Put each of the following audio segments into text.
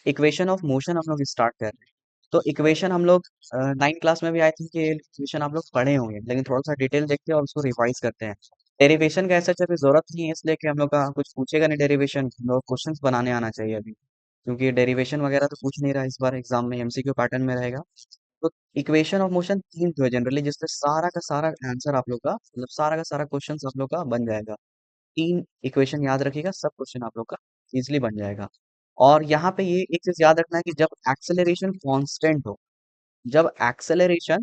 Equation of motion हम लोग start कर रहे हैं। तो इक्वेशन हम लोग 9th क्लास में भी आई थिंक ये इक्वेशन आप लोग पढ़े होंगे, लेकिन थोड़ा सा डिटेल देखते हैं और उसको रिवाइज करते हैं। डेरिवेशन का ऐसा अभी जरूरत नहीं है, इसलिए कि हम लोग का कुछ पूछेगा नहीं डेरिवेशन, हम लोग क्वेश्चंस बनाने आना चाहिए अभी, क्योंकि डेरिवेशन वगैरह तो पूछ नहीं रहा इस बार एग्जाम में, एमसीक्यू पैटर्न में रहेगा। तो इक्वेशन ऑफ मोशन तीन जो है जनरली, जिससे सारा का सारा आंसर आप लोग का, मतलब सारा का सारा क्वेश्चन आप लोग का बन जाएगा। तीन इक्वेशन याद रखिएगा, सब क्वेश्चन आप लोग का इजिली बन जाएगा। और यहाँ पे ये एक चीज याद रखना है कि जब एक्सेलरेशन कांस्टेंट हो, जब एक्सेलरेशन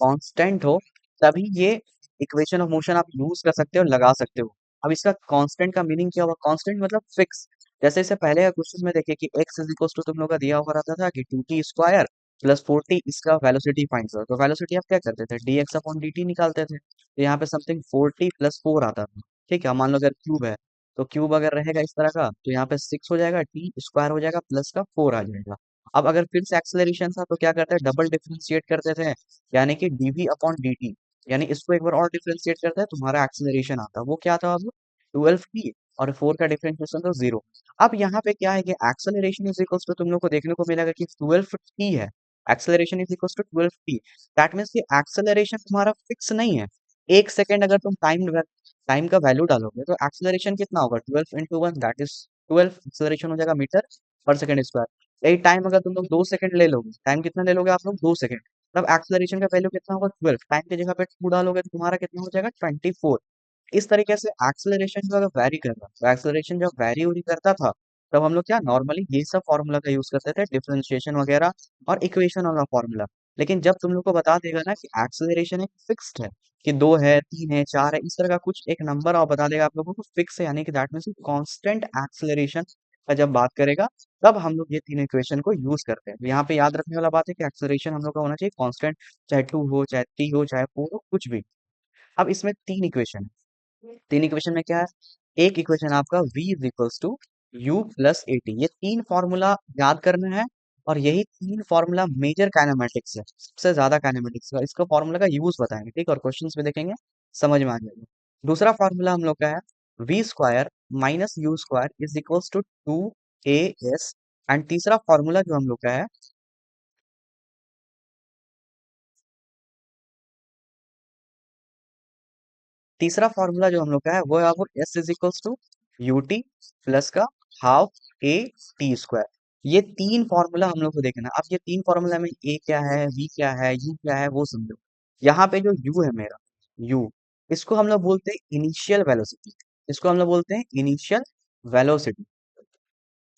कांस्टेंट हो, तभी ये इक्वेशन ऑफ मोशन आप यूज कर सकते हो, लगा सकते हो। अब इसका कांस्टेंट का मीनिंग क्या हुआ? कांस्टेंट मतलब फिक्स। जैसे इससे पहले का क्वेश्चन में देखिए कि x इज इक्वल टू तुम लोग का दिया हुआ रहता था कि 2t स्क्वायर प्लस 4t, इसका वेलोसिटी फाइंड करो। तो वेलोसिटी आप क्या करते थे? dx अपॉन dt निकालते थे। तो यहाँ पे समथिंग 4t प्लस 4 आता था। ठीक है, मान लो अगर क्यूब है, तो क्यूब अगर रहेगा इस तरह का, तो यहाँ पे 6 हो जाएगा, t स्क्वायर हो जाएगा, प्लस का 4 आ जाएगा। अब अगर फिर से एक्सेलरेशन था तो क्या करते हैं? डबल डिफरेंशिएट करते थे, यानी कि dv अपॉन dt, यानी इसको एक बार और डिफरेंशिएट करते हैं, तुम्हारा एक्सेलरेशन आता है। वो क्या था अब? 12t, और 4 का डिफरेंशिएशन तो 0। अब यहाँ पे क्या है कि एक्सेलरेशन इज इक्वल्स टू तुम लोग को देखने को मिलेगा कि 12t है। Acceleration is equals to 12t। That means कि एक्सेलरेशन तुम्हारा फिक्स नहीं है। एक सेकेंड अगर तुम टाइम का वैल्यू डालोगे तो एक्सेलरेशन कितना होगा? 12 into one, that is 12 acceleration हो जाएगा मीटर पर सेकेंड स्क्वायर। यही टाइम अगर तुम लोग 2 सेकंड ले लोगे, टाइम कितना ले लोगे आप लोग? 2 सेकंड। तब एक्सेलरेशन का वैल्यू कितना होगा? 12। टाइम की जगह पे 2 डालोगे तो तुम्हारा कितना हो जाएगा? 24। इस तरीके से एक्सेलरेशन जो अगर वैरी कर रहा, तो एक्सेलरेशन जब वैरी हो करता था, तब हम लोग क्या नॉर्मली ये सब फॉर्मूला का यूज करते थे, डिफरेंशिएशन वगैरह और इक्वेशन वाला फॉर्मूला। लेकिन जब तुम लोग को बता देगा ना कि एक्सेलरेशन एक फिक्स्ड है, कि 2 है, 3 है, 4 है, इस तरह का कुछ एक नंबर और बता देगा आप लोगों को फिक्स है, यानी कि दैट मीन्स कांस्टेंट एक्सेलरेशन का जब बात करेगा, तब हम लोग ये तीन इक्वेशन को यूज करते हैं। तो यहाँ पे याद रखने वाला बात है कि एक्सेलरेशन हम लोग का होना चाहिए कांस्टेंट, चाहे 2 हो, चाहे 3 हो, चाहे 4 हो, कुछ भी। अब इसमें तीन इक्वेशन है। तीन इक्वेशन में क्या है? एक इक्वेशन आपका v is equals to you plus A T, ये तीन फॉर्मूला याद करना है। और यही तीन फॉर्मूला मेजर काइनेमेटिक्स है, सबसे ज्यादा काइनेमेटिक्स का इसका फॉर्मूला का यूज बताएंगे, ठीक है? और क्वेश्चंस में देखेंगे, समझ में आ जाएगा। दूसरा फॉर्मूला हम लोग का है V square minus you square is equals to 2 as। And तीसरा फॉर्मूला जो हम लोग का है, तीसरा फॉर्मूला जो हम लोग का है वो है आपको S is equals to U T plus का हाफ ए टी स्क्वायर। ये तीन फॉर्मूला हम लोग को देखना है। अब ये तीन फॉर्मूला में ए क्या है, वी क्या है, यू क्या है, वो समझो। यहाँ पे जो यू है मेरा, यू, इसको हम लोग बोलते हैं इनिशियल वेलोसिटी। इसको हम लोग बोलते हैं इनिशियल वेलोसिटी।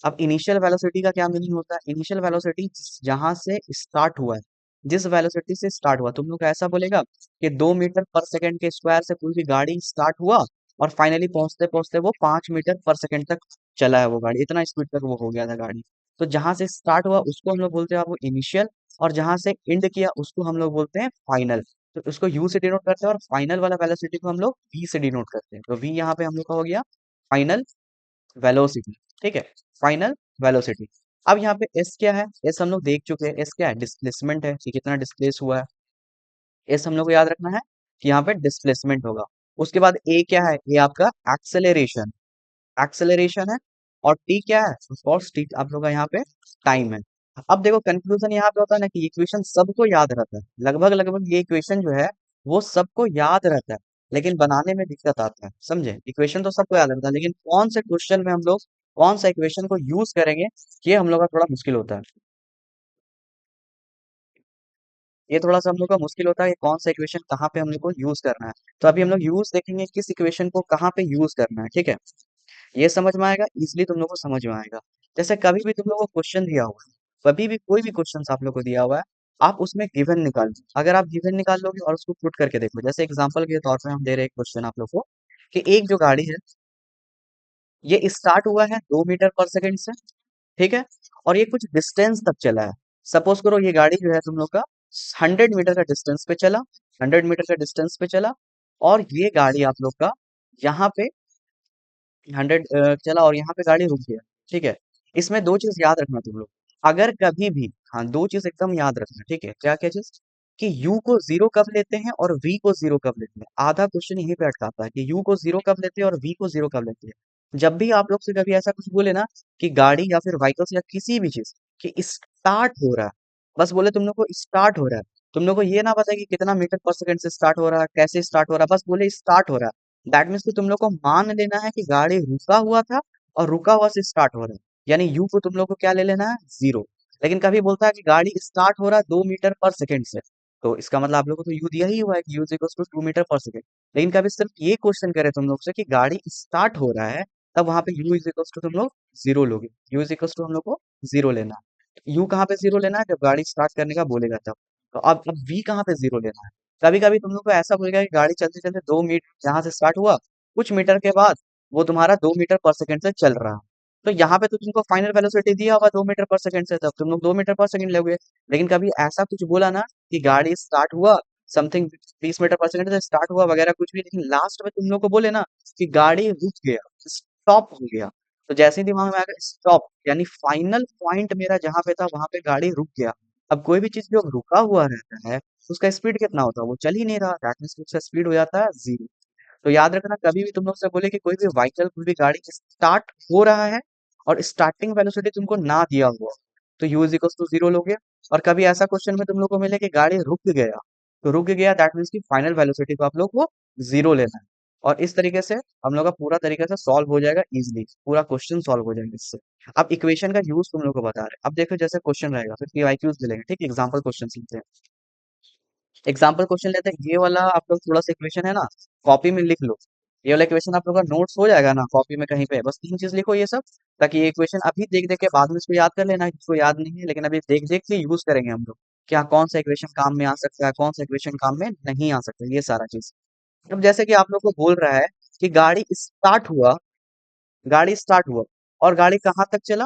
अब इनिशियल वेलोसिटी का क्या मीनिंग होता है? इनिशियल वेलोसिटी जहां से स्टार्ट हुआ है, जिस वेलोसिटी से स्टार्ट हुआ, तुम लोग ऐसा बोलेगा कि 2 मीटर पर सेकंड के स्क्वायर से कोई भी गाड़ी स्टार्ट हुआ और फाइनली पहुंचते पहुंचते वो 5 मीटर पर सेकंड तक चला है वो गाड़ी, इतना स्पीड तक वो हो गया था गाड़ी। तो जहां से स्टार्ट हुआ उसको हम लोग बोलते हैं आपको इनिशियल, और जहां से एंड किया उसको हम लोग बोलते हैं फाइनल। तो उसको यू से डिनोट करते हैं, और फाइनल वाला वेलोसिटी को हम लोग वी से डिनोट करते हैं। तो वी यहाँ पे हम लोग का हो गया फाइनल वेलोसिटी। ठीक है, फाइनल वेलोसिटी। अब यहाँ पे एस क्या है? एस हम लोग देख चुके हैं, एस क्या है? डिस्प्लेसमेंट है कि कितना डिस्प्लेस हुआ है। एस हम लोग को याद रखना है कि यहाँ पे डिस्प्लेसमेंट होगा। उसके बाद ए क्या है? ए आपका एक्सेलरेशन, एक्सेलरेशन है। और टी क्या है? ऑफ कोर्स टी आप लोग का यहाँ पे टाइम है। अब देखो कंक्लूजन यहाँ पे होता है ना कि इक्वेशन सबको याद रहता है, लगभग लगभग ये इक्वेशन जो है वो सबको याद रहता है, लेकिन बनाने में दिक्कत आता है, समझे? इक्वेशन तो सबको याद रहता है, लेकिन कौन से क्वेश्चन में हम लोग कौन सा इक्वेशन को यूज करेंगे, ये हम लोग का थोड़ा मुश्किल होता है। ये थोड़ा सा हम लोग का मुश्किल होता है कि कौन सा इक्वेशन कहाँ पे हम लोग को यूज करना है। तो अभी हम लोग यूज देखेंगे किस इक्वेशन को कहाँ पे यूज करना है, ठीक है? ये समझ में आएगा, इजिली तुम लोग को समझ में आएगा। जैसे कभी भी तुम लोग को क्वेश्चन दिया हुआ है, कभी भी कोई भी क्वेश्चन आप लोग को दिया हुआ है, आप उसमें गिवन निकाल लो। अगर आप गिवन निकाल लोगे और उसको पुट करके देखो, जैसे एग्जांपल के तौर पे हम दे रहे हैं क्वेश्चन आप लोग को कि एक जो गाड़ी है, ये स्टार्ट हुआ है 2 मीटर पर सेकंड से, ठीक है? और ये कुछ डिस्टेंस तक चला है। सपोज करो ये गाड़ी जो है तुम लोग का 100 मीटर का डिस्टेंस पे चला, 100 मीटर का डिस्टेंस पे चला, और ये गाड़ी आप लोग का यहाँ पे 100 चला और यहाँ पे गाड़ी रुक गया, ठीक है? इसमें दो चीज याद रखना तुम लोग, अगर कभी भी, हाँ दो चीज एकदम याद रखना, ठीक है? क्या क्या चीज? कि u को जीरो कब लेते हैं और v को जीरो कब लेते हैं। आधा क्वेश्चन यहीं पे अटकाता है कि u को जीरो कब लेते हैं और v को जीरो कब लेते हैं। जब भी आप लोग से कभी ऐसा कुछ बोले ना कि गाड़ी या फिर व्हीकल्स या किसी भी चीज कि स्टार्ट हो रहा है, बस बोले तुम लोग को स्टार्ट हो रहा है, तुम लोग को ये ना पता कि कितना मीटर पर सेकंड से स्टार्ट हो रहा है, कैसे स्टार्ट हो रहा है, बस बोले स्टार्ट हो रहा है। दैट मीन्स कि तुम लोग को मान लेना है कि गाड़ी रुका हुआ था और रुका हुआ से स्टार्ट हो रहा है, यानी यू को तुम लोग को क्या ले लेना है, जीरो। लेकिन कभी बोलता है कि गाड़ी स्टार्ट हो रहा है 2 मीटर पर सेकंड से, तो इसका मतलब आप लोगों को तो यू दिया ही हुआ है कि you is equal to 2 metre per second. लेकिन कभी सिर्फ ये क्वेश्चन करे तुम लोग से कि गाड़ी स्टार्ट हो रहा है, तब वहां पे यू इज इक्वल टू तुम लोग जीरो लोगे, यू इज इक्वल टू हम लोग को जीरो लेना है। यू कहाँ पे जीरो लेना है, जब गाड़ी स्टार्ट करने का बोलेगा तब। तो अब वी कहाँ पे जीरो लेना है, कभी कभी तुम लोग को ऐसा बोलेगा कि गाड़ी चलते चलते 2 मीटर जहां से स्टार्ट हुआ, कुछ मीटर के बाद वो तुम्हारा 2 मीटर पर सेकंड से चल रहा है, तो यहाँ पे तो तुमको फाइनल वेलोसिटी दिया होगा 2 मीटर पर सेकंड से, तब तुम लोग 2 मीटर पर सेकंड लोगे। लेकिन कभी ऐसा कुछ बोला ना कि गाड़ी स्टार्ट हुआ समथिंग 20 मीटर पर सेकंड से स्टार्ट हुआ वगैरह कुछ भी, लेकिन लास्ट में तुम लोग को बोले ना कि गाड़ी रुक गया, स्टॉप हो गया, तो जैसे ही दिमाग में आएगा स्टॉप, यानी फाइनल पॉइंट मेरा जहां पे था वहां पे गाड़ी रुक गया। अब कोई भी चीज जो रुका हुआ रहता है उसका स्पीड कितना होता है, वो चल ही नहीं रहा, दैट मीन्स उसका स्पीड हो जाता है जीरो। तो याद रखना कभी भी तुम लोग से बोले कि कोई भी व्हीकल कोई भी गाड़ी स्टार्ट हो रहा है और स्टार्टिंग वेलोसिटी तुमको ना दिया हुआ, तो you is equal to zero लोगे। और कभी ऐसा क्वेश्चन में तुम लोग को मिले कि गाड़ी रुक गया, तो रुक गया दैट मीन्स की फाइनल वेलोसिटी को आप लोग को जीरो लेना है। और इस तरीके से हम लोग का पूरा तरीके से सॉल्व हो जाएगा इजीली, पूरा क्वेश्चन सॉल्व हो जाएगा इससे। अब इक्वेशन का यूज तुम लोग को बता रहे हैं, अब देखो जैसे क्वेश्चन रहेगा फिर पीवाईक्यूज मिलेंगे, ठीक, एग्जांपल क्वेश्चन लेते हैं। एग्जाम्पल क्वेश्चन लेते हैं, ये वाला आप लोग थोड़ा सा इक्वेशन है ना, कॉपी में लिख लो। ये वाला इक्वेशन आप लोग का नोट्स हो जाएगा ना कॉपी में कहीं पे, बस 3 चीज लिखो ये सब, ताकि ये इक्वेशन अभी देख देख के बाद में इसको याद कर लेना, इसको याद नहीं है लेकिन अभी देख देख के यूज करेंगे हम लोग, क्या कौन सा इक्वेशन काम में आ सकता है, कौन सा इक्वेशन काम में नहीं आ सकता, ये सारा चीज। अब जैसे कि आप लोग को बोल रहा है कि गाड़ी स्टार्ट हुआ और गाड़ी कहाँ तक चला,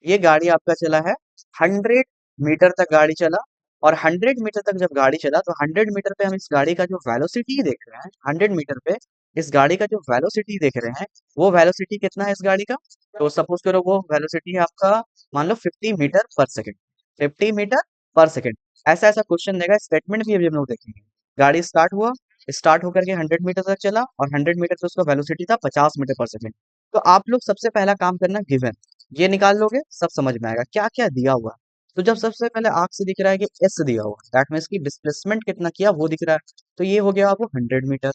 ये गाड़ी आपका चला है 100 मीटर तक गाड़ी चला। और 100 मीटर तक जब गाड़ी चला तो 100 मीटर पे हम इस गाड़ी का जो वेलोसिटी देख रहे हैं, 100 मीटर पे इस गाड़ी का जो वेलोसिटी देख रहे हैं, वो वेलोसिटी कितना है इस गाड़ी का, तो सपोज करो वो वेलोसिटी है आपका, मान लो 50 metre per second, 50 metre per second. ऐसा ऐसा क्वेश्चन देगा, स्टेटमेंट भी अभी हम लोग देखेंगे। गाड़ी स्टार्ट हुआ, स्टार्ट होकर के 100 मीटर तक चला और 100 मीटर पे उसका वेलोसिटी था 50 मीटर पर सेकेंड। तो आप लोग सबसे पहला काम करना, गिवन ये निकाल लोगे, सब समझ में आएगा क्या क्या दिया हुआ है। तो जब सबसे पहले आंख से दिख रहा है कि एस दिया हुआ है, दैट मीन्स की डिस्प्लेसमेंट कितना किया वो दिख रहा है, तो ये हो गया आपको 100 मीटर।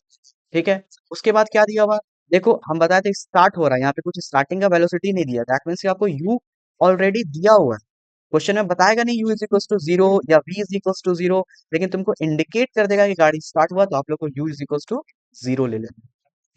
ठीक है, उसके बाद क्या दिया हुआ, देखो हम बताए थे स्टार्ट हो रहा है, यहाँ पे कुछ स्टार्टिंग का वेलोसिटी नहीं दिया, दैट मीन्स आपको यू ऑलरेडी दिया हुआ है। क्वेश्चन में बताएगा नहीं u is equal to zero या v is equal to zero, लेकिन तुमको इंडिकेट कर देगा कि गाड़ी स्टार्ट हुआ, तो आप लोग को U is equal to zero ले लेना।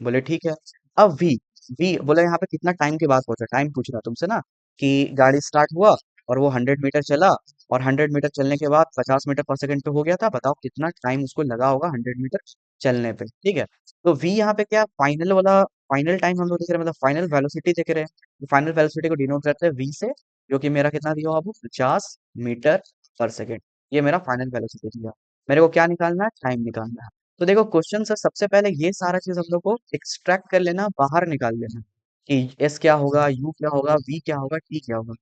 बोले ठीक है। अब वी, वी बोले यहाँ पे कितना टाइम के बाद पहुंचा, टाइम पूछ रहा तुमसे ना, कि गाड़ी स्टार्ट हुआ और वो 100 मीटर चला, और 100 मीटर चलने के बाद 50 मीटर पर सेकंड पे हो गया था, बताओ कितना टाइम उसको लगा होगा 100 मीटर चलने पे। ठीक है, तो वी यहाँ पे क्या फाइनल वाला, फाइनल टाइम हम लोग देख रहे हैं, मतलब फाइनल वेलोसिटी देख रहे हैं, तो फाइनल वेलोसिटी को डिनोट करते हैं वी से, जो कि मेरा कितना दिया हुआ आपको, 50 मीटर पर सेकंड। ये मेरा फाइनल वेलोसिटी दिया, मेरे को क्या निकालना है, टाइम निकालना है। तो देखो क्वेश्चन से सबसे पहले ये सारा चीज हम लोग को एक्सट्रैक्ट कर लेना, बाहर निकाल लेना, कि एस क्या होगा, यू क्या होगा, वी क्या होगा, टी क्या होगा।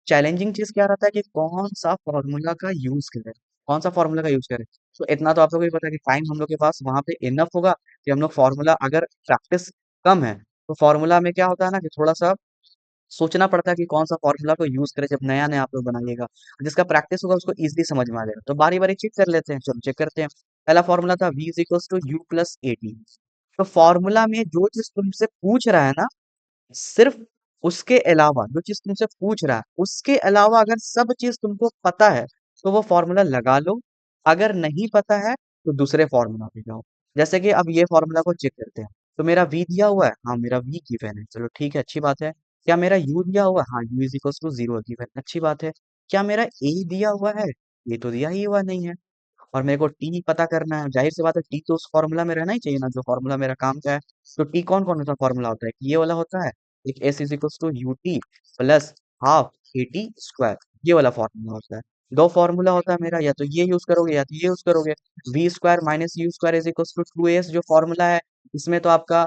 चैलेंजिंग चीज क्या रहता है कि कौन सा फॉर्मूला का यूज करें, कौन सा फॉर्मूला का यूज करें। तो इतना तो आप लोगों को भी पता है कि टाइम हम लोग के पास वहां पे इनफ होगा, कि हम लोग फॉर्मूला अगर प्रैक्टिस कम है तो फॉर्मूला में क्या होता है ना कि थोड़ा सा सोचना पड़ता है कि कौन सा फॉर्मूला को यूज करें, जब नया नया आप लोग बनाइएगा, जिसका प्रैक्टिस होगा उसको इजीली समझ में आ जाएगा। तो बारी बारी चेक कर लेते हैं, चलो चेक करते हैं। पहला फॉर्मूला था v is equal to you plus A T. तो फॉर्मूला में जो चीज तुमसे पूछ रहा है ना, सिर्फ उसके अलावा जो चीज तुमसे पूछ रहा है उसके अलावा अगर सब चीज तुमको पता है तो वो फॉर्मूला लगा लो, अगर नहीं पता है तो दूसरे फॉर्मूला पे जाओ। जैसे कि अब ये फॉर्मूला को चेक करते हैं, तो मेरा v दिया हुआ है, हाँ मेरा v गिवन है, चलो ठीक है अच्छी बात है। क्या मेरा u दिया हुआ है, हाँ u is equal to zero given, अच्छी बात है। क्या मेरा a दिया हुआ है, ये तो दिया ही हुआ नहीं है। और मेरे को टी पता करना है, जाहिर सी बात है टी तो उस फॉर्मूला में रहना ही चाहिए ना जो फॉर्मूला मेरा काम का है। तो टी कौन कौन सा फॉर्मूला होता है, ये वाला होता है, एक S is equal to U T plus half A T square, ये वाला फॉर्मूला होता है। दो फॉर्मूला होता है मेरा, या तो ये यूज करोगे या तो ये यूज करोगे। V square minus you square is equal to two S जो फॉर्मूला है, इसमें तो आपका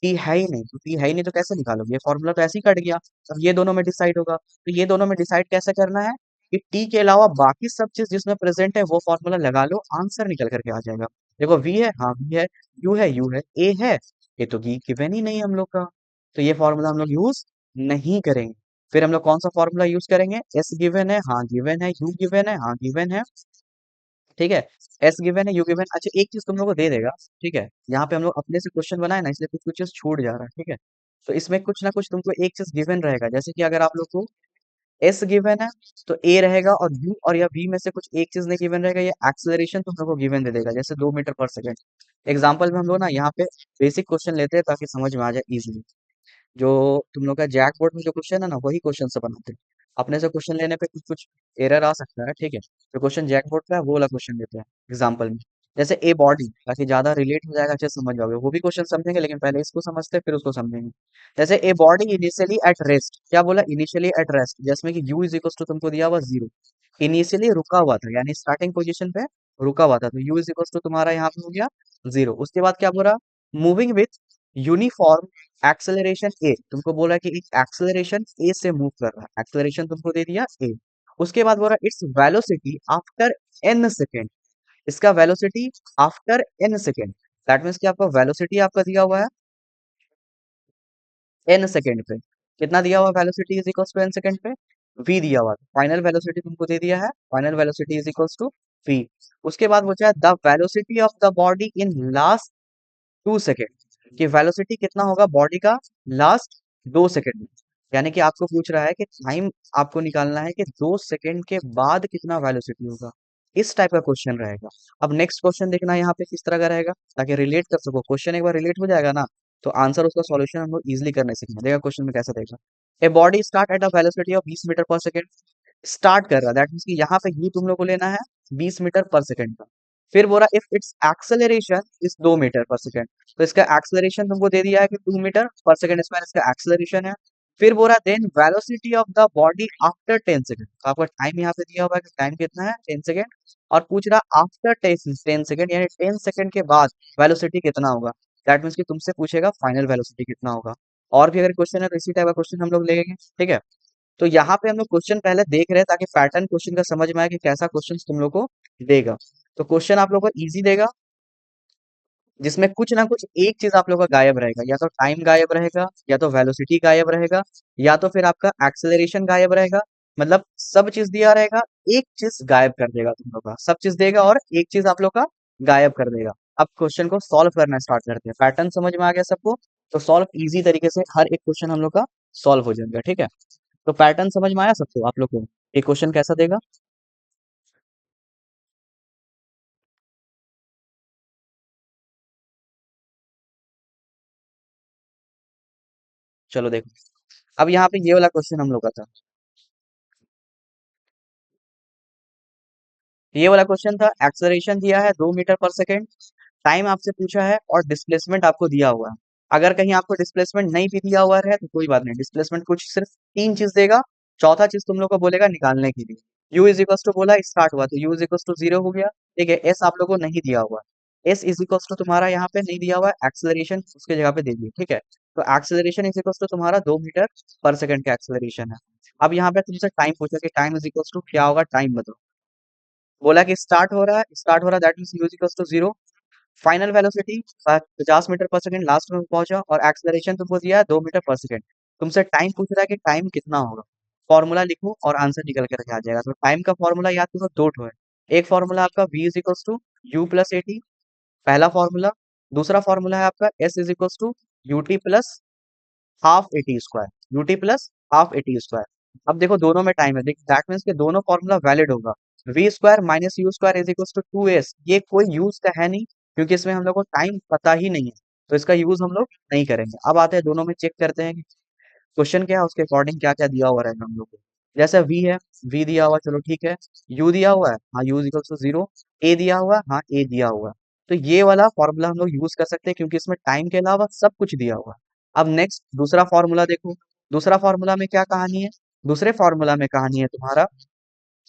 टी है ही नहीं, तो टी है ही नहीं तो कैसे निकालोगे, ये फॉर्मूला तो ऐसे ही कट गया। अब ये दोनों में डिसाइड होगा, तो ये दोनों में डिसाइड कैसे करना है, कि टी के अलावा बाकी सब चीज जिसमें प्रेजेंट है वो फॉर्मूला लगा लो, आंसर निकल करके आ जाएगा। देखो वी है, हाँ वी है, यू है, ए है, ये तो गिवन ही नहीं है हम लोग का, तो ये फॉर्मूला हम लोग यूज नहीं करेंगे। फिर हम लोग कौन सा फॉर्मूला यूज करेंगे, एस गिवन है, हाँ गिवन है, यू गिवन है, हाँ गिवन है, ठीक है। एस गिवन है, यू गिवन, अच्छा एक चीज तुम लोग को दे देगा, ठीक है। यहाँ पे हम लोग अपने से क्वेश्चन बनाए ना, इसलिए कुछ कुछ चीज छूट जा रहा है, ठीक है। तो इसमें कुछ ना कुछ तुमको एक चीज गिवन रहेगा, जैसे कि अगर आप लोग को एस गिवन है तो ए रहेगा, और यू और या वी में से कुछ एक चीज नहीं गिवन रहेगा, ये एक्सेलरेशन तुम लोग को गिवन दे देगा, जैसे 2 मीटर पर सेकेंड। एग्जाम्पल में हम लोग ना यहाँ पे बेसिक क्वेश्चन लेते हैं ताकि समझ में आ जाए इजीली। जो तुम लोग का जैक बोर्ड में जो क्वेश्चन है ना, वही क्वेश्चन से बनाते हैं। अपने से क्वेश्चन लेने पे कुछ कुछ एरर आ सकता है, ठीक है। तो क्वेश्चन जैक बोर्ड का है, वो वाला क्वेश्चन देते हैं एग्जाम्पल में। जैसे ए बॉडी, ताकि ज्यादा रिलेट हो जाएगा, अच्छे से समझ जाओगे, वो भी क्वेश्चन समझेंगे, लेकिन पहले इसको समझते हैं फिर उसको समझेंगे। जैसे a body initially at rest, क्या बोला, इनिशियली एट रेस्ट, जिसमें कि यू इज इक्वल टू तुमको दिया हुआ 0। इनिशियली रुका हुआ था, यानी स्टार्टिंग पोजीशन पे रुका हुआ था, तो यू इज इक्वल टू तुम्हारा यहाँ पे हो गया 0। उसके बाद क्या बोला, मूविंग विथ यूनिफॉर्म एक्सेलरेशन ए, तुमको बोला कि एक एक्सेलरेशन ए से मूव कर रहा है, एक्सेलरेशन तुमको दे दिया ए। उसके बाद बोला it's velocity after n second, इसका velocity after n second, that means कि आपका वेलोसिटी आपका दिया हुआ है एन सेकेंड पे। कितना दिया हुआ velocity is equals to N second पे, v दिया हुआ, फाइनल वेलोसिटी तुमको दे दिया है, final velocity is equals to v। उसके बाद पूछा है the velocity of the body in last 2 second, कि वेलोसिटी कितना होगा बॉडी का लास्ट 2 सेकेंड में। यानी कि आपको पूछ रहा है कि टाइम आपको निकालना है कि 2 सेकेंड के बाद कितना वेलोसिटी होगा, इस टाइप का क्वेश्चन रहेगा। अब नेक्स्ट क्वेश्चन देखना यहाँ पे किस तरह का रहेगा, ताकि रिलेट कर सको, क्वेश्चन एक बार रिलेट हो जाएगा ना, तो आंसर उसका सॉल्यूशन हम लोग इजिली करने सीखेंगे। देखा क्वेश्चन में कैसा देगा, a body start at a velocity of 20 metre per second, start कर रहा है, दैट मीन्स कि यहाँ पे यू तुम लोग को लेना है 20 मीटर पर सेकेंड का। फिर बोला if it's acceleration is 2 metre per second, तो इसका एक्सेलरेशन तुमको दे दिया है कि 2 मीटर पर सेकेंड स्क्वायर इसका एक्सेलरेशन है। फिर बोला then velocity of the body after 10 second, तो आपका टाइम यहाँ पे दिया हुआ है कि टाइम कितना है 10 सेकेंड, और पूछ रहा आफ्टर 10 सेकेंड, यानी 10 सेकेंड के बाद वेलोसिटी कितना होगा, दैट मीन्स कि तुमसे पूछेगा फाइनल वेलोसिटी कितना होगा। और भी अगर क्वेश्चन है तो इसी टाइप का क्वेश्चन हम लोग लेंगे, ठीक है। तो यहाँ पे हम लोग क्वेश्चन पहले देख रहे हैं ताकि पैटर्न क्वेश्चन का समझ में आए कि कैसा क्वेश्चन तुम लोग को देगा। तो क्वेश्चन आप लोग को इजी देगा, जिसमें कुछ ना कुछ एक चीज आप लोग का गायब रहेगा, या तो टाइम गायब रहेगा, या तो वेलोसिटी गायब रहेगा, या तो फिर आपका एक्सेलरेशन गायब रहेगा। मतलब सब चीज दिया रहेगा, एक चीज गायब कर देगा तुम लोग का, सब चीज देगा और एक चीज आप लोग का गायब कर देगा। अब क्वेश्चन को सॉल्व करना स्टार्ट करते हैं, पैटर्न समझ में आ गया सबको, तो सॉल्व इजी तरीके से हर एक क्वेश्चन हम लोग का सॉल्व हो जाएगा, ठीक है। तो पैटर्न समझ में आया सबको आप लोग को, एक क्वेश्चन कैसा देगा। चलो देखो, अब यहाँ पे ये वाला क्वेश्चन हम लोग का था, ये वाला क्वेश्चन था, एक्सेलरेशन दिया है 2 मीटर पर सेकेंड, टाइम आपसे पूछा है और डिस्प्लेसमेंट आपको दिया हुआ है। अगर कहीं आपको डिस्प्लेसमेंट नहीं भी दिया हुआ है तो कोई बात नहीं, डिस्प्लेसमेंट कुछ सिर्फ तीन चीज देगा, चौथा चीज तुम लोग को बोलेगा निकालने के लिए। यू इज इक्वल टू बोला स्टार्ट हुआ, तो यू इज इक्वल टू 0 हो गया, ठीक है। एस आप लोग को नहीं दिया हुआ, एस इज इक्वल टू तुम्हारा यहाँ पे नहीं दिया हुआ है, एक्सेलरेशन उसके जगह पे दे दिए, ठीक है। तो एक्सेलरेशन इज इक्वल टू तुम्हारा 2 मीटर पर सेकेंड का एक्सेलरेशन है। अब यहाँ पे तुमसे टाइम पूछा कि टाइम इज इक्वल टू क्या होगा, टाइम बताओ। बोला कि स्टार्ट हो रहा है, स्टार्ट हो रहा है, that means U is equal to 0। Final velocity 50 metre per second last में पहुंचा, और एक्सेलरेशन तुमको दिया है 2 मीटर पर सेकेंड। तुमसे टाइम पूछ रहा है कि टाइम कितना होगा, फॉर्मूला लिखो और आंसर निकल करके आ जाएगा। तो टाइम का फॉर्मूला याद करो, दो ठो है। एक फॉर्मूला आपका v is equal to you plus A T, पहला फॉर्मूला। दूसरा फॉर्मूला है आपका s is equal to U T plus half A T square, U T plus half A T square. अब देखो दोनों में टाइम है, देख दैट मीन्स कि दोनों फॉर्मूला वैलिड होगा। V square minus you square is equal to 2s, ये कोई यूज का है नहीं, क्योंकि इसमें हम लोग को टाइम पता ही नहीं है, तो इसका यूज हम लोग नहीं करेंगे। अब आते हैं दोनों में, चेक करते हैं कि क्वेश्चन क्या है, उसके अकॉर्डिंग क्या क्या दिया हुआ रहेगा हम लोग को। जैसे v है, v दिया हुआ, चलो ठीक है। u दिया हुआ है, हाँ u इक्वल टू 0। a दिया हुआ है, हाँ a दिया हुआ है। तो ये वाला फॉर्मूला हम लोग यूज कर सकते हैं, क्योंकि इसमें टाइम के अलावा सब कुछ दिया हुआ है। अब नेक्स्ट दूसरा फॉर्मूला देखो, दूसरा फॉर्मूला में क्या कहानी है, दूसरे फॉर्मूला में कहानी है तुम्हारा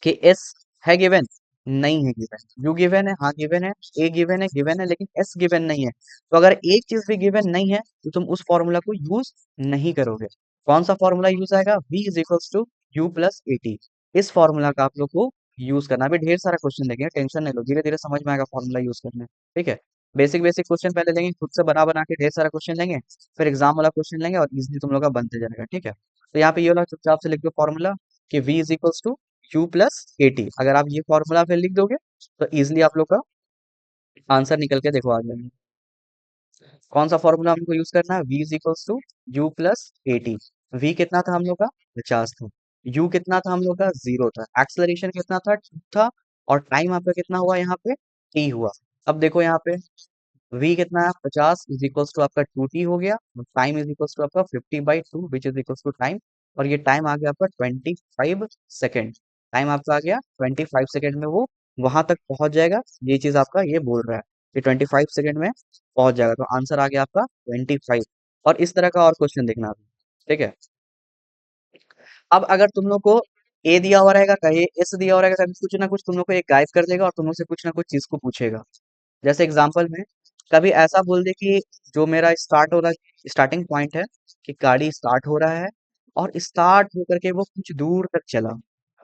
कि एस है गिवन, नहीं है गिवन, यू गिवन है, हाँ गिवन है, ए गिवन है, लेकिन एस गिवन नहीं है। तो अगर एक चीज भी गिवन नहीं है तो तुम उस फॉर्मूला को यूज नहीं करोगे। कौन सा फॉर्मूला यूज आएगा, v is equals to you plus A T. इस फॉर्मूला का आप लोग को यूज करना। अभी ढेर सारा क्वेश्चन देंगे, टेंशन नहीं लो, धीरे धीरे समझ में आएगा फॉर्मूला यूज करने, ठीक है। बेसिक बेसिक क्वेश्चन पहले लेंगे, खुद से बना बना के ढेर सारा क्वेश्चन लेंगे, फिर एग्जाम वाला क्वेश्चन लेंगे, और इजिली तुम लोग का बनते जाएगा, ठीक है। तो यहाँ पे ये वाला चुपचाप से लिख दो फॉर्मूला कि v is equals to you plus A T. अगर आप ये फॉर्मूला फिर लिख दोगे तो इजिली आप लोग का आंसर निकल के देखो आ जाएगा। कौन सा फॉर्मूला हमको यूज करना है? v is equals to you plus A T. v कितना था हम लोग का? 50 था। u कितना था हम लोग का? 0 था। एक्सलरेशन कितना था? 2 था। और टाइम आपका कितना हुआ यहाँ पे? t हुआ। अब देखो यहाँ पे v कितना है? 50 इज इक्वल्स टू आपका 2t हो गया। टाइम इज इक्वल्स टू आपका 50/2 which is equals to time. और ये टाइम आ गया आपका 25 सेकेंड। टाइम आपका आ गया 25 सेकेंड में वो वहां तक पहुंच जाएगा। ये चीज आपका ये बोल रहा है कि 25 सेकेंड में पहुंच जाएगा। तो आंसर आ गया आपका 25। और इस तरह का और क्वेश्चन देखना आप। ठीक है। अब अगर तुम लोग को ए दिया हुआ रहेगा, कहे एस दिया हुआ रहेगा, कभी कुछ ना कुछ तुम लोग को एक गाइड कर देगा और तुम लोग से कुछ ना कुछ चीज को पूछेगा। जैसे एग्जांपल में कभी ऐसा बोल दे कि जो मेरा स्टार्ट हो रहा स्टार्टिंग पॉइंट है कि गाड़ी स्टार्ट हो रहा है और स्टार्ट होकर के वो कुछ दूर तक चला।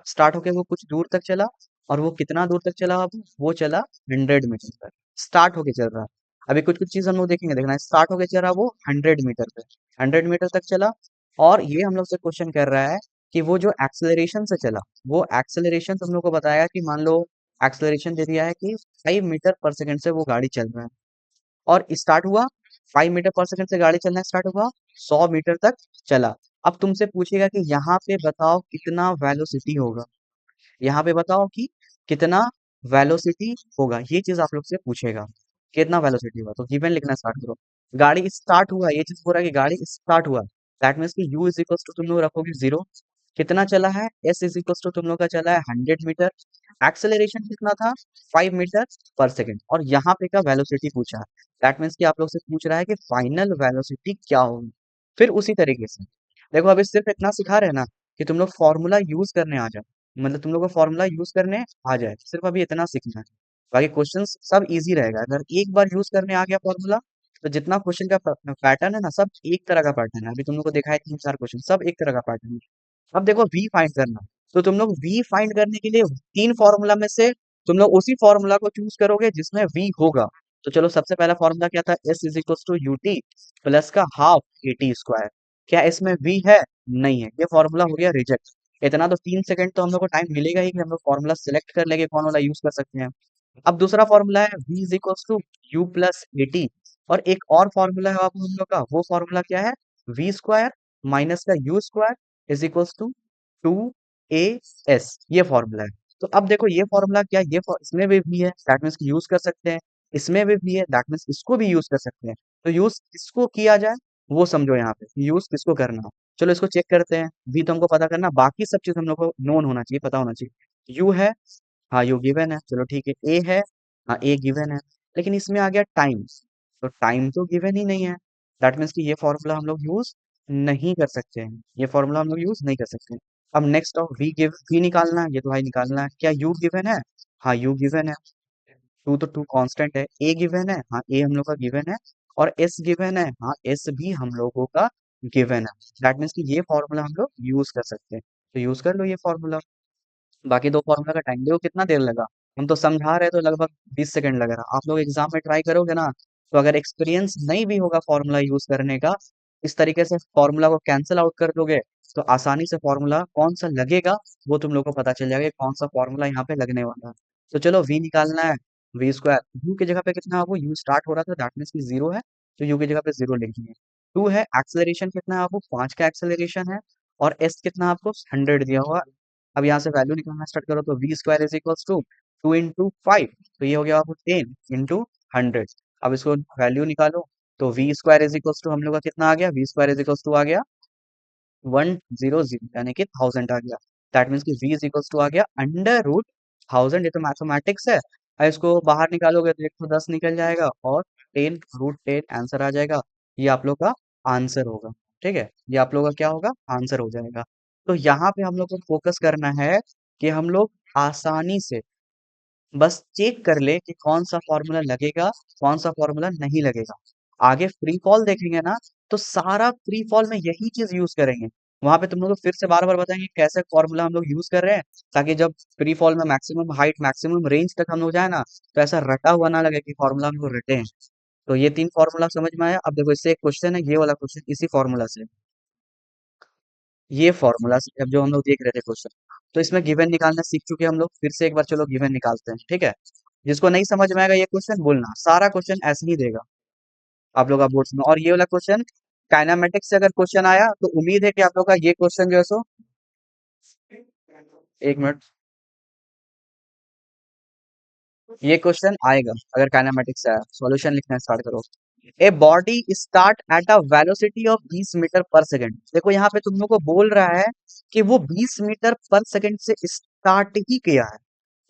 स्टार्ट होकर वो कुछ दूर तक चला और वो कितना दूर तक चला? अब वो चला 100 मीटर तक। स्टार्ट होके चल रहा है। अभी कुछ कुछ चीज हम लोग देखेंगे, देखना स्टार्ट होके चल रहा वो 100 मीटर पे। 100 मीटर तक चला। और ये हम लोग से क्वेश्चन कर रहा है कि वो जो एक्सेलरेशन से चला, वो एक्सेलरेशन तुम लोग को बताया कि मान लो एक्सेलरेशन दे दिया है कि 5 मीटर पर सेकंड से वो गाड़ी चल रहा है। और स्टार्ट हुआ 5 मीटर पर सेकंड से गाड़ी चलना स्टार्ट हुआ, 100 मीटर तक चला। अब तुमसे पूछेगा कि यहाँ पे बताओ कितना वेलोसिटी होगा। यहाँ पे बताओ कि कितना वेलोसिटी होगा। ये चीज आप लोग से पूछेगा कितना वेलोसिटी होगा। तो गिवन लिखना स्टार्ट करो। गाड़ी स्टार्ट हुआ, ये चीज हो रहा है कि गाड़ी स्टार्ट हुआ। दैट मीन्स कि u इज इक्वल्स टू तुम लोग रखोगे 0। कितना चला है? s इज इक्वल्स टू तुम लोग का चला है 100 मीटर। एक्सेलरेशन कितना था? 5 मीटर पर सेकेंड। और यहाँ पे का वेलोसिटी पूछा है। दैट मीन्स कि आप लोग से पूछ रहा है कि फाइनल वेलोसिटी क्या होगी। फिर उसी तरीके से देखो, अभी सिर्फ इतना सिखा रहे हैं ना कि तुम लोग फॉर्मूला यूज करने आ जाओ। मतलब तुम लोग को फॉर्मूला यूज करने आ जाए, सिर्फ अभी इतना सीखना है। बाकी क्वेश्चंस सब इजी रहेगा अगर एक बार यूज करने आ गया फॉर्मूला। तो जितना क्वेश्चन का पैटर्न है ना, सब एक तरह का पैटर्न है। अभी तुम लोग को दिखाया 3 4 क्वेश्चन, सब एक तरह का पैटर्न है। अब देखो वी फाइंड करना। तो तुम लोग वी फाइंड करने के लिए 3 फॉर्मूला में से तुम लोग उसी फॉर्मूला को चूज करोगे जिसमें वी होगा। तो चलो, सबसे पहला फॉर्मूला क्या था? S is equal to U T plus का हाफ ए टी स्क्वायर। क्या इसमें वी है? नहीं है। ये फॉर्मूला हो गया रिजेक्ट। इतना तो 3 सेकंड तो हम लोग को टाइम मिलेगा ही कि हम लोग फॉर्मूला सिलेक्ट कर लेंगे कौन वाला यूज कर सकते हैं। अब दूसरा फॉर्मूला है v is equal to you plus A T. और एक और फॉर्मूला है आप हम लोग का, वो फॉर्मूला क्या है? वी स्क्वायर माइनस का U square is equal to 2 a s। ये फॉर्मूला है। तो अब देखो ये फॉर्मूला क्या, इसमें भी v है, दैट मीन्स यूज कर सकते हैं। इसमें भी v है, दैट मीन्स इसको भी यूज कर सकते हैं। तो यूज किसको किया जाए वो समझो यहाँ पे, यूज किसको करना है। चलो इसको चेक करते हैं। v तो हमको पता करना, बाकी सब चीज हम लोग को नोन होना चाहिए, पता होना चाहिए। u है, हाँ यू गिवन है, चलो ठीक है। ए है, हाँ ए गिवन है। लेकिन इसमें आ गया टाइम। तो टाइम तो गिवन ही नहीं है। दैट मीन्स कि ये फॉर्मूला हम लोग यूज नहीं कर सकते हैं। ये फॉर्मूला हम लोग यूज नहीं कर सकते हैं। अब नेक्स्ट ऑफ वी निकालना है। ये तो भाई निकालना है। क्या यू गिवन है? हाँ यू गिवन है। टू तो टू कांस्टेंट है। ए गिवन है, हाँ ए हम लोग का गिवन है। और एस गिवन है, हाँ एस भी हम लोगों का गिवन है। दैट मीन्स कि ये फॉर्मूला हम लोग यूज कर सकते हैं। तो यूज कर लो ये फॉर्मूला। बाकी दो फॉर्मूला का टाइम देखो कितना देर लगा। हम तो समझा रहे तो लगभग 20 सेकंड लग रहा। आप लोग एग्जाम में ट्राई करोगे ना, तो अगर एक्सपीरियंस नहीं भी होगा फॉर्मूला यूज करने का, इस तरीके से फॉर्मूला को कैंसिल आउट कर दोगे तो आसानी से फॉर्मूला कौन सा लगेगा वो तुम लोग को पता चल जाएगा कि कौन सा फॉर्मूला यहाँ पे लगने वाला है। तो चलो वी निकालना है। वी स्क्वायर यू की जगह पे कितना है? वो यू स्टार्ट हो रहा था, दैट मीन्स की 0 है। तो यू की जगह पे 0 लिख दिए। 2 है। एक्सेलरेशन कितना है? आपको 5 का एक्सेलरेशन है। और एस कितना है? आपको 100 दिया हुआ। अब यहाँ से वैल्यू निकालना स्टार्ट करो तो we square is equal to 2 into 5। तो ये हो गया आपको 10 इंटू 100। अब इसको वैल्यू निकालो। तो we square is equal to हम लोग का कितना आ गया? V square is equal to आ गया 100 यानी कि 1000 आ गया। दैट मीन्स कि v इज इक्वल टू आ गया √1000। ये तो मैथमेटिक्स है। और इसको बाहर निकालोगे तो 110 निकल जाएगा और 10√10 आंसर आ जाएगा। ये आप लोग का आंसर होगा। ठीक है, ये आप लोग का क्या होगा? आंसर हो जाएगा। तो यहाँ पे हम लोग को फोकस करना है कि हम लोग आसानी से बस चेक कर ले कि कौन सा फॉर्मूला लगेगा, कौन सा फॉर्मूला नहीं लगेगा। आगे फ्री फॉल देखेंगे ना, तो सारा फ्री फॉल में यही चीज यूज करेंगे। वहां पे तुम लोग को फिर से बार बार बताएंगे कैसे फॉर्मूला हम लोग यूज कर रहे हैं, ताकि जब फ्री फॉल में मैक्सिमम हाइट मैक्सिमम रेंज तक हम लोग जाए ना, तो ऐसा रटा हुआ ना लगे कि फॉर्मूला हम लोग रटे हैं। तो ये 3 फॉर्मूला समझ में आया। अब देखो इससे एक क्वेश्चन है, ये वाला क्वेश्चन इसी फॉर्मूला से। ये फॉर्मूला अब जो हम लोग देख रहे थे क्वेश्चन, तो इसमें गिवन निकालना सीख चुके हम लोग, फिर से एक बार चलो गिवन निकालते हैं, ठीक है। जिसको नहीं समझ में आएगा ये क्वेश्चन बोलना, सारा क्वेश्चन ऐसे ही देगा आप लोग का बोर्ड्स में। और ये वाला क्वेश्चन काइनामेटिक्स से अगर क्वेश्चन आया तो उम्मीद है कि आप लोग का ये क्वेश्चन जो है सो, एक मिनट, ये क्वेश्चन आएगा अगर काइनेमेटिक्स आया। सॉल्यूशन लिखना स्टार्ट करो। A body start at a velocity of 20 metre per second. देखो यहाँ पे तुम लोग को बोल रहा है कि वो 20 मीटर पर सेकंड से स्टार्ट ही किया है,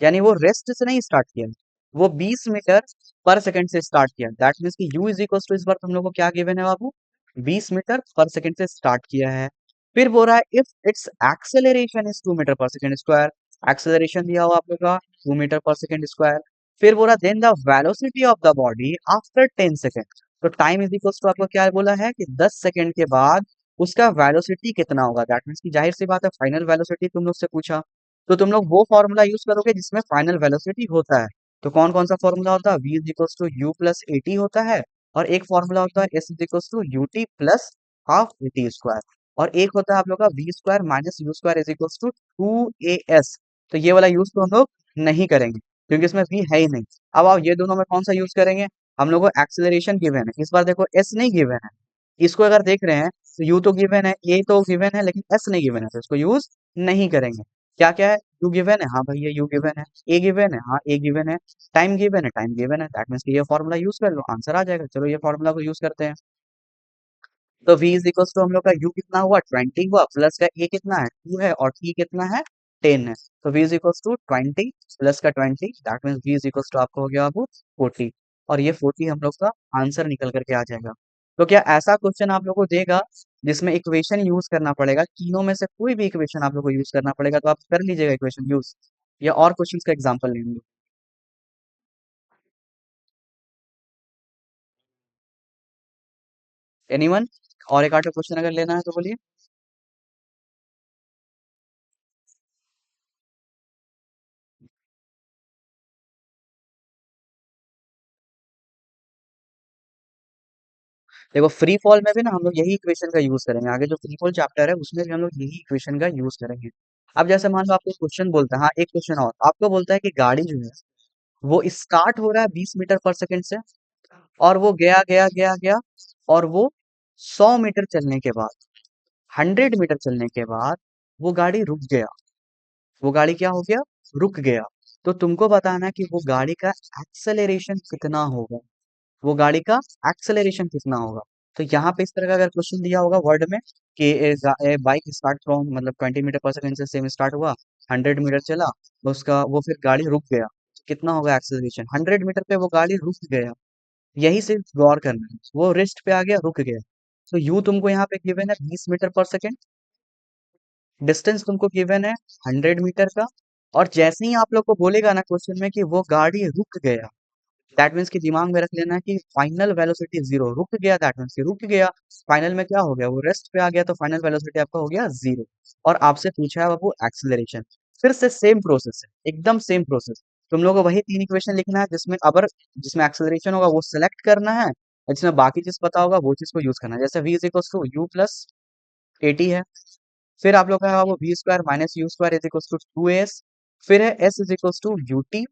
यानी वो रेस्ट से नहीं स्टार्ट किया, वो 20 मीटर पर सेकंड से स्टार्ट किया। दैट मीन्स कि u इज इक्वल टू, इस बार तुम लोग को क्या गिवन है बाबू, 20 मीटर पर सेकंड से स्टार्ट किया है। फिर बोल रहा है if it's acceleration is 2 metre per second square, acceleration दिया हुआ आप लोग का 2 मीटर पर सेकंड स्क्वायर। फिर बोला then the velocity of the body after 10 second. तो टाइम इज इक्वल टू आपको क्या बोला है कि 10 सेकंड के बाद उसका वेलोसिटी कितना होगा। दैट मीन्स की जाहिर सी बात है फाइनल वेलोसिटी तुम लोग से पूछा, तो तुम लोग वो फॉर्मूला यूज करोगे जिसमें फाइनल वेलोसिटी होता है। तो कौन कौन सा फॉर्मूला होता है, v is equal to you plus A t होता है, और एक फॉर्मूला होता है s is equal to U T plus half A T square, और एक होता है आप लोग का v square minus you square is equal to 2as। तो ये वाला यूज तो हम लोग नहीं करेंगे क्योंकि इसमें v है ही नहीं। अब आप ये दोनों में कौन सा यूज करेंगे, हम लोग को एक्सेलरेशन गिवन है, इस बार देखो s नहीं गिवन है। इसको अगर देख रहे हैं तो u तो गिवन है, a तो गिवन है, लेकिन s नहीं गिवन है, तो इसको यूज नहीं करेंगे। क्या क्या है, यू गिवन है, हाँ भाई ये यू गिवन है, ए गिवन है, हाँ ए गिवन है, टाइम गिवन है, टाइम गिवन है। दैट मीन्स कि ये फॉर्मूला यूज कर लो, आंसर आ जाएगा। चलो ये फॉर्मूला को यूज करते हैं। तो v इज इक्वल टू हम लोग का u कितना हुआ 20 हुआ, प्लस का a कितना है 2 है, और t कितना है 10 है। तो v is equal to 20 plus का 20, that means v is equal to आपका हो गया अब 40, और ये 40 हम लोग का आंसर निकल करके आ जाएगा। तो क्या ऐसा क्वेश्चन आप लोग को देगा जिसमें इक्वेशन यूज करना पड़ेगा, तीनों में से कोई भी इक्वेशन आप लोग को यूज करना पड़ेगा, तो आप कर लीजिएगा इक्वेशन यूज, या और क्वेश्चन का एग्जाम्पल लेंगे। एनीवन, और एक आठ क्वेश्चन अगर लेना है तो बोलिए। देखो फ्री फॉल में भी ना हम लोग यही इक्वेशन का यूज करेंगे, आगे जो फ्री फॉल चैप्टर है उसमें भी हम लोग यही इक्वेशन का यूज करेंगे। अब जैसे मान लो आपको क्वेश्चन बोलता है, हाँ एक क्वेश्चन और आपको बोलता है कि गाड़ी जो है वो स्टार्ट हो रहा है 20 मीटर पर सेकंड से, और वो गया गया गया गया, और वो 100 मीटर चलने के बाद, 100 मीटर चलने के बाद वो गाड़ी रुक गया। वो गाड़ी क्या हो गया, रुक गया। तो तुमको बताना है कि वो गाड़ी का एक्सेलरेशन कितना होगा, वो गाड़ी का एक्सेलरेशन कितना होगा। तो यहाँ पे इस तरह का अगर क्वेश्चन दिया होगा वर्ड में कि ए बाइक स्टार्ट फ्रॉम मतलब 20 मीटर पर सेकंड से सेम स्टार्ट हुआ, 100 मीटर चला, तो उसका वो फिर गाड़ी रुक गया, कितना होगा एक्सेलरेशन, 100 मीटर पे वो गाड़ी रुक गया। यही से गौर करना है, वो रेस्ट पे आ गया, रुक गया। तो यू तुमको यहाँ पे गिवन है 20 मीटर पर सेकंड, डिस्टेंस तुमको गिवन है 100 मीटर का, और जैसे ही आप लोग को बोलेगा ना क्वेश्चन में कि वो गाड़ी रुक गया, दैट मीन्स कि दिमाग में रख लेना है कि फाइनल वेलोसिटी जीरो, रुक गया दैट मीन्स कि रुक गया, फाइनल में क्या हो गया, वो रेस्ट पे आ गया, तो फाइनल वेलोसिटी आपका हो गया जीरो। और आपसे पूछा है बाबू एक्सेलरेशन, फिर से सेम प्रोसेस है, एकदम सेम प्रोसेस। तुम लोगों को वही तीन इक्वेशन लिखना है, जिसमें अबर जिसमें एक्सेलरेशन होगा वो सेलेक्ट करना है, और जिसमें बाकी चीज पता होगा वो चीज को यूज करना है। जैसे v is equal to you plus A t है, फिर आप लोग का है वो v square minus you square is equal to 2as, फिर है s is equal to U T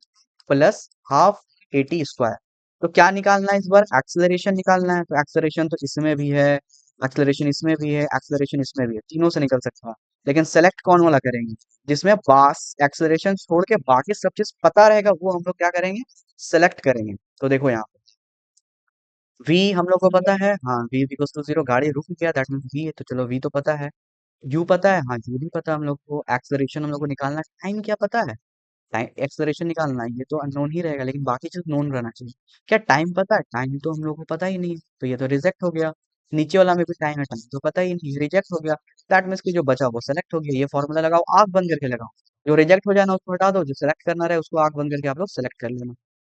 plus half A T square. तो क्या निकालना है इस बार, एक्सेलरेशन निकालना है। तो एक्सेलरेशन तो इसमें भी है, एक्सेलरेशन इसमें भी है, एक्सेलरेशन इसमें भी है, तीनों से निकल सकता है। लेकिन सेलेक्ट कौन वाला करेंगे, जिसमें बास एक्सेलरेशन छोड़ के बाकी सब चीज पता रहेगा, वो हम लोग क्या करेंगे, सेलेक्ट करेंगे। तो देखो यहाँ v हम लोग को पता है, हाँ v इक्वल टू जीरो, गाड़ी रुक गया दैट मीन v है, तो चलो v तो पता है। यू पता है, हाँ यू भी पता है हम लोग को। एक्सेलरेशन हम लोग को निकालना है, टाइम क्या पता है, टाइम एक्सेलरेशन निकालना है, ये तो अननोन ही रहेगा, लेकिन बाकी चीज नोन रहना चाहिए। क्या टाइम पता है, टाइम तो हम लोग को पता ही नहीं है, तो ये तो रिजेक्ट हो गया। नीचे वाला में भी टाइम है, टाइम तो पता ही नहीं, रिजेक्ट हो गया। दैट मीन्स कि जो बचा वो सेलेक्ट हो गया। ये फॉर्मूला लगाओ, आंख बंद करके लगाओ, जो रिजेक्ट हो जाना उसको हटा दो, जो सेलेक्ट करना रहे उसको आंख बंद करके आप लोग सेलेक्ट कर लेना।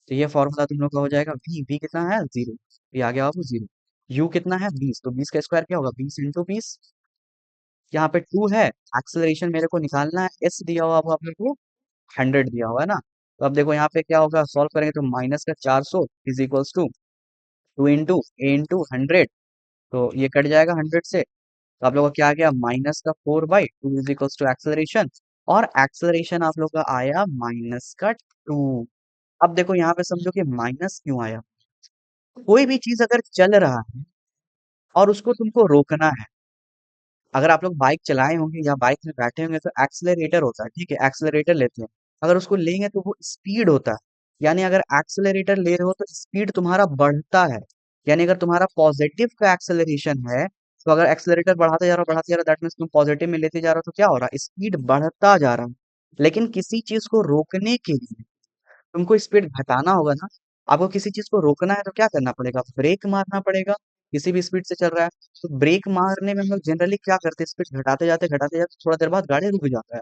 तो ये फॉर्मूला तुम लोग का हो जाएगा, वी कितना है जीरो, ये आ गया आपको जीरो। यू कितना है 20, तो 20 का स्क्वायर क्या होगा 20 × 20, यहाँ पे 2 है। एक्सेलरेशन मेरे को निकालना है, एस दिया हुआ आप लोग को 100 दिया हुआ है ना। तो अब देखो यहाँ पे क्या होगा, सॉल्व करेंगे तो माइनस का 400 is equals to 2 into a into 100, तो ये कट जाएगा 100 से, तो आप लोगों का क्या आ गया, -4/2 इज इक्वल्स टू एक्सेलरेशन, और एक्सेलरेशन आप लोग का आया -2। अब देखो यहाँ पे समझो कि माइनस क्यों आया। कोई भी चीज अगर चल रहा है और उसको तुमको रोकना है, अगर आप लोग बाइक चलाए होंगे या बाइक में बैठे होंगे तो एक्सेलरेटर होता है, ठीक है, एक्सेलरेटर लेते हैं। अगर उसको लेंगे तो वो स्पीड होता है, यानी अगर एक्सेलरेटर ले रहे हो तो स्पीड तुम्हारा बढ़ता है। यानी अगर तुम्हारा पॉजिटिव का एक्सेलरेशन है, तो अगर एक्सेलरेटर बढ़ाते जा रहा दैट मीन्स तुम पॉजिटिव में लेते जा रहे हो, तो क्या हो रहा है, स्पीड बढ़ता जा रहा है। लेकिन किसी चीज को रोकने के लिए तुमको स्पीड घटाना होगा ना। आपको किसी चीज को रोकना है तो क्या करना पड़ेगा, ब्रेक मारना पड़ेगा। किसी भी स्पीड से चल रहा है तो ब्रेक मारने में हम लोग जनरली क्या करते हैं, स्पीड घटाते जाते थोड़ा देर बाद गाड़ी रुक जाता है।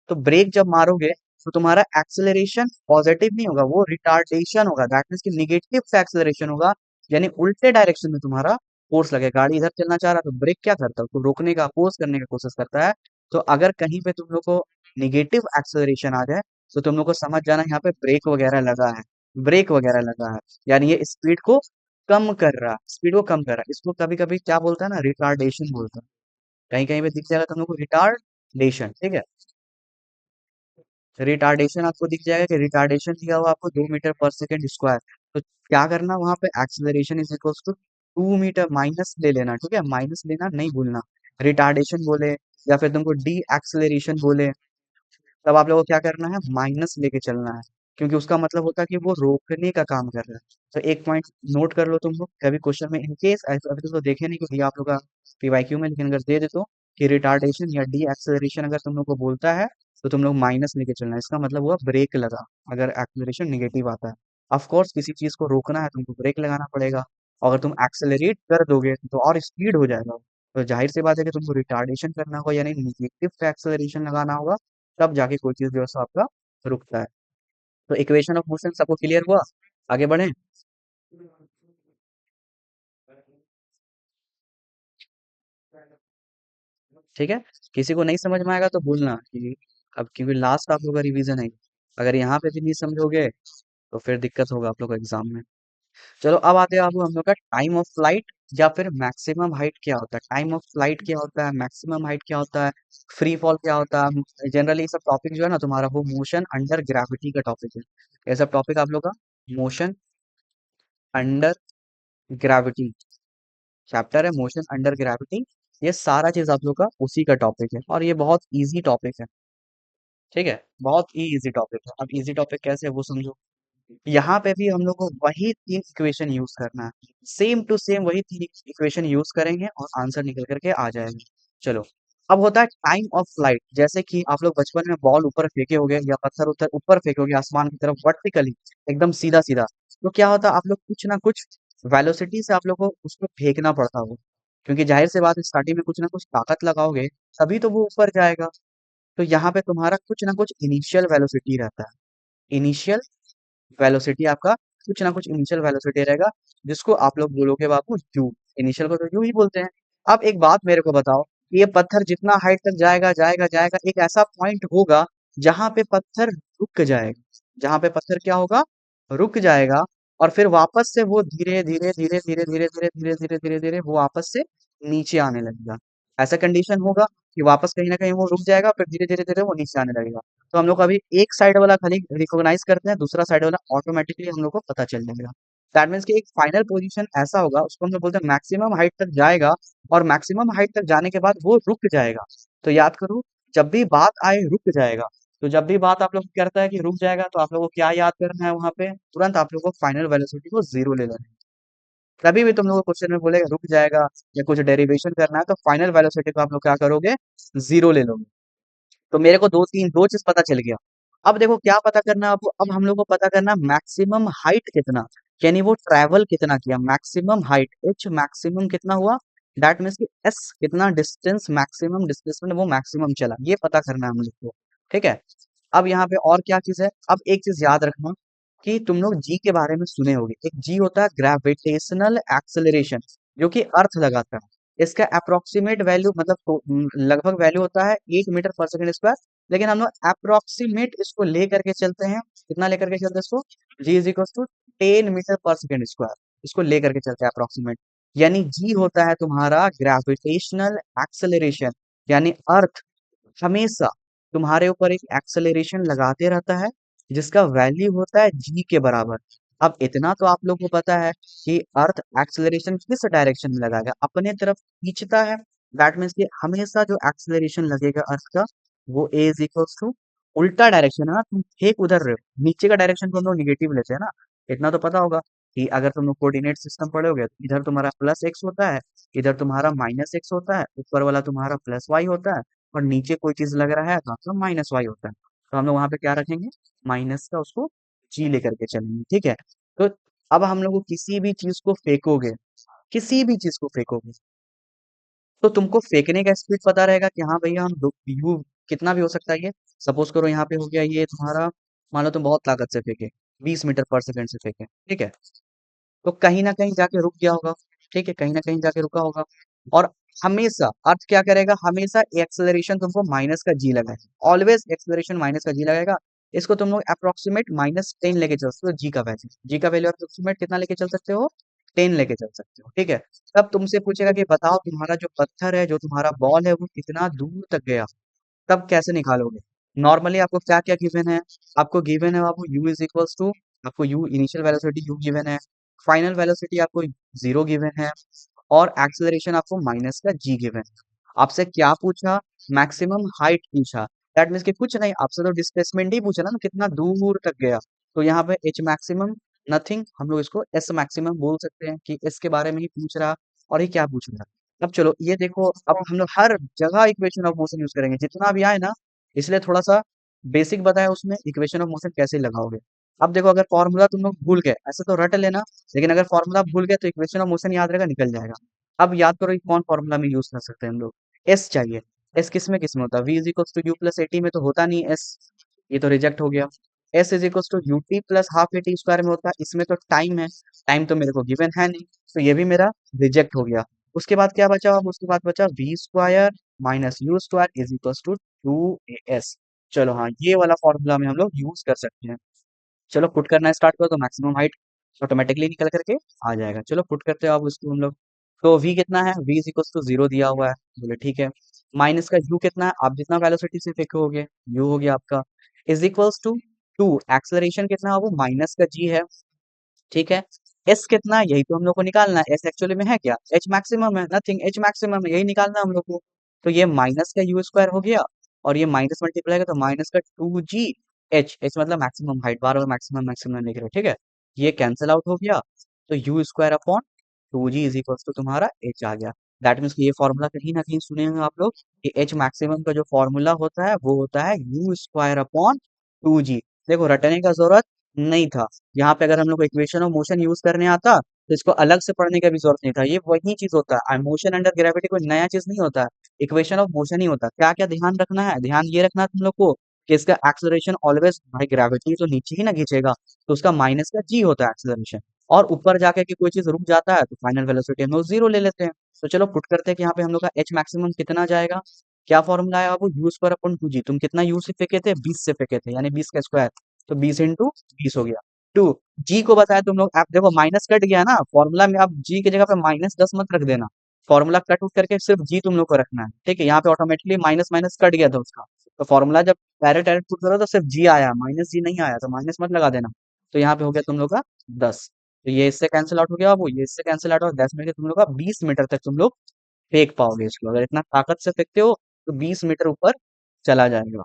तो ब्रेक जब मारोगे तो तुम्हारा एक्सेलरेशन पॉजिटिव नहीं होगा, वो रिटार्डेशन होगा, दैट मीन्स कि निगेटिव से एक्सेलरेशन होगा। यानी उल्टे डायरेक्शन में तुम्हारा फोर्स लगेगा। गाड़ी इधर चलना चाह रहा है तो ब्रेक क्या करता है, उसको रोकने का, अपोज करने की कोशिश करता है। तो अगर कहीं पे तुम लोग को निगेटिव एक्सेलरेशन आ जाए तो तुम लोग को समझ जाना यहाँ पे ब्रेक वगैरह लगा है, ब्रेक वगैरह लगा है। यानी ये स्पीड को कम कर रहा है, स्पीड को कम कर रहा है। इसको कभी कभी क्या बोलता है ना, रिटार्डेशन बोलता है। कहीं कहीं पे दिख जाएगा तुम लोग को रिटार्डेशन, ठीक है। रिटार्डेशन आपको दिख जाएगा कि रिटार्डेशन दिया हुआ आपको 2 मीटर पर सेकेंड स्क्वायर। तो क्या करना, वहां पे acceleration is equals to 2 metre, minus ले लेना, ठीक है, माइनस लेना नहीं भूलना। रिटार्डेशन बोले या फिर तुमको डी एक्सेलरेशन बोले, तब आप लोगों को क्या करना है, माइनस लेके चलना है। क्योंकि उसका मतलब होता है कि वो रोकने का काम कर रहा है। तो एक पॉइंट नोट कर लो तुम लोग, कभी क्वेश्चन में इनकेस अभी तो देखे नहीं क्योंकि आप लोग का पीवाईक्यू में, लेकिन अगर दे दे तो कि रिटार्डेशन या डी एक्सेलरेशन अगर तुम लोग को बोलता है तो तुम लोग माइनस लेके चलना है। इसका मतलब हुआ ब्रेक लगा, अगर एक्सेलरेशन निगेटिव आता है। ऑफ कोर्स किसी चीज को रोकना है तुमको ब्रेक लगाना पड़ेगा। अगर तुम एक्सेलरेट कर दोगे तो और स्पीड हो जाएगा। तो जाहिर सी बात है कि तुमको रिटार्डेशन करना होगा, यानी निगेटिव एक्सेलरेशन लगाना होगा, तब जाके कोई चीज जो है सो आपका रुकता है। तो इक्वेशन ऑफ मोशन सबको क्लियर हुआ, आगे बढ़े। ठीक है, किसी को नहीं समझ में आएगा तो बोलना कि अब, क्योंकि लास्ट आप लोग का रिवीजन है। अगर यहाँ पे भी नहीं समझोगे तो फिर दिक्कत होगा आप लोग को एग्जाम में। चलो अब आते हैं आप हम लोग का टाइम ऑफ फ्लाइट या फिर मैक्सिमम हाइट क्या होता है। टाइम ऑफ फ्लाइट क्या होता है, मैक्सिमम हाइट क्या होता है, फ्री फॉल क्या होता है। जनरली सब टॉपिक जो है ना तुम्हारा, वो मोशन अंडर ग्रेविटी का टॉपिक है। ये सब टॉपिक आप लोग का मोशन अंडर ग्रेविटी चैप्टर है, मोशन अंडर ग्रेविटी। ये सारा चीज आप लोग का उसी का टॉपिक है, और ये बहुत इजी टॉपिक है, ठीक है, बहुत ही इजी टॉपिक है। अब इजी टॉपिक कैसे है वो समझो। यहाँ पे भी हम लोग को वही 3 इक्वेशन यूज करना है, सेम टू सेम वही 3 इक्वेशन यूज करेंगे और आंसर निकल करके आ जाएगा। चलो, अब होता है टाइम ऑफ फ्लाइट। जैसे कि आप लोग बचपन में बॉल ऊपर फेंके होगे या पत्थर उतर ऊपर फेंके होगे आसमान की तरफ वर्टिकली, एकदम सीधा सीधा। तो क्या होता है, आप लोग कुछ ना कुछ वेलोसिटी से आप लोग को उसको फेंकना पड़ता होगा। क्योंकि जाहिर सी बात है, स्टार्टिंग में कुछ ना कुछ ताकत लगाओगे तभी तो वो ऊपर जाएगा। तो यहाँ पे तुम्हारा कुछ ना कुछ इनिशियल वेलोसिटी रहता है। इनिशियल वेलोसिटी आपका कुछ ना कुछ इनिशियल वेलोसिटी रहेगा, जिसको आप लोग बोलोगे बाबू यू। इनिशियल को तो यू ही बोलते हैं। अब एक बात मेरे को बताओ, ये पत्थर जितना हाइट तक जाएगा जाएगा जाएगा, एक ऐसा पॉइंट होगा जहां पे पत्थर रुक जाएगा। जहां पे पत्थर क्या होगा, रुक जाएगा। और फिर वापस से वो धीरे धीरे धीरे धीरे धीरे धीरे धीरे धीरे धीरे धीरे वो वापस से नीचे आने लगेगा। ऐसा कंडीशन होगा कि वापस कहीं ना कहीं वो रुक जाएगा, फिर धीरे धीरे धीरे वो नीचे आने लगेगा। तो हम लोग अभी एक साइड वाला खाली रिकॉग्नाइज करते हैं, दूसरा साइड वाला ऑटोमेटिकली हम लोग को पता चल जाएगा। दैट मीन्स कि एक फाइनल पोजीशन ऐसा होगा, उसको हम लोग बोलते हैं मैक्सिमम हाइट तक जाएगा, और मैक्सिमम हाइट तक जाने के बाद वो रुक जाएगा। तो याद करो, जब भी बात आए रुक जाएगा, तो जब भी बात आप लोग को करता है कि रुक जाएगा, तो आप लोग को क्या याद करना है, वहां पे तुरंत आप लोग को फाइनल वेलोसिटी को जीरो ले लेना है। कभी भी तुम लोग को क्वेश्चन में बोलेगा रुक जाएगा या कुछ डेरिवेशन करना है, तो फाइनल वेलोसिटी को आप लोग क्या करोगे, जीरो ले लोगे। तो मेरे को दो चीज पता चल गया। अब देखो क्या पता करना है आपको, अब हम लोग को पता करना मैक्सिमम हाइट कितना, यानी वो ट्रैवल कितना किया, मैक्सिमम हाइट एच मैक्सिमम कितना हुआ। दैट मीन्स कि एस कितना डिस्टेंस, मैक्सिमम डिस्प्लेसमेंट वो मैक्सिमम चला, ये पता करना है हम लोग को। ठीक है, अब यहाँ पे और क्या चीज है, अब एक चीज याद रखना कि तुम लोग जी के बारे में सुने होगे। एक जी होता है ग्रेविटेशनल एक्सेलरेशन, जो कि अर्थ लगाता है। इसका अप्रोक्सीमेट वैल्यू मतलब लगभग वैल्यू होता है 8 मीटर पर सेकेंड स्क्वायर। लेकिन हम लोग अप्रोक्सीमेट इसको ले करके चलते हैं, कितना लेकर के चलते हैं इसको, जी is equal to 10 metre per second square. इसको ले करके चलते हैं अप्रोक्सीमेट। यानी जी होता है तुम्हारा ग्रेविटेशनल एक्सेलरेशन, यानी अर्थ हमेशा तुम्हारे ऊपर एक एक्सेलरेशन लगाते रहता है जिसका वैल्यू होता है जी के बराबर। अब इतना तो आप लोग को पता है कि अर्थ एक्सेलरेशन किस डायरेक्शन में लगाएगा, अपने तरफ खींचता है। दैट मीन्स कि हमेशा जो एक्सेलरेशन लगेगा अर्थ का वो ए इज इक्वल्स टू उल्टा डायरेक्शन है ना, तुम फेंक उधर रहे हो, नीचे का डायरेक्शन को हम लोग निगेटिव लेते हैं ना। इतना तो पता होगा कि अगर तुम लोग कोऑर्डिनेट सिस्टम पढ़ोगे तो इधर तुम्हारा प्लस एक्स होता है, इधर तुम्हारा माइनस एक्स होता है, ऊपर वाला तुम्हारा प्लस वाई होता है, और नीचे कोई चीज लग रहा है तो आपका माइनस वाई होता है। तो हम लोग वहां पे क्या रखेंगे, माइनस का उसको जी लेकर के चलेंगे, ठीक है। तो अब हम लोग को किसी भी चीज को फेंकोगे, किसी भी चीज को फेंकोगे तो तुमको फेंकने का स्पीड पता रहेगा कि हाँ भैया हम यू कितना भी हो सकता है ये। सपोज करो यहाँ पे हो गया ये तुम्हारा, मान लो तुम बहुत ताकत से फेंके, 20 मीटर पर सेकंड से फेंके, ठीक है, तो कहीं ना कहीं जाके रुक गया होगा, ठीक है, कहीं ना कहीं जाके रुका होगा। और हमेशा अर्थ क्या करेगा, हमेशा एक्सेलरेशन तुमको माइनस का जी लगाएगा, ऑलवेज एक्सेलरेशन माइनस का जी लगाएगा। इसको तुम लोग अप्रोक्सीमेट -10 लेके चल सकते हो, जी का वैल्यू, जी का वैल्यू अप्रोक्सीमेट कितना लेके चल सकते हो, 10 लेके चल सकते हो, ठीक है। तब तुमसे पूछेगा कि बताओ तुम्हारा जो पत्थर है, जो तुम्हारा बॉल है, वो कितना दूर तक गया, तब कैसे निकालोगे। नॉर्मली आपको क्या क्या गिवन है, आपको गिवन है आपको u इज इक्वल्स टू, आपको u initial velocity u given है, फाइनल वेलोसिटी आपको 0 गिवन है, और एक्सेलरेशन आपको माइनस का g गिवन है। आपसे क्या पूछा, मैक्सिमम हाइट पूछा, दैट मीन्स कि कुछ नहीं, आपसे तो डिस्प्लेसमेंट ही पूछा ना, कितना दूर तक गया। तो यहाँ पे h मैक्सिमम नथिंग, हम लोग इसको s मैक्सिमम बोल सकते हैं कि s के बारे में ही पूछ रहा, और ये क्या पूछ रहा। अब चलो ये देखो, अब हम लोग हर जगह इक्वेशन ऑफ मोशन यूज करेंगे जितना भी आए ना, इसलिए थोड़ा सा बेसिक बताया उसमें इक्वेशन ऑफ मोशन कैसे लगाओगे। अब देखो अगर फॉर्मूला तुम लोग भूल गए ऐसे तो रट लेना, लेकिन अगर फॉर्मूला भूल गए तो इक्वेशन ऑफ मोशन याद रहेगा, निकल जाएगा। अब याद करो कि कौन फॉर्मूला में यूज कर सकते हैं हम लोग, एस चाहिए। एस किस में होता है, v is equals to you plus a t में तो होता नहीं एस, ये तो रिजेक्ट हो गया। S is equals to U T plus half A T square में होता है, इसमें तो टाइम है, टाइम तो मेरे को गिवन है नहीं, तो ये भी मेरा रिजेक्ट हो गया। उसके बाद क्या बचा, अब उसके बाद बचा v square minus you square is equals to 2 s. चलो हाँ, ये वाला फॉर्मूला में हम लोग यूज कर सकते हैं। चलो पुट करना स्टार्ट करो तो मैक्सिमम हाइट ऑटोमेटिकली निकल करके आ जाएगा। चलो पुट करते हो आप उसको हम लोग। तो v कितना है, v इज इक्वल्स टू 0 दिया हुआ है, बोले ठीक है। माइनस का u कितना है, आप जितना वेलोसिटी से फेंकोगे u हो गया आपका, इज इक्वल्स टू 2, एक्सेलरेशन कितना है वो माइनस का g है, ठीक है। एस कितना है यही तो हम लोग को निकालना है, एस एक्चुअली में है क्या, एच मैक्सिमम है, नथिंग, एच मैक्सिमम है, यही निकालना है हम लोग को। तो ये माइनस का यू स्क्वायर हो गया, और ये माइनस मल्टीप्लाई का तो माइनस का 2g, एच एच मतलब मैक्सिमम हाइट, बार बार मैक्सिमम मैक्सिमम लिख रहे हो, ठीक है। ये कैंसिल आउट हो गया, तो u square upon 2g is equal to तुम्हारा एच आ गया। दैट मीन्स कि ये फॉर्मूला कहीं ना कहीं सुने होंगे आप लोग कि एच मैक्सिमम का जो फॉर्मूला होता है वो होता है यू स्क्वायर अपॉन 2g। देखो रटने का जरूरत नहीं था, यहाँ पे अगर हम लोग को इक्वेशन ऑफ मोशन यूज करने आता तो इसको अलग से पढ़ने का भी जरूरत नहीं था, ये वही चीज होता है, मोशन अंडर ग्रेविटी कोई नया चीज नहीं होता है, इक्वेशन ऑफ मोशन ही होता है। क्या क्या ध्यान रखना है, ध्यान ये रखना है तुम लोग को कि इसका एक्सेलरेशन ऑलवेज, भाई ग्रेविटी तो नीचे ही ना खींचेगा, तो उसका माइनस का जी होता है एक्सेलरेशन, और ऊपर जाके कि कोई चीज रुक जाता है तो फाइनल वेलोसिटी हम लोग 0 ले लेते हैं। तो चलो पुट करते हैं कि यहाँ पे हम लोग का एच मैक्सिमम कितना जाएगा, क्या फॉर्मूला है वो, यू स्क्वायर अपॉन 2g, तुम कितना यू से फेंके थे, 20 से फेंके थे, यानी 20 का स्क्वायर, तो 20 इंटू 20 हो गया। 2 जी को बताया तुम लोग, आप देखो माइनस कट गया ना फॉर्मूला में, आप जी की जगह पे -10 मत रख देना, फॉर्मूला कट उठ करके सिर्फ जी तुम लोग को रखना है, ठीक है। यहाँ पे ऑटोमेटिकली माइनस माइनस कट गया था उसका, तो फॉर्मूला जब डायरेक्ट डायरेक्ट पुट करो तो सिर्फ जी आया, माइनस जी नहीं आया, तो माइनस मत लगा देना। तो यहाँ पे हो गया तुम लोग का 10, तो ये इससे कैंसिल आउट हो गया, वो ये इससे कैंसिल आउट हो 10 मीटर, तुम लोग का 20 मीटर तक तुम लोग फेंक पाओगे इसको, अगर इतना ताकत से फेंकते हो तो 20 मीटर ऊपर चला जाएगा।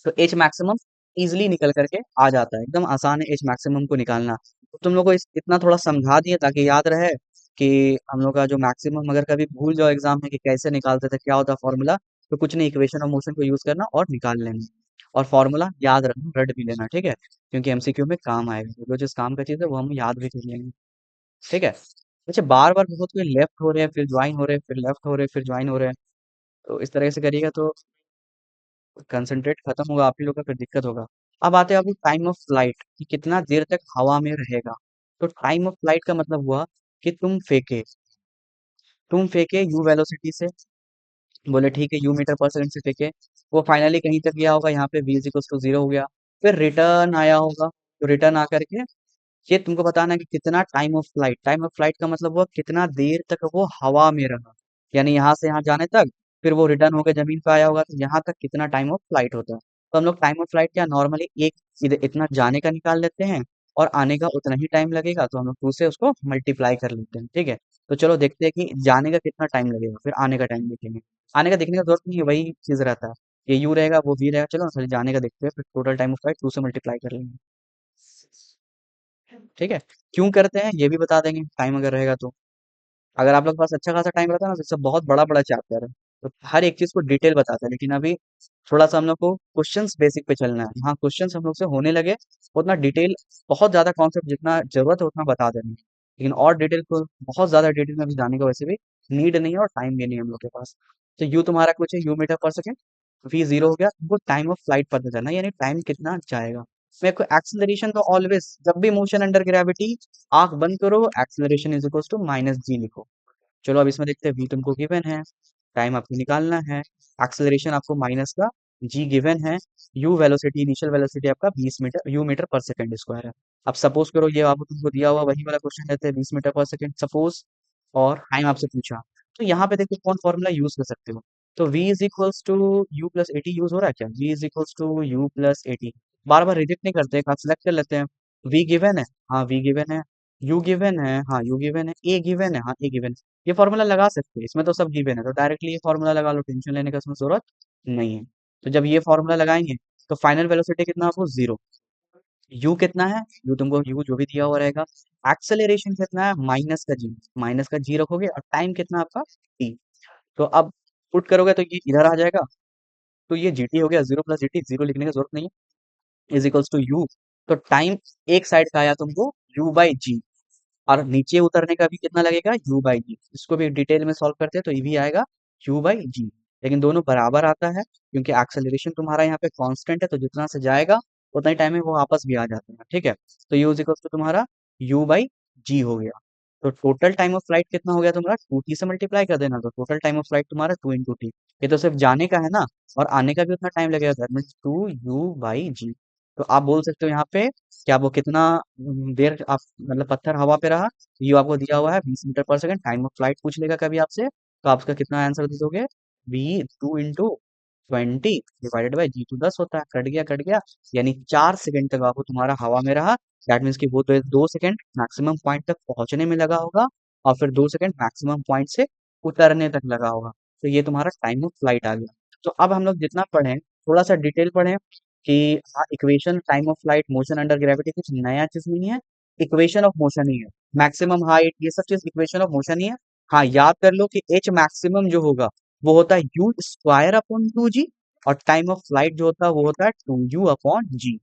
तो एच मैक्सिमम इजिली निकल करके आ जाता है, एकदम आसान है एच मैक्सिमम को निकालना। तो तुम लोग को इतना थोड़ा समझा दिए ताकि याद रहे कि हम लोग का जो मैक्सिमम अगर कभी भूल जाओ एग्जाम में कि कैसे निकालते थे, क्या होता फॉर्मूला, तो कुछ नहीं, इक्वेशन ऑफ मोशन को यूज करना और निकाल लेना, और फॉर्मूला याद रखना, रट भी लेना, ठीक है, क्योंकि एमसीक्यू में काम आएगा, तो जो जिस काम का चीज है वो हम याद भी कर लेंगे, ठीक है। अच्छा बार बार बहुत कोई लेफ्ट हो रहे हैं फिर ज्वाइन हो रहे हैं, फिर लेफ्ट हो रहे हैं फिर ज्वाइन हो रहे हैं, तो इस तरह से करिएगा तो कंसंट्रेट खत्म होगा आप ही लोग का, फिर दिक्कत होगा। अब आते हैं आपको टाइम ऑफ फ्लाइट कि कितना देर तक हवा में रहेगा। तो टाइम ऑफ फ्लाइट का मतलब हुआ कि तुम फेंके यू वेलोसिटी से, बोले ठीक है यू मीटर पर सेकंड से फेंके, वो फाइनली कहीं तक गया होगा, यहाँ पे v इज इक्वल टू 0 हो गया, फिर रिटर्न आया होगा, तो रिटर्न आकर के ये तुमको बताना है कि कितना टाइम ऑफ फ्लाइट का मतलब हुआ कितना देर तक वो हवा में रहा, यानी यहाँ से यहाँ जाने तक, फिर वो रिटर्न होकर जमीन पे आया होगा, तो यहाँ तक कितना टाइम ऑफ फ्लाइट होता है। तो हम लोग टाइम ऑफ फ्लाइट क्या नॉर्मली एक इतना जाने का निकाल लेते हैं और आने का उतना ही टाइम लगेगा, तो हम लोग 2 से उसको मल्टीप्लाई कर लेते हैं, ठीक है। तो चलो देखते हैं कि जाने का कितना टाइम लगेगा, फिर आने का टाइम देखेंगे। आने का देखने का जरूरत नहीं है, वही चीज रहता है, ये यू रहेगा वो वी रहेगा। चलो खाली जाने का देखते हैं, फिर टोटल टाइम ऑफ फ्लाइट 2 से मल्टीप्लाई कर लेंगे, ठीक है। क्यों करते हैं ये भी बता देंगे टाइम अगर रहेगा तो। अगर आप लोग के पास अच्छा खासा टाइम रहता है ना, तो इससे बहुत बड़ा बड़ा चैप्टर है, तो हर एक चीज को डिटेल बताता है। लेकिन अभी थोड़ा सा हम लोग को क्वेश्चंस बेसिक पे चलना है, हाँ क्वेश्चंस हम लोग से होने लगे उतना डिटेल, बहुत ज्यादा कॉन्सेप्ट जितना जरूरत है उतना बता देंगे, लेकिन और डिटेल को बहुत ज्यादा डिटेल में भी जाने का वैसे भी नीड नहीं है और टाइम भी नहीं है हम लोग के पास। तो यू तुम्हारा कुछ है, you metre per second, we zero हो गया, तुमको टाइम ऑफ फ्लाइट पता चलना, यानी टाइम कितना जाएगा। मेरे को एक्सेलरेशन तो ऑलवेज, जब भी मोशन अंडर ग्रेविटी, आंख बंद करो, acceleration is equal to minus g लिखो। चलो अब इसमें देखते हैं, वी तुमको गिवन है, टाइम आपको निकालना है, एक्सेलरेशन आपको माइनस का जी गिवन है, यू वेलोसिटी, इनिशियल वेलोसिटी आपका 20 metre you metre per second square है। अब सपोज करो ये आपको तुमको दिया हुआ वही वाला क्वेश्चन रहते हैं 20 मीटर पर सेकंड सपोज, और टाइम आपसे पूछा, तो यहाँ पे देखो कौन फॉर्मूला यूज कर सकते हो। तो v is equals to you plus a t use हो रहा है क्या, v is equals to you plus a t, बार बार रिजेक्ट नहीं करते, आप सिलेक्ट कर लेते हैं। v गिवन है, हाँ v गिवन है, u गिवन है, हाँ u गिवन है, a गिवन है, हाँ a गिवन है। ये फॉर्मूला लगा सकते हैं, इसमें तो सब गिवन है, तो डायरेक्टली ये फॉर्मूला लगा लो, टेंशन लेने का इसमें जरूरत नहीं है। तो जब ये फॉर्मूला लगाएंगे तो फाइनल वेलोसिटी कितना आपको जीरो, यू कितना है, यू तुमको यू जो भी दिया हुआ रहेगा, एक्सेलरेशन कितना है माइनस का जी रखोगे, और टाइम कितना आपका टी। तो अब पुट करोगे तो ये इधर आ जाएगा, तो ये जी टी हो गया, zero plus G T, zero लिखने की जरूरत नहीं है, इज इक्वल्स टू यू। तो टाइम एक साइड का आया तुमको यू बाई जी, और नीचे उतरने का भी कितना लगेगा यू बाई जी, इसको भी डिटेल में सॉल्व करते हैं तो ये भी आएगा यू बाई जी, लेकिन दोनों बराबर आता है क्योंकि एक्सेलरेशन तुम्हारा यहाँ पे कांस्टेंट है, तो जितना से जाएगा उतना ही टाइम में वो वापस भी आ जाता है, ठीक है। तो यू इज इक्वल्स टू तुम्हारा यू बाई जी हो गया। तो टोटल टाइम ऑफ फ्लाइट कितना हो गया तुम्हारा, टू टी से मल्टीप्लाई कर देना, तो टोटल टाइम ऑफ फ्लाइट तुम्हारा टू इंटू टी। ये तो सिर्फ जाने का है ना, और आने का भी उतना टाइम लगेगा, that means two u by g. तो आप बोल सकते हो यहाँ पे क्या वो कितना देर आप मतलब पत्थर हवा पे रहा, ये आपको दिया हुआ है 20 metre per second, time of flight पूछ लेगा कभी आपसे, तो आप उसका कितना आंसर दे दोगे, v two into 20 divided by g two 10 होता है, कट गया, यानी 4 सेकंड तक आपको तुम्हारा हवा में रहा। दैट मीन्स कि वो तो 2 सेकंड मैक्सिमम पॉइंट तक पहुंचने में लगा होगा, और फिर 2 सेकंड मैक्सिमम पॉइंट से उतरने तक लगा होगा। तो ये तुम्हारा टाइम ऑफ फ्लाइट आ गया। तो अब हम लोग जितना पढ़े थोड़ा सा डिटेल पढ़े कि हाँ equation time of flight motion under gravity कुछ नया चीज नहीं है, इक्वेशन ऑफ मोशन ही है, मैक्सिमम हाइट ये सब चीज इक्वेशन ऑफ मोशन ही है। हाँ याद कर लो कि एच मैक्सिमम जो होगा वो होता है u square upon two g, और टाइम ऑफ फ्लाइट जो होता है वो होता है two u upon g.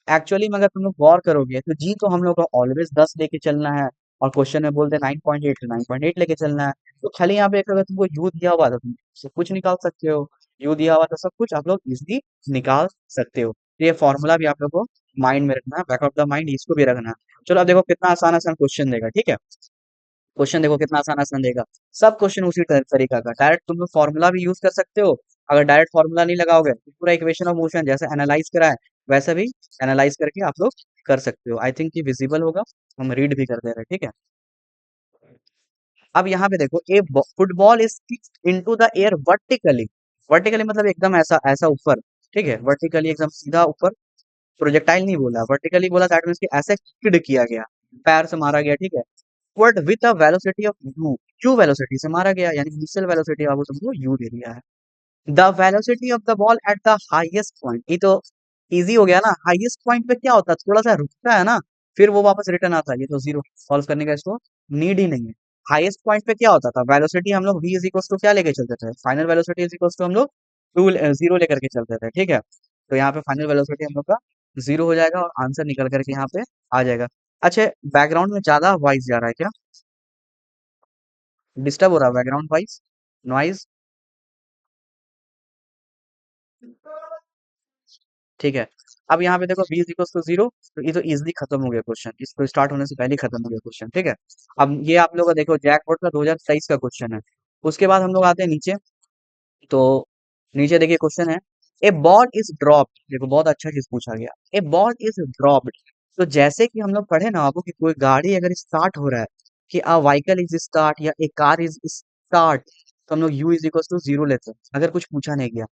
Actually में अगर तुम लोग गौर करोगे तो जी तो हम लोग को ऑलवेज 10 लेके चलना है, और क्वेश्चन में बोलते हैं 9.8 तो 9.8 लेके चलना है। तो खाली यहाँ पे अगर तुमको यू दिया हुआ तो तुम सब कुछ निकाल सकते हो, यू दिया हुआ तो सब कुछ आप लोग इजिली निकाल सकते हो। तो ये फॉर्मूला भी आप लोग को माइंड में रखना है, बैक ऑफ द माइंड इसको भी रखना है। चलो अब देखो कितना आसान आसान क्वेश्चन देगा, ठीक है। क्वेश्चन देखो कितना आसान आसान देगा, सब क्वेश्चन उसी तरीका का, डायरेक्ट तुम लोग फॉर्मूला भी यूज कर सकते हो। अगर डायरेक्ट फॉर्मूला नहीं लगाओगे तो पूरा इक्वेशन ऑफ मोशन जैसे एनालाइज करा है वैसा भी एनालाइज करके आप लोग कर सकते हो। आई थिंक ये विजिबल होगा, हम रीड भी कर दे रहे हैं, ठीक है। अब यहाँ पे देखो, a football is kicked into the air vertically, vertically मतलब एकदम ऐसा ऐसा ऊपर, ठीक है, वर्टिकली एकदम सीधा ऊपर, प्रोजेक्टाइल नहीं बोला, वर्टिकली बोला, दैट मींस कि ऐसे किड किया गया, पैर से मारा गया, ठीक है। But with a velocity of you, you velocity से मारा गया, यानी इनिशियल वेलोसिटी आपको तुमको यू दे दिया है। The velocity of the ball at the highest point, ये तो इजी हो गया ना, हाईएस्ट पॉइंट पे क्या होता है थोड़ा सा रुकता है ना, फिर वो वापस रिटर्न आता है, ये तो जीरो, सॉल्व करने का इसको नीड ही नहीं है। हाईएस्ट पॉइंट पे क्या होता था, वेलोसिटी हम लोग v इज इक्वल टू क्या लेके चलते थे, final velocity is equal to हम लोग टू जीरो लेकर के चलते थे, ठीक है। तो यहाँ पे फाइनल वेलोसिटी हम लोग का जीरो हो जाएगा और आंसर निकल करके यहाँ पे आ जाएगा। अच्छा, बैकग्राउंड में ज्यादा वॉइस जा रहा है क्या, डिस्टर्ब हो रहा है बैकग्राउंड वॉइस, नॉइज, ठीक है। अब यहाँ पे देखो v is equal to zero, तो ये तो इजिली खत्म हो गया क्वेश्चन, इसको स्टार्ट होने से पहले ही खत्म हो गया क्वेश्चन, ठीक है। अब ये आप लोग का देखो जैकपॉट का 2023 का क्वेश्चन है। उसके बाद हम लोग आते हैं नीचे, तो नीचे देखिए क्वेश्चन है, ए बॉल इज ड्रॉप्ड, देखो बहुत अच्छा चीज पूछा गया, ए बॉल इज ड्रॉप्ड तो जैसे कि हम लोग पढ़े ना बाबू कि कोई गाड़ी अगर स्टार्ट हो रहा है, कि अ व्हीकल इज स्टार्ट या ए कार इज स्टार्ट, तो हम लोग u is equal to zero लेते हैं अगर कुछ पूछा नहीं गया।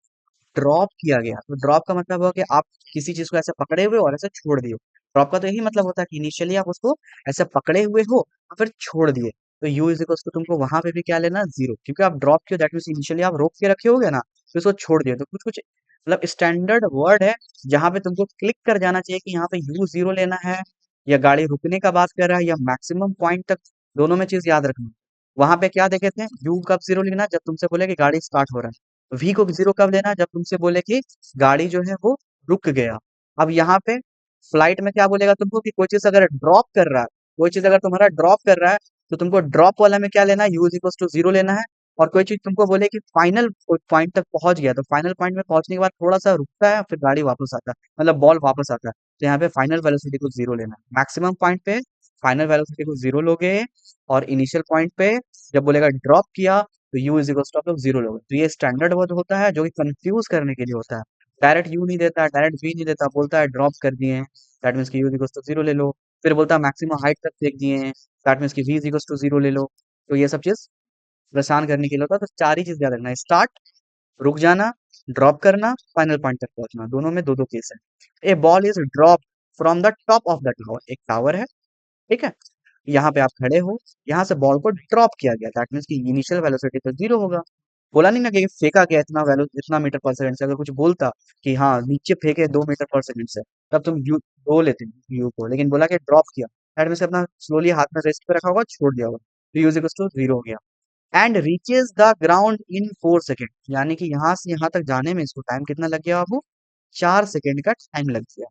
ड्रॉप किया गया तो ड्रॉप का मतलब हुआ कि आप किसी चीज को ऐसे पकड़े हुए और ऐसे छोड़ दिए। ड्रॉप का तो यही मतलब होता है कि इनिशियली आप उसको ऐसे पकड़े हुए हो और फिर छोड़ दिए। तो यू इज इक्वल टू तुमको वहां पे भी क्या लेना, जीरो, क्योंकि आप ड्रॉप किए दैट मीन इनिशियली आप रोक के रखे होगे ना, फिर उसको छोड़ दिए। तो कुछ कुछ मतलब स्टैंडर्ड वर्ड है जहां पे तुमको क्लिक कर जाना चाहिए कि यहाँ पे यू जीरो लेना है, या गाड़ी रुकने का बात कर रहा है, या मैक्सिमम पॉइंट तक। दोनों में चीज याद रखना। वहां पे क्या देखे थे, यू कब जीरो लिखना, जब तुमसे बोले कि गाड़ी स्टार्ट हो रहा है। वी को जीरो कब लेना, जब तुमसे बोले कि गाड़ी जो है वो रुक गया। अब यहाँ पे फ्लाइट में क्या बोलेगा तुमको कि कोई चीज अगर ड्रॉप कर रहा है, कोई चीज अगर तुम्हारा ड्रॉप कर रहा है, तो तुमको ड्रॉप वाला में क्या लेना है, u is equal to zero लेना है। और कोई चीज तुमको बोले कि फाइनल पॉइंट तक पहुंच गया, तो फाइनल पॉइंट में पहुंचने के बाद थोड़ा सा रुकता है, फिर गाड़ी वापस आता है, मतलब बॉल वापस आता है। तो यहाँ पे फाइनल वेलोसिटी को जीरो लेना है। मैक्सिमम पॉइंट पे फाइनल वेलोसिटी को जीरो लोगे, और इनिशियल पॉइंट पे जब बोलेगा ड्रॉप किया, तो यू इज इक्वल टू आप लोग जीरो लोगे। तो ये स्टैंडर्ड वर्ड होता है जो कि कंफ्यूज करने के लिए होता है। डायरेक्ट यू नहीं देता, डायरेक्ट वी नहीं देता, बोलता है ड्रॉप कर दिए हैं, दैट मीन्स कि you is equal to zero ले लो। फिर बोलता है मैक्सिमम हाइट तक फेंक दिए हैं, दैट मीन्स कि v is equal to zero ले लो। तो ये सब चीज परेशान करने के लिए होता है। तो चार ही चीज याद रखना है, स्टार्ट, रुक जाना, ड्रॉप करना, फाइनल पॉइंट तक पहुंचना। दोनों में दो दो केस है। A ball is drop from the top of the tower, एक टावर है, ठीक है, यहाँ पे आप खड़े हो, यहाँ से बॉल को ड्रॉप किया गया, दैट मीन्स कि इनिशियल वेलोसिटी तो जीरो होगा। बोला नहीं ना कि फेंका गया इतना वैल्यू इतना मीटर पर सेकंड से, अगर कुछ बोलता कि हाँ नीचे फेंके 2 मीटर पर सेकंड से, तब तुम यू दो लेते यू को, लेकिन बोला कि ड्रॉप किया, दैट मीन्स अपना स्लोली हाथ में रेस्ट पे रखा होगा, छोड़ दिया होगा, तो you is equal to zero हो गया। And reaches the ground in 4 second, यानी कि यहाँ से यहाँ तक जाने में इसको टाइम कितना लग गया बाबू, 4 सेकेंड का टाइम लग गया।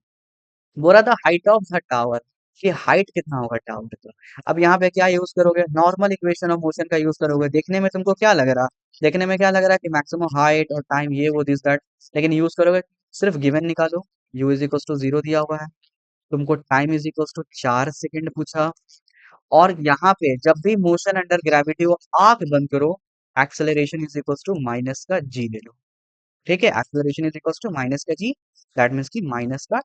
बोल रहा था हाइट ऑफ द टावर, कि हाइट कितना होगा टावर का। अब यहाँ पे क्या यूज करोगे, नॉर्मल इक्वेशन ऑफ मोशन का यूज करोगे। देखने में तुमको क्या लग रहा, देखने में क्या लग रहा है कि मैक्सिमम हाइट और टाइम ये वो दिस दैट, लेकिन यूज करोगे सिर्फ गिवन निकालो, u is equal to zero दिया हुआ है, तुमको time is equal to 4 second पूछा, और यहाँ पे जब भी मोशन अंडर ग्रेविटी हो, आंख बंद करो, acceleration is equal to minus का जी ले लो, ठीक है, acceleration is equal to minus का जी, दैट मीन्स की माइनस का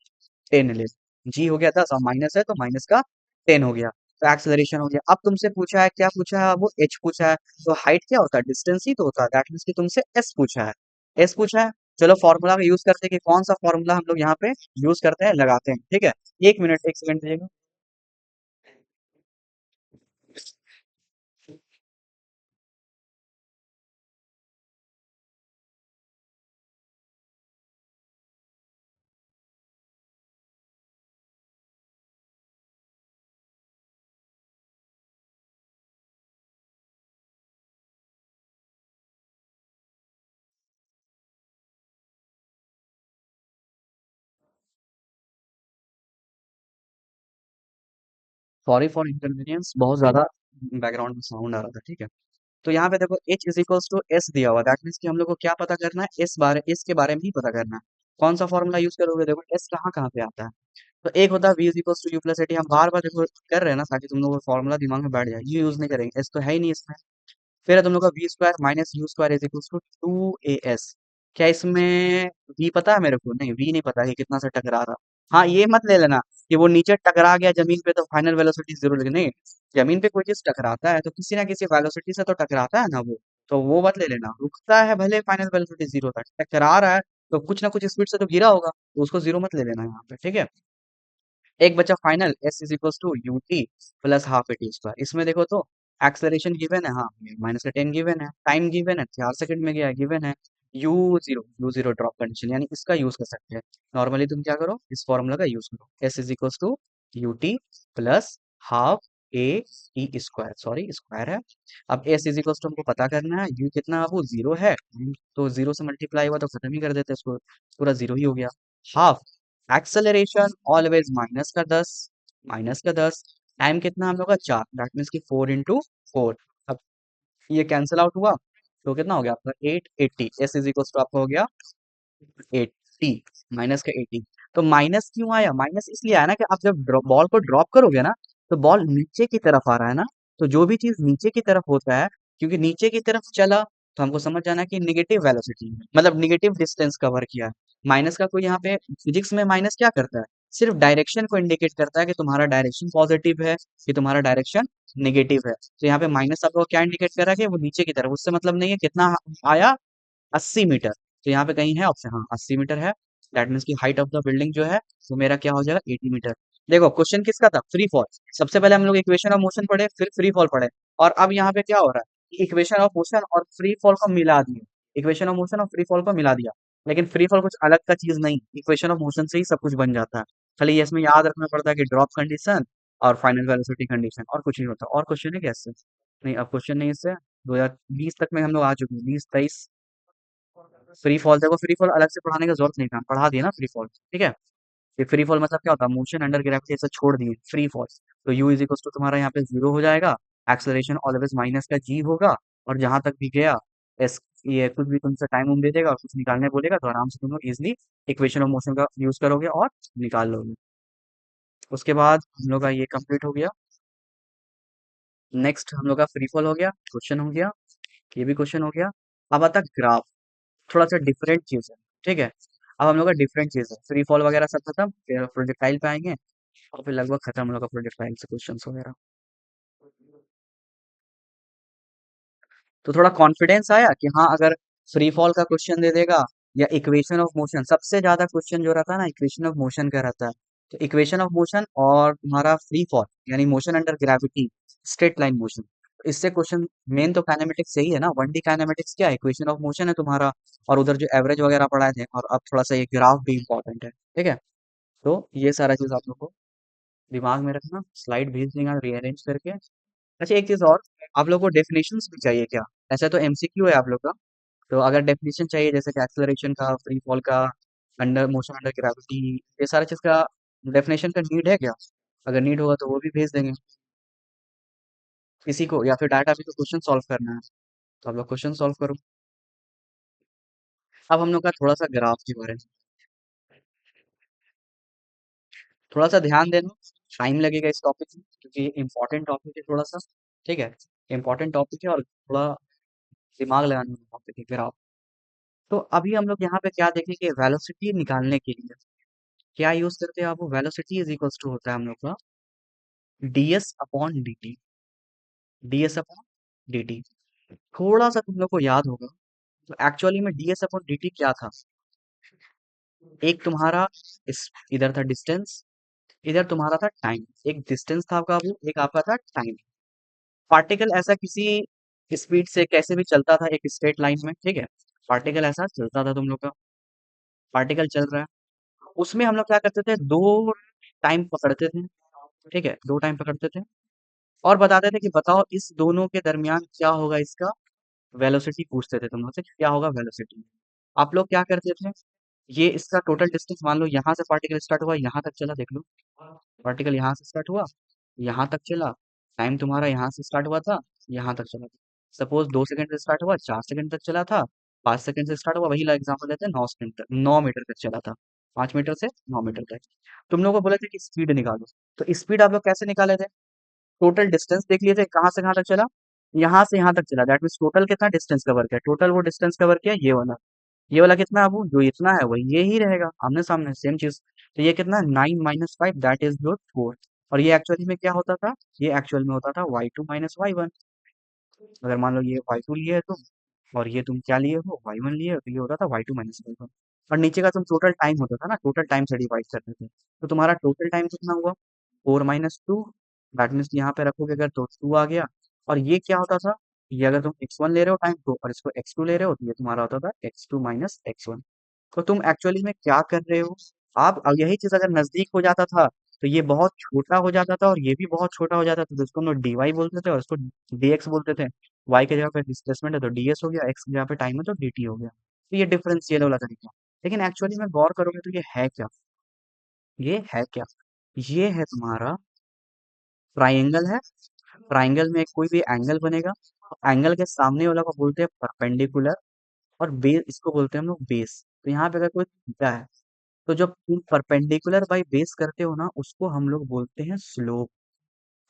10 ले, जी हो गया 10 और माइनस है तो माइनस का 10 हो गया, तो एक्सेलरेशन हो गया। अब तुमसे पूछा है, क्या पूछा है, वो एच पूछा है, तो हाइट क्या होता है, डिस्टेंस ही तो होता है, दैट मीन्स कि तुमसे एस पूछा है, एस पूछा है। चलो फॉर्मूला का यूज करते हैं कि कौन सा फॉर्मूला हम लोग यहाँ पे यूज करते हैं, लगाते हैं, ठीक है। 1 मिनट 1 सेकंड दीजिएगा। सॉरी फॉर इंकन्वीनियंस, बहुत ज्यादा बैकग्राउंड में साउंड आ रहा था, ठीक है। तो यहाँ पे देखो h is equals to s दिया हुआ, दैट मीन्स कि हम लोग को क्या पता करना है, एस के बारे में ही पता करना है। कौन सा फॉर्मूला यूज करोगे, देखो एस कहाँ कहाँ पे आता है। तो एक होता है v is equals to you plus a t, हम बार बार देखो कर रहे हैं ना ताकि तुम लोग को फॉर्मूला दिमाग में बैठ जाए, ये यूज नहीं करेंगे, एस तो है ही नहीं इसमें। फिर है तुम लोग का v square minus you square is equals to 2 as। क्या इसमें वी पता है मेरे को, नहीं वी नहीं पता कि कितना से टकरा रहा। हाँ ये मत ले लेना कि वो नीचे टकरा गया जमीन पे तो फाइनल वेलोसिटी जीरो लगे, नहीं। जमीन पे कोई चीज टकराता है तो किसी ना किसी वेलोसिटी से तो टकराता है ना वो, तो वो मत ले लेना। रुकता है भले फाइनल वेलोसिटी जीरो तक, टकरा रहा है तो कुछ ना कुछ स्पीड से तो गिरा होगा, तो उसको जीरो मत ले लेना यहाँ पे, ठीक है। एक बचा final s is equal to U T plus half A T square. इसमें देखो तो एक्सलेरेशन गिवन है, हाँ माइनस का 10 गिवन है, टाइम गिवन है 4 सेकंड में गया गिवन है, यू जीरो ड्रॉप कंडीशन, यानी इसका यूज कर सकते हैं। नॉर्मली तुम क्या करो, इस फॉर्मूला का यूज करो, s is equal to U T plus half A T square, sorry square है। अब एस इज इक्वल टू हमको पता करना है, यू कितना है वो जीरो है, तो जीरो से मल्टीप्लाई हुआ तो खत्म ही कर देते हैं इसको, पूरा जीरो ही हो गया। हाफ एक्सेलरेशन ऑलवेज माइनस का 10, टाइम कितना हम लोग का 4, दैट मीन्स की 4 into 4। अब ये कैंसिल आउट हुआ तो कितना हो गया आपका 880, एस इज इक्वल टू आपका हो गया 80, माइनस का 80। तो माइनस क्यों आया, माइनस इसलिए आया ना कि आप जब बॉल को ड्रॉप करोगे ना, तो बॉल नीचे की तरफ आ रहा है ना, तो जो भी चीज नीचे की तरफ होता है, क्योंकि नीचे की तरफ चला, तो हमको समझ जाना है कि निगेटिव वेलोसिटी मतलब निगेटिव डिस्टेंस कवर किया है। माइनस का कोई यहाँ पे फिजिक्स में माइनस क्या करता है, सिर्फ डायरेक्शन को इंडिकेट करता है कि तुम्हारा डायरेक्शन पॉजिटिव है कि तुम्हारा डायरेक्शन नेगेटिव है। तो यहाँ पे माइनस आपको क्या इंडिकेट कर रहा है कि वो नीचे की तरफ, उससे मतलब नहीं है कितना आया, 80 मीटर। तो यहाँ पे कहीं है ऑप्शन, हाँ 80 मीटर है। दैट मीन्स की हाइट ऑफ द बिल्डिंग जो है वो मेरा क्या हो जाएगा, 80 मीटर। देखो क्वेश्चन किसका था, फ्री फॉल। सबसे पहले हम लोग इक्वेशन ऑफ मोशन पढ़े, फिर फ्री फॉल पढ़े, और अब यहाँ पे क्या हो रहा है, इक्वेशन ऑफ मोशन और फ्री फॉल को मिला दिया। इक्वेशन ऑफ मोशन और फ्री फॉल को मिला दिया, लेकिन फ्री फॉल कुछ अलग का चीज नहीं, इक्वेशन ऑफ मोशन से ही सब कुछ बन जाता है। खाली ये इसमें याद रखना पड़ता है कि ड्रॉप कंडीशन और फाइनल वेलोसिटी कंडीशन, और कुछ नहीं होता। और क्वेश्चन है कैसे, नहीं अब क्वेश्चन नहीं इससे। 2020 तक में हम लोग आ चुके हैं, 20 23। फ्री फॉल देखो, फ्री फॉल अलग से पढ़ाने का जरूरत नहीं था, पढ़ा दिया ना फ्री फॉल, ठीक है। ये फ्री फॉल मतलब क्या होता है, मोशन अंडर ग्रेविटी ऐसे छोड़ दिए, फ्री फॉल। तो यू इज इक्वल टू तुम्हारा यहाँ पे 0 हो जाएगा, एक्सेलरेशन ऑलवेज माइनस का जी होगा, और जहां तक भी गया एस, ये कुछ भी तुमसे टाइम उम दे देगा और कुछ निकालने बोलेगा तो आराम से तुम लोग इजिली इक्वेशन ऑफ मोशन का यूज करोगे और निकाल लोगे। उसके बाद हम लोग का ये कंप्लीट हो गया। नेक्स्ट हम लोग का फ्री फॉल हो गया, क्वेश्चन हो गया, ये भी क्वेश्चन हो गया। अब आता ग्राफ, थोड़ा सा डिफरेंट चीज है, ठीक है। अब हम लोग का डिफरेंट चीज है, फ्री फॉल वगैरह सब खत्म, फिर प्रोजेक्टाइल पे आएंगे, और फिर लगभग खत्म हम लोग का प्रोजेक्टाइल से क्वेश्चंस वगैरह। तो थोड़ा कॉन्फिडेंस आया कि हाँ अगर फ्री फॉल का क्वेश्चन दे देगा या इक्वेशन ऑफ मोशन, सबसे ज्यादा क्वेश्चन जो रहता है ना इक्वेशन ऑफ मोशन का रहता है। तो इक्वेशन ऑफ मोशन और तुम्हारा फ्री फॉल यानी motion under gravity, straight line motion, इससे क्वेश्चन मेन तो काइनेमेटिक्स सही है ना, 1D काइनेमेटिक्स क्या है, इक्वेशन ऑफ मोशन है तुम्हारा, और उधर जो एवरेज वगैरह पढ़ाए थे, और अब थोड़ा सा ये ग्राफ भी इंपॉर्टेंट है, ठीक है। तो ये सारा चीज आप लोग को दिमाग में रखना, स्लाइड भेज देंगे रीअरेंज करके। अच्छा एक चीज और, आप लोग को डेफिनेशंस भी चाहिए क्या? ऐसा तो एमसीक्यू है आप लोग का, तो अगर डेफिनेशन चाहिए जैसे कि एक्सेलरेशन का, फ्री फॉल का, अंडर मोशन अंडर ग्रेविटी, ये सारा चीज का डेफिनेशन का नीड है क्या? अगर नीड होगा तो वो भी भेज देंगे किसी को, या फिर डाटा भी तो क्वेश्चन सॉल्व करना है, तो आप लोग क्वेश्चन सॉल्व करो। अब हम लोग का थोड़ा सा ग्राफ के बारे में, थोड़ा सा ध्यान देना, टाइम लगेगा इस टॉपिक में क्योंकि इम्पोर्टेंट टॉपिक है थोड़ा सा, ठीक है। इम्पोर्टेंट टॉपिक है और थोड़ा दिमाग लगाने वाला टॉपिक है ग्राफ। तो अभी हम लोग यहाँ पे क्या देखेंगे, वेलोसिटी निकालने के लिए क्या यूज करते हैं आप, वेलोसिटी इज इक्वल्स टू होता है हम लोग का DS upon dt, DS upon dt। थोड़ा सा तुम लोग को याद होगा, तो एक्चुअली में डीएस अपॉन dt क्या था, एक तुम्हारा इधर था डिस्टेंस, इधर तुम्हारा था टाइम। एक डिस्टेंस था आपका, वो एक आपका था टाइम। पार्टिकल ऐसा किसी स्पीड से कैसे भी चलता था एक स्ट्रेट लाइन में, ठीक है। पार्टिकल ऐसा चलता था तुम लोग का, पार्टिकल चल रहा है, उसमें हम लोग क्या करते थे, दो टाइम पकड़ते थे, ठीक है, दो टाइम पकड़ते थे, और बताते थे कि बताओ इस दोनों के दरमियान क्या होगा इसका वेलोसिटी, पूछते थे तुम लोग से कि क्या होगा वेलोसिटी। आप लोग क्या करते थे, ये इसका टोटल डिस्टेंस मान लो, यहाँ से पार्टिकल स्टार्ट हुआ यहाँ तक चला, देख लो पार्टिकल यहाँ से स्टार्ट हुआ यहाँ तक चला, टाइम तुम्हारा यहाँ से स्टार्ट हुआ था यहाँ तक चला था। सपोज 2 सेकंड से स्टार्ट हुआ 4 सेकंड तक चला था, 5 सेकंड से स्टार्ट हुआ, वही एग्जाम्पल लेते हैं, 9 सेकंड तक, 9 मीटर तक चला था, 5 मीटर से 9 मीटर तक। तुम लोगों को बोले थे कि स्पीड निकालो, तो स्पीड आप लोग कैसे निकाले थे, टोटल डिस्टेंस देख लिए थे कहाँ से कहाँ तक चला, यहाँ से यहाँ तक चला, दैट मीन्स टोटल कितना डिस्टेंस कवर किया, टोटल वो डिस्टेंस कवर किया ये वाला, ये वाला कितना है, वो जो इतना है वही ये ही रहेगा, आमने सामने सेम चीज। तो ये कितना है, 9 - 5, दैट इज योर 4। और ये एक्चुअली में क्या होता था, ये एक्चुअल में होता था y2 - y1। अगर मान लो ये y2 लिए है तुम, और ये तुम क्या लिए हो, y1 लिए हो, तो ये होता था y2 - y1। और नीचे का तुम टोटल टाइम होता था ना, टोटल टाइम से डिवाइड करते थे, तो तुम्हारा टोटल टाइम कितना हुआ, 4 - 2, दैट मीन्स यहाँ पे रखोगे अगर तो 2 आ गया। और ये क्या होता था, ये अगर तुम x1 ले रहे हो टाइम को और इसको x2 ले रहे हो, तो ये तुम्हारा होता था x2 - x1। तो तुम एक्चुअली में क्या कर रहे हो, आप अब यही चीज अगर नजदीक हो जाता था तो ये बहुत छोटा हो जाता था और ये भी बहुत छोटा हो जाता था, तो इसको हम लोग dy बोलते थे और इसको dx बोलते थे। y के जगह पे डिस्प्लेसमेंट है तो ds हो गया, x की जगह पे टाइम है तो dt हो गया। तो ये डिफरेंशियल वाला तरीका। लेकिन एक्चुअली में गौर करोगे तो ये है क्या, ये है क्या, ये है तुम्हारा ट्राइंगल है। ट्राइंगल में कोई भी एंगल बनेगा, एंगल के सामने वाला को बोलते हैं परपेंडिकुलर, और बेस इसको बोलते हैं हम लोग बेस। तो यहाँ पे अगर कोई थीटा है, तो जब तुम परपेंडिकुलर बाई बेस करते हो ना, उसको हम लोग बोलते हैं स्लोप।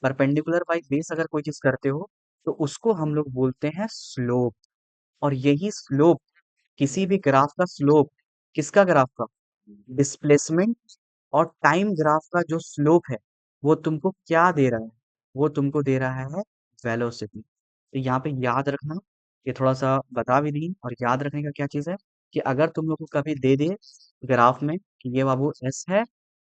परपेंडिकुलर बाई बेस अगर कोई चीज करते हो तो उसको हम लोग बोलते हैं स्लोप। और यही स्लोप, किसी भी ग्राफ का स्लोप, किसका ग्राफ का, डिस्प्लेसमेंट और टाइम ग्राफ का जो स्लोप है वो तुमको क्या दे रहा है, वो तुमको दे रहा है वेलोसिटी। तो यहाँ पे याद रखना, ये थोड़ा सा बता भी दी, और याद रखने का क्या चीज़ है कि अगर तुम लोग को कभी दे दे ग्राफ में कि ये बाबू एस है,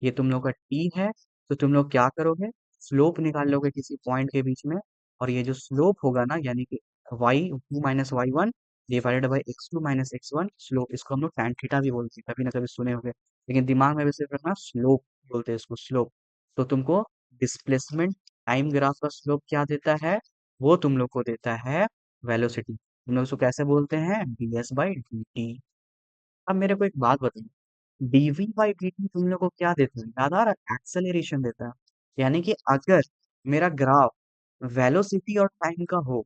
ये तुम लोग का टी है, तो तुम लोग क्या करोगे, स्लोप निकाल लोगे किसी पॉइंट के बीच में, और ये जो स्लोप होगा ना, यानी कि y2 - y1 divided by x2 - x1 slope, इसको हम लोग tan थीटा भी बोलते हैं, कभी ना कभी सुने होंगे, लेकिन दिमाग में भी सिर्फ रखना स्लोप बोलते हैं इसको, स्लोप। तो तुमको डिस्प्लेसमेंट टाइम ग्राफ का स्लोप क्या देता है, वो तुम लोग को देता है वेलोसिटी। तुम लोग उसको कैसे बोलते हैं, ds/dt। अब मेरे को एक बात बताओ, dv/dt तुम लोग को क्या देता है, याद आ रहा है, एक्सेलरेशन देता है। यानी कि अगर मेरा ग्राफ वेलोसिटी और टाइम का हो,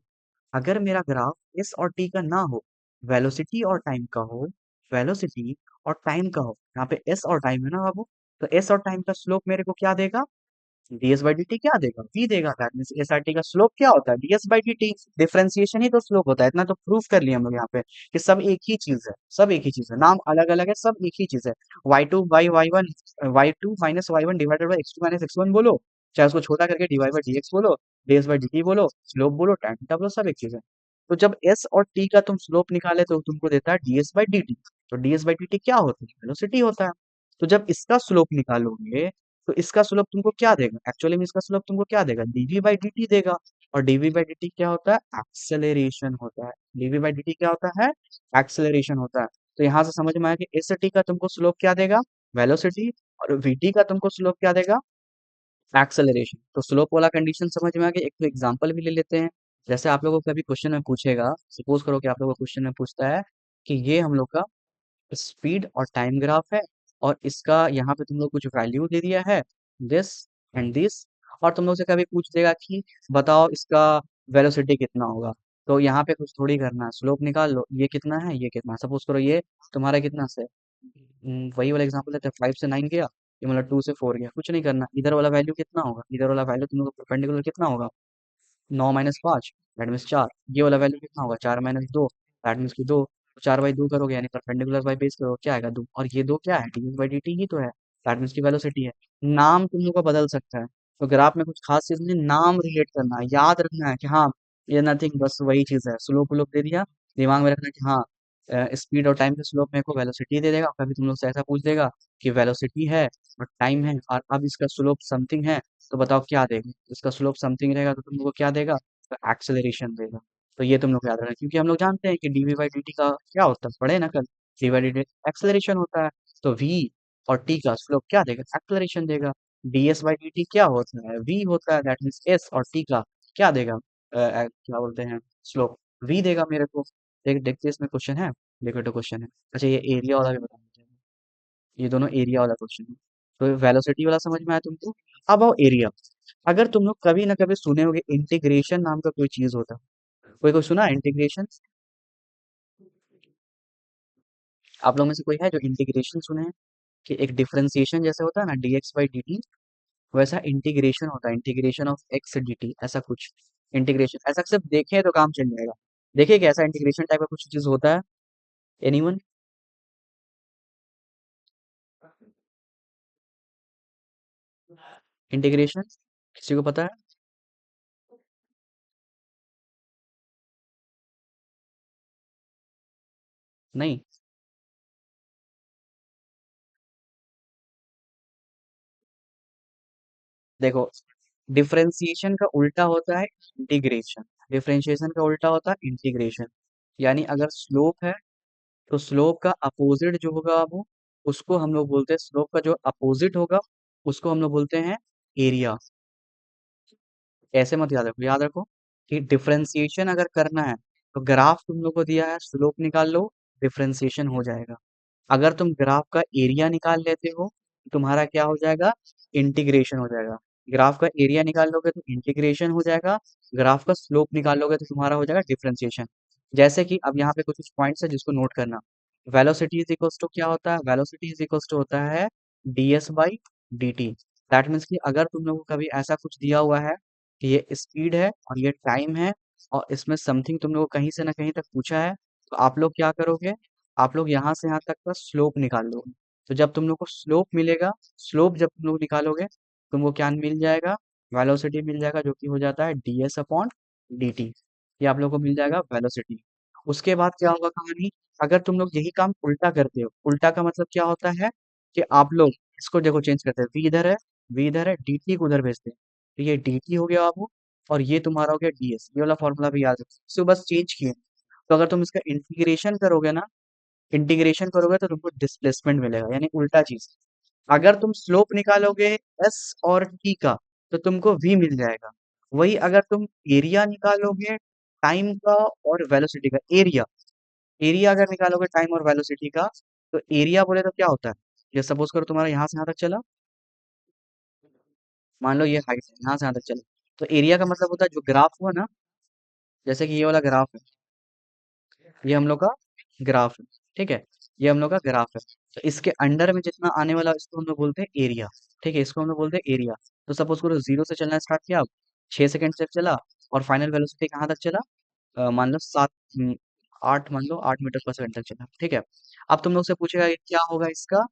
अगर मेरा ग्राफ एस और टी का ना हो, वेलोसिटी और टाइम का हो, वेलोसिटी और टाइम का हो, यहाँ पे एस और टाइम है ना बाबू, तो एस और टाइम का स्लोप मेरे को क्या देगा, डीएस बाई डी टी क्या देगा, वी देगा। That means s r t का स्लोप क्या होता है, ds by d t. Differentiation ही तो स्लोप होता है, इतना तो प्रूफ कर लिया हम लोग यहाँ पे कि सब एक ही चीज है, सब एक ही चीज है, नाम अलग अलग है, सब एक ही चीज है। y2/y1, y2 - y1 divided by x2 - x1 बोलो, चाहे उसको छोटा करके dy बाई dx बोलो, ds बाई dt बोलो, स्लोप बोलो, tan थीटा बोलो, सब एक चीज है। तो जब s और t का तुम स्लोप निकाले तो तुमको देता है ds बाई dt। तो ds बाई dt क्या होता है, वेलोसिटी होता है। तो जब इसका स्लोप निकालोगे तो इसका स्लोप तुमको क्या देगा, एक्चुअली में इसका स्लोप तुमको क्या देगा, dv बाई dt देगा। और dv बाई dt क्या होता है, एक्सेलरेशन होता है। dv बाई dt क्या होता है, एक्सेलरेशन होता है। तो यहाँ से समझ में आया कि एस टी का तुमको स्लोप क्या देगा, वेलोसिटी, और vt का तुमको स्लोप क्या देगा, एक्सेलरेशन। तो स्लोप वाला कंडीशन समझ में आ गया। एक तो एग्जांपल भी ले लेते हैं, जैसे आप लोगों को कभी क्वेश्चन में पूछेगा, सपोज करो कि आप लोगों को क्वेश्चन में पूछता है कि ये हम लोग का स्पीड और टाइम ग्राफ है, और इसका यहाँ पे तुम लोग कुछ वैल्यू दे दिया है, दिस एंड दिस, और तुम लोग से कभी पूछ देगा कि बताओ इसका वेलोसिटी कितना होगा। तो यहाँ पे कुछ थोड़ी करना है, स्लोप निकाल लो, ये कितना है, ये कितना है, सपोज करो ये तुम्हारा कितना से, वही वाला एग्जांपल लेते हैं, 5 से 9 गया, ये मतलब 2 से 4 गया, कुछ नहीं करना, इधर वाला वैल्यू कितना होगा, इधर वाला वैल्यू तुम लोग को परपेंडिकुलर कितना होगा, 9 - 5, दैट मीन्स 4। ये वाला वैल्यू कितना होगा, 4 - 2, दैट मीन्स कि 2। 4/2 करोगे यानी परपेंडिकुलर बाई बेस करोगे, क्या आएगा, 2। और ये 2 क्या है, डी बाई डी टी ही तो है, दैट मीन्स की वेलोसिटी है। नाम तुम लोग का बदल सकता है, तो ग्राफ में कुछ खास चीज नहीं, नाम रिलेट करना है, याद रखना है कि हाँ ये नथिंग, बस वही चीज है, स्लोप व्लोप दे दिया, दिमाग में रखना कि हाँ स्पीड और टाइम के स्लोप मेरे को वेलोसिटी दे देगा। कभी तुम लोग से ऐसा पूछ देगा कि वेलोसिटी है और टाइम है और अब इसका स्लोप समथिंग है, तो बताओ क्या देगा, इसका स्लोप समथिंग रहेगा तो तुम लोग को क्या देगा, तो एक्सेलरेशन देगा। तो ये तुम लोग याद रखना, क्योंकि हम लोग जानते हैं कि डीवी बाई डी टी का क्या होता है, पढ़े ना कल, D by d T acceleration होता है। तो वी और टी का स्लोप क्या देगा, एक्सेलरेशन देगा। D S by d T क्या होता है, वी होता है, दैट मीन्स एस और टी का क्या देगा, क्या बोलते हैं, स्लोप, वी देगा मेरे को। देखते हैं इसमें क्वेश्चन है, देखो तो क्वेश्चन है। अच्छा ये एरिया वाला भी बता दीजिए, ये दोनों एरिया वाला क्वेश्चन है। तो वेलोसिटी वाला समझ में आया तुमको। अब आओ एरिया। अगर तुम लोग कभी ना कभी सुने होगे इंटीग्रेशन नाम का कोई चीज होता है, कोई कोई सुना इंटीग्रेशन, आप लोग में से कोई है जो इंटीग्रेशन सुने हैं, कि एक डिफरेंशिएशन जैसे होता है ना dx बाई dt, वैसा इंटीग्रेशन होता है, इंटीग्रेशन ऑफ x dt, ऐसा कुछ इंटीग्रेशन, ऐसा सिर्फ देखें तो काम चल जाएगा। देखिए कि ऐसा इंटीग्रेशन टाइप का कुछ चीज होता है, एनीवन, इंटीग्रेशन किसी को पता है, नहीं, देखो डिफरेंशिएशन का उल्टा होता है इंटीग्रेशन, डिफरेंशिएशन का उल्टा होता है इंटीग्रेशन। यानी अगर स्लोप है तो स्लोप का अपोजिट जो होगा वो, उसको हम लोग बोलते हैं, स्लोप का जो अपोजिट होगा उसको हम लोग बोलते हैं एरिया। ऐसे मत याद रखो, याद रखो कि डिफरेंशिएशन अगर करना है तो ग्राफ तुम लोग को दिया है, स्लोप निकाल लो, डिफरेंशिएशन हो जाएगा। अगर तुम ग्राफ का एरिया निकाल लेते हो तो तुम्हारा क्या हो जाएगा, इंटीग्रेशन हो जाएगा। ग्राफ का एरिया निकाल लोगे तो इंटीग्रेशन हो जाएगा, ग्राफ का स्लोप निकाल लोगे तो तुम्हारा हो जाएगा डिफरेंशिएशन। जैसे कि अब यहाँ पे कुछ कुछ पॉइंट्स है जिसको नोट करना। वेलोसिटी इज इक्वल्स टू क्या होता है, वेलोसिटी इज इक्वल्स टू होता है ds by d T. That means कि अगर तुम लोगों को कभी ऐसा कुछ दिया हुआ है कि ये स्पीड है और ये टाइम है, और इसमें समथिंग तुम लोगों को कहीं से ना कहीं तक पूछा है, तो आप लोग क्या करोगे, आप लोग यहाँ से यहाँ तक का स्लोप निकाल लो। तो जब तुम लोग को स्लोप मिलेगा, स्लोप जब तुम लोग निकालोगे, तुमको क्या मिल जाएगा, वेलोसिटी मिल जाएगा, जो कि हो जाता है ds अपॉन dt। ये आप लोग को मिल जाएगा वेलोसिटी। उसके बाद क्या होगा कहानी, अगर तुम लोग यही काम उल्टा करते हो, उल्टा का मतलब क्या होता है कि आप लोग इसको देखो चेंज करते हैं, v इधर है, v इधर है, dt को उधर भेजते हैं, तो ये dt हो गया बाबू, और ये तुम्हारा हो गया ds। ये वाला फॉर्मूला भी याद रखो, इसको बस चेंज किए। तो अगर तुम इसका इंटीग्रेशन करोगे ना, इंटीग्रेशन करोगे तो तुमको डिस्प्लेसमेंट मिलेगा, यानी उल्टा चीज। अगर तुम स्लोप निकालोगे s और t का, तो तुमको v मिल जाएगा। वही अगर तुम एरिया निकालोगे टाइम का और वेलोसिटी का, एरिया, एरिया अगर निकालोगे टाइम और वेलोसिटी का, तो एरिया बोले तो क्या होता है, ये सपोज करो तुम्हारा यहाँ से यहाँ तक चला, मान लो ये हाइट है, यहाँ से यहाँ तक चला, तो एरिया का मतलब होता है जो ग्राफ हुआ ना, जैसे कि ये वाला ग्राफ है, ये हम लोग का ग्राफ है, ठीक है, ये हम लोग का ग्राफ है। तो इसके अंडर में जितना आने वाला, इसको हम लोग बोलते हैं एरिया, ठीक है, इसको हम लोग बोलते हैं एरिया। तो सपोज करो जीरो से चलना स्टार्ट किया, 6 सेकंड से चला, और फाइनल वेलोसिटी कहाँ तक चला, मान लो 8, मान लो 8 मीटर पर सेकंड तक चला, ठीक है। अब तुम लोग से पूछेगा कि क्या होगा इसका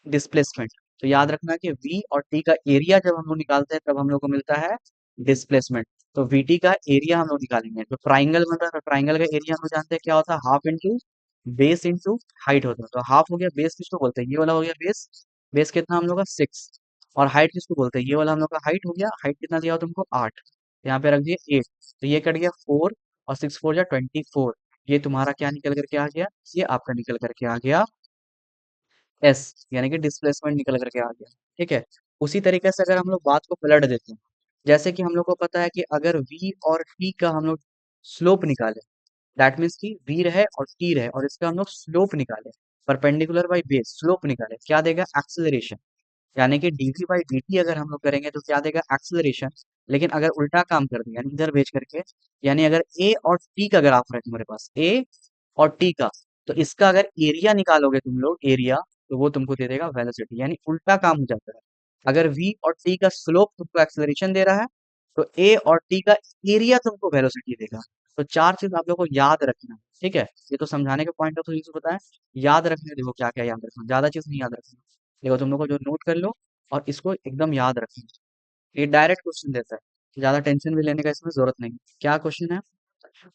डिस्प्लेसमेंट। तो याद रखना कि v और t का एरिया जब हम लोग निकालते हैं, तब हम लोग को मिलता है डिस्प्लेसमेंट। तो vt का एरिया हम लोग निकालेंगे, तो ट्राइंगल बन रहा है, तो ट्राइंगल का एरिया हम लोग जानते हैं क्या होता है, half into base into height होता है। तो हाफ हो गया, बेस किसको बोलते हैं, ये वाला हो गया बेस, बेस कितना हम लोग का 6, और हाइट किसको बोलते हैं, ये वाला हम लोग का हाइट हो गया, हाइट कितना दिया हो तुमको 8, यहाँ पे रख दिए 8, तो ये कट गया 4, और 6 4 या 24, ये तुम्हारा क्या निकल करके आ गया, ये आपका निकल करके आ गया एस, यानी कि डिस्प्लेसमेंट निकल करके आ गया, ठीक है। उसी तरीके से अगर हम लोग बात को पलट देते हैं, जैसे कि हम लोग को पता है कि अगर v और t का हम लोग स्लोप निकाले, दैट मीन्स कि v रहे और t रहे, और इसका हम लोग स्लोप निकाले, परपेंडिकुलर बाई बेस स्लोप निकाले, क्या देगा, एक्सेलरेशन। यानी कि dv बाई dt अगर हम लोग करेंगे तो क्या देगा, एक्सेलरेशन। लेकिन अगर उल्टा काम कर दिया, यानी इधर भेज करके, यानी अगर a और t का ग्राफ रहे तुम्हारे पास, a और t का, तो इसका अगर एरिया निकालोगे तुम लोग, एरिया, तो वो तुमको दे देगा वेलोसिटी, यानी उल्टा काम हो जाता है। अगर v और t का स्लोप तुमको एक्सेलरेशन दे रहा है, तो a और t का एरिया तुमको वेलोसिटी देगा। तो चार चीज आप लोग को याद रखना है, ठीक है। ये तो समझाने के पॉइंट ऑफ व्यू से बताएं, याद रखने देखो क्या क्या याद रखना, ज्यादा चीज नहीं याद रखना। देखो तुम लोग को जो नोट कर लो, और इसको एकदम याद रखना। ये डायरेक्ट क्वेश्चन देता है, ज्यादा टेंशन भी लेने का इसमें जरूरत नहीं। क्या क्वेश्चन है,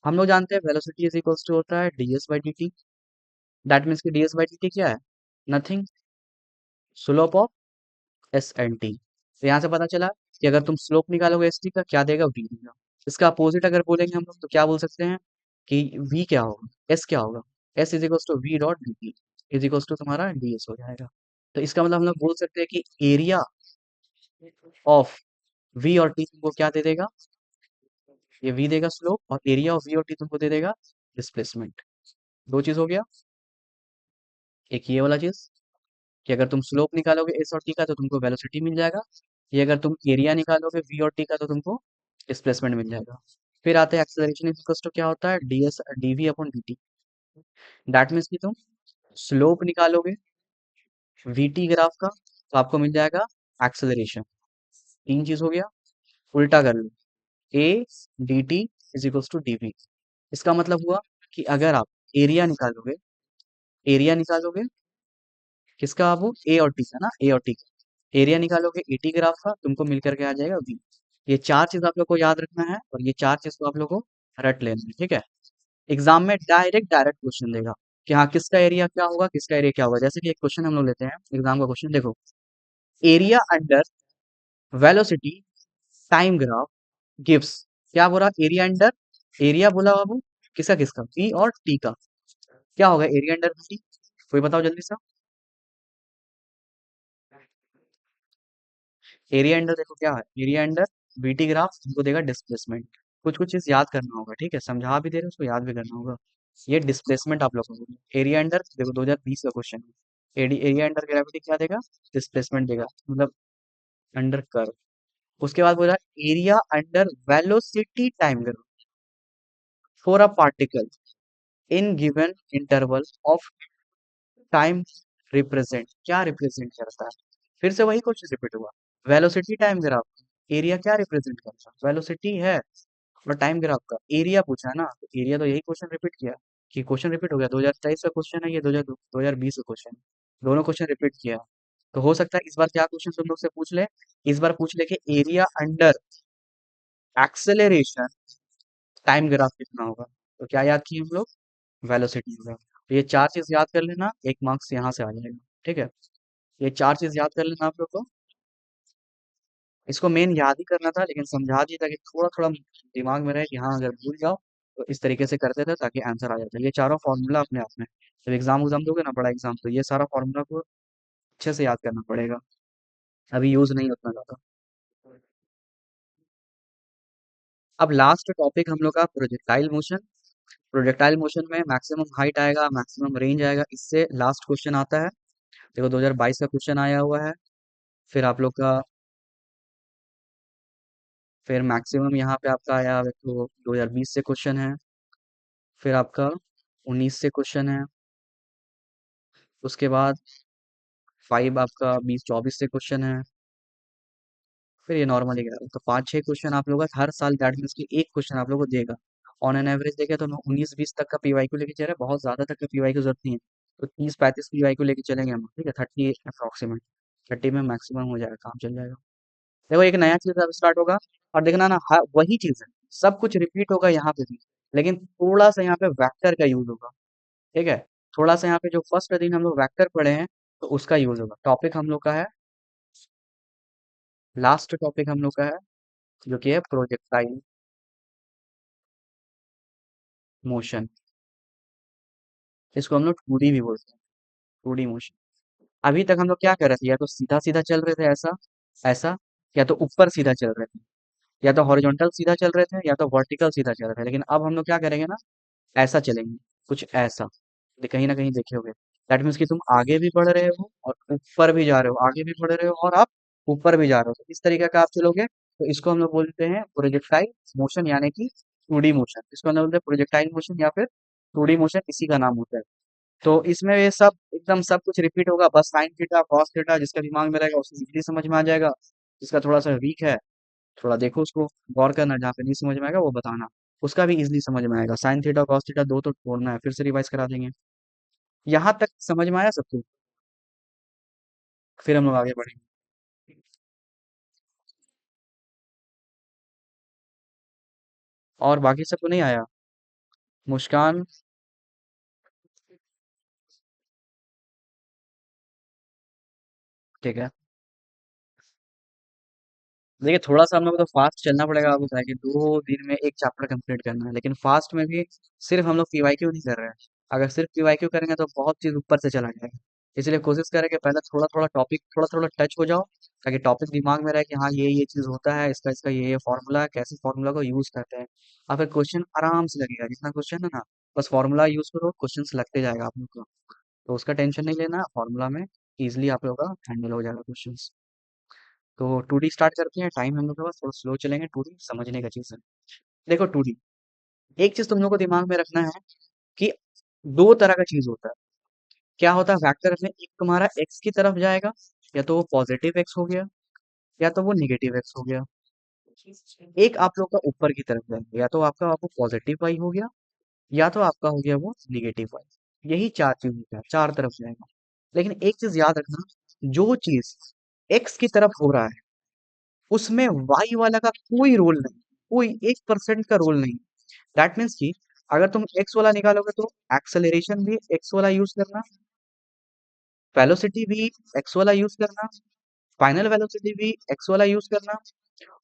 हम लोग जानते हैं वेलोसिटी इज इक्वल्स टू होता है ds by dt। That means कि ds बाई dt क्या है, nothing, slope of s n t. तो यहाँ से पता चला कि अगर तुम स्लोप निकालोगे एस टी का, क्या देगा, v देगा। इसका अपोजिट अगर बोलेंगे हम लोग, तो क्या बोल सकते हैं कि v क्या होगा, s क्या होगा, s is equals to v dot d t, is equals to तुम्हारा ds हो जाएगा। तो इसका मतलब हम लोग बोल सकते हैं कि एरिया ऑफ v और t तुमको क्या दे देगा, ये v देगा स्लोप, और एरिया ऑफ v और t तुमको दे देगा डिस्प्लेसमेंट। दो चीज हो गया, एक ये वाला चीज कि अगर तुम स्लोप निकालोगे एस और टी का, तो तुमको वेलोसिटी मिल जाएगा। ये अगर तुम एरिया निकालोगे वी और टी का, तो तुमको डिस्प्लेसमेंट मिल जाएगा। फिर आते हैं एक्सेलरेशन इज इक्वल्स टू क्या होता है, ds dv upon dt। That means कि तुम स्लोप निकालोगे vt ग्राफ का, तो आपको मिल जाएगा एक्सेलरेशन। तीन चीज हो गया, उल्टा कर लो, a dt is equals to dv। इसका मतलब हुआ कि अगर आप एरिया निकालोगे, एरिया निकालोगे किसका, आप ए और टी का ना, ए और टी का एरिया निकालोगे, एटी ग्राफ का, तुमको मिल करके आ जाएगा वी। ये चार चीज आप लोग को याद रखना है, और ये चार चीज को आप लोग को रट लेना है, ठीक है। एग्जाम में डायरेक्ट डायरेक्ट क्वेश्चन देगा कि हाँ किसका एरिया क्या होगा, किसका एरिया क्या होगा। जैसे कि एक क्वेश्चन हम लोग लेते हैं, एग्जाम का क्वेश्चन देखो, area under velocity time graph gives, क्या बोला, एरिया अंडर, एरिया बोला बाबू, किसका किसका, वी और टी का, क्या होगा एरिया अंडर वी, कोई बताओ जल्दी से। एरिया अंडर देखो क्या है, एरिया अंडर बीटी ग्राफ तुमको देगा डिस्प्लेसमेंट। कुछ कुछ चीज याद करना होगा, ठीक है, समझा भी दे रहे हो, उसको याद भी करना होगा। ये डिस्प्लेसमेंट आप लोग को, एरिया अंडर देखो 2020 का क्वेश्चन है, एरिया अंडर ग्रेविटी क्या देगा, डिस्प्लेसमेंट देगा, मतलब अंडर कर्व। उसके बाद बोला area under velocity time graph for a particle in given interval of time represent, क्या रिप्रेजेंट करता है, फिर से वही क्वेश्चन रिपीट हुआ, वेलोसिटी टाइम ग्राफ, एरिया क्या रिप्रेजेंट करता है, वेलोसिटी है, और टाइम ग्राफ का एरिया पूछा है ना, तो एरिया तो यही क्वेश्चन रिपीट किया, कि क्वेश्चन रिपीट हो गया, 2023 का क्वेश्चन है ये, 2020 का क्वेश्चन है। दोनों क्वेश्चन रिपीट किया। तो हो सकता है इस बार क्या क्वेश्चन तुम लोग से पूछ ले, इस बार पूछ ले कि area under acceleration time graph कितना होगा। तो क्या याद किए हम लोग, वेलोसिटी होगा। तो ये चार चीज याद कर लेना, एक मार्क्स यहाँ से आ जाएगा। ठीक है, ये चार चीज याद कर लेना आप लोग को। इसको मेन याद ही करना था, लेकिन समझा दिया था कि थोड़ा थोड़ा दिमाग में रहे कि हाँ अगर भूल जाओ तो इस तरीके से करते थे ताकि आंसर आ जाता है। ये चारों फॉर्मूला अपने आप में, जब एग्जाम दोगे ना, बड़ा एग्जाम, तो ये सारा फॉर्मूला को अच्छे से याद करना पड़ेगा। अभी यूज नहीं उतना ज्यादा। अब लास्ट टॉपिक हम लोग का प्रोजेक्टाइल मोशन। प्रोजेक्टाइल मोशन में मैक्सिमम हाइट आएगा, मैक्सिमम रेंज आएगा, इससे लास्ट क्वेश्चन आता है। देखो 2022 का क्वेश्चन आया हुआ है। फिर आप लोग का, फिर मैक्सिमम यहाँ पे आपका आया है, तो 2020 से क्वेश्चन है। फिर आपका 19 से क्वेश्चन है। उसके बाद 5 आपका 2024 से क्वेश्चन है। फिर ये नॉर्मल ही तो 5-6 क्वेश्चन आप लोगों का हर साल, दैट मीन्स कि एक क्वेश्चन आप लोगों को देगा। ऑन एन एवरेज देखे तो 19-20 तक का पीवाईक्यू लेके चल रहे हैं, बहुत ज्यादा तक का पीवाईक्यू जरूरत नहीं है। तो 30-35 पीवाईक्यू लेके चलेंगे हम, ठीक है, 30 अप्रोक्सीमेट। 30 में मैक्सिमम हो जाएगा, काम चल जाएगा। देखो एक नया चीज अब स्टार्ट होगा, और देखना ना, वही चीज है, सब कुछ रिपीट होगा यहाँ पे भी, लेकिन थोड़ा सा यहाँ पे वेक्टर का यूज होगा। ठीक है, थोड़ा सा यहाँ पे जो फर्स्ट दिन हम लोग वेक्टर पढ़े हैं, तो उसका यूज होगा। टॉपिक हम लोग का है, लास्ट टॉपिक हम लोग का है, जो कि है प्रोजेक्टाइल मोशन। इसको हम लोग 2D भी बोलते हैं, 2D मोशन। अभी तक हम लोग क्या कर रहे थे, या तो सीधा सीधा चल रहे थे ऐसा, ऐसा, या तो ऊपर सीधा चल रहे थे, या तो हॉरिजॉन्टल सीधा चल रहे थे, या तो वर्टिकल सीधा चल रहे थे। लेकिन अब हम लोग क्या करेंगे ना, ऐसा चलेंगे, कुछ ऐसा। कहीं ना कहीं देखे होगे, दैट मीन्स कि तुम आगे भी बढ़ रहे हो और ऊपर भी जा रहे हो, आगे भी बढ़ रहे हो और आप ऊपर भी जा रहे हो। तो इस तरीके का आप चलोगे, तो इसको हम लोग बोलते हैं प्रोजेक्टाइल मोशन, यानी कि 2D मोशन। इसको हम लोग बोलते हैं प्रोजेक्टाइल मोशन या फिर 2D मोशन, इसी का नाम होता है। तो इसमें ये सब एकदम सब कुछ रिपीट होगा, बस साइन थीटा कॉस थीटा जिसका दिमाग में रहेगा उसको इजीली समझ में आ जाएगा। जिसका थोड़ा सा वीक है, थोड़ा देखो उसको, गौर करना, जहाँ पे नहीं समझ में आएगा वो बताना। उसका भी इजीली समझ में आएगा। साइन थीटा कॉस थीटा दो तो छोड़ना है, फिर से रिवाइज करा देंगे। यहाँ तक समझ में आया सबको, फिर हम लोग आगे बढ़ेंगे। और बाकी सबको नहीं आया, मुस्कान? ठीक है, देखिए थोड़ा सा हम लोग को तो फास्ट चलना पड़ेगा, आपको क्या है कि 2 दिन में एक चैप्टर कंप्लीट करना है, लेकिन फास्ट में भी सिर्फ हम लोग पीवाईक्यू नहीं कर रहे हैं। अगर सिर्फ पीवाईक्यू करेंगे तो बहुत चीज ऊपर से चला जाएगा। इसलिए कोशिश करें कि पहले थोड़ा थोड़ा टॉपिक, थोड़ा थोड़ा टच हो जाओ, ताकि टॉपिक दिमाग में रहे कि हाँ ये चीज होता है, इसका इसका ये फॉर्मूला है, कैसे फॉर्मूला को यूज करते हैं। और फिर क्वेश्चन आराम से लगेगा, जितना क्वेश्चन है ना, बस फॉर्मूला यूज करो, क्वेश्चन लगते जाएगा आप लोग को। तो उसका टेंशन नहीं लेना, फॉर्मूला में इजिली आप लोग का हैंडल हो जाएगा क्वेश्चन। तो 2D स्टार्ट करते हैं, टाइम हम लोग के पास थोड़ा स्लो चलेंगे, 2D समझने का चीज है। देखो 2D, एक चीज तुम लोग को दिमाग में रखना है कि दो तरह का चीज होता है। क्या होता है वेक्टर में, एक तुम्हारा एक्स की तरफ जाएगा, या तो वो पॉजिटिव एक्स हो गया, या तो वो निगेटिव एक्स हो गया। एक आप लोग का ऊपर की तरफ जाएगा, या तो आपका वो पॉजिटिव वाई हो गया, या तो आपका हो गया वो निगेटिव वाई। यही चार चीज होता है, चार तरफ जाएगा। लेकिन एक चीज याद रखना, जो चीज एक्स की तरफ हो रहा है उसमें वाई वाला का कोई रोल नहीं, कोई 1% का रोल नहीं। दैट मीन्स कि अगर तुम एक्स वाला निकालोगे तो एक्सेलरेशन भी एक्स वाला यूज करना, वेलोसिटी भी एक्स वाला यूज करना, फाइनल वेलोसिटी भी एक्स वाला यूज करना,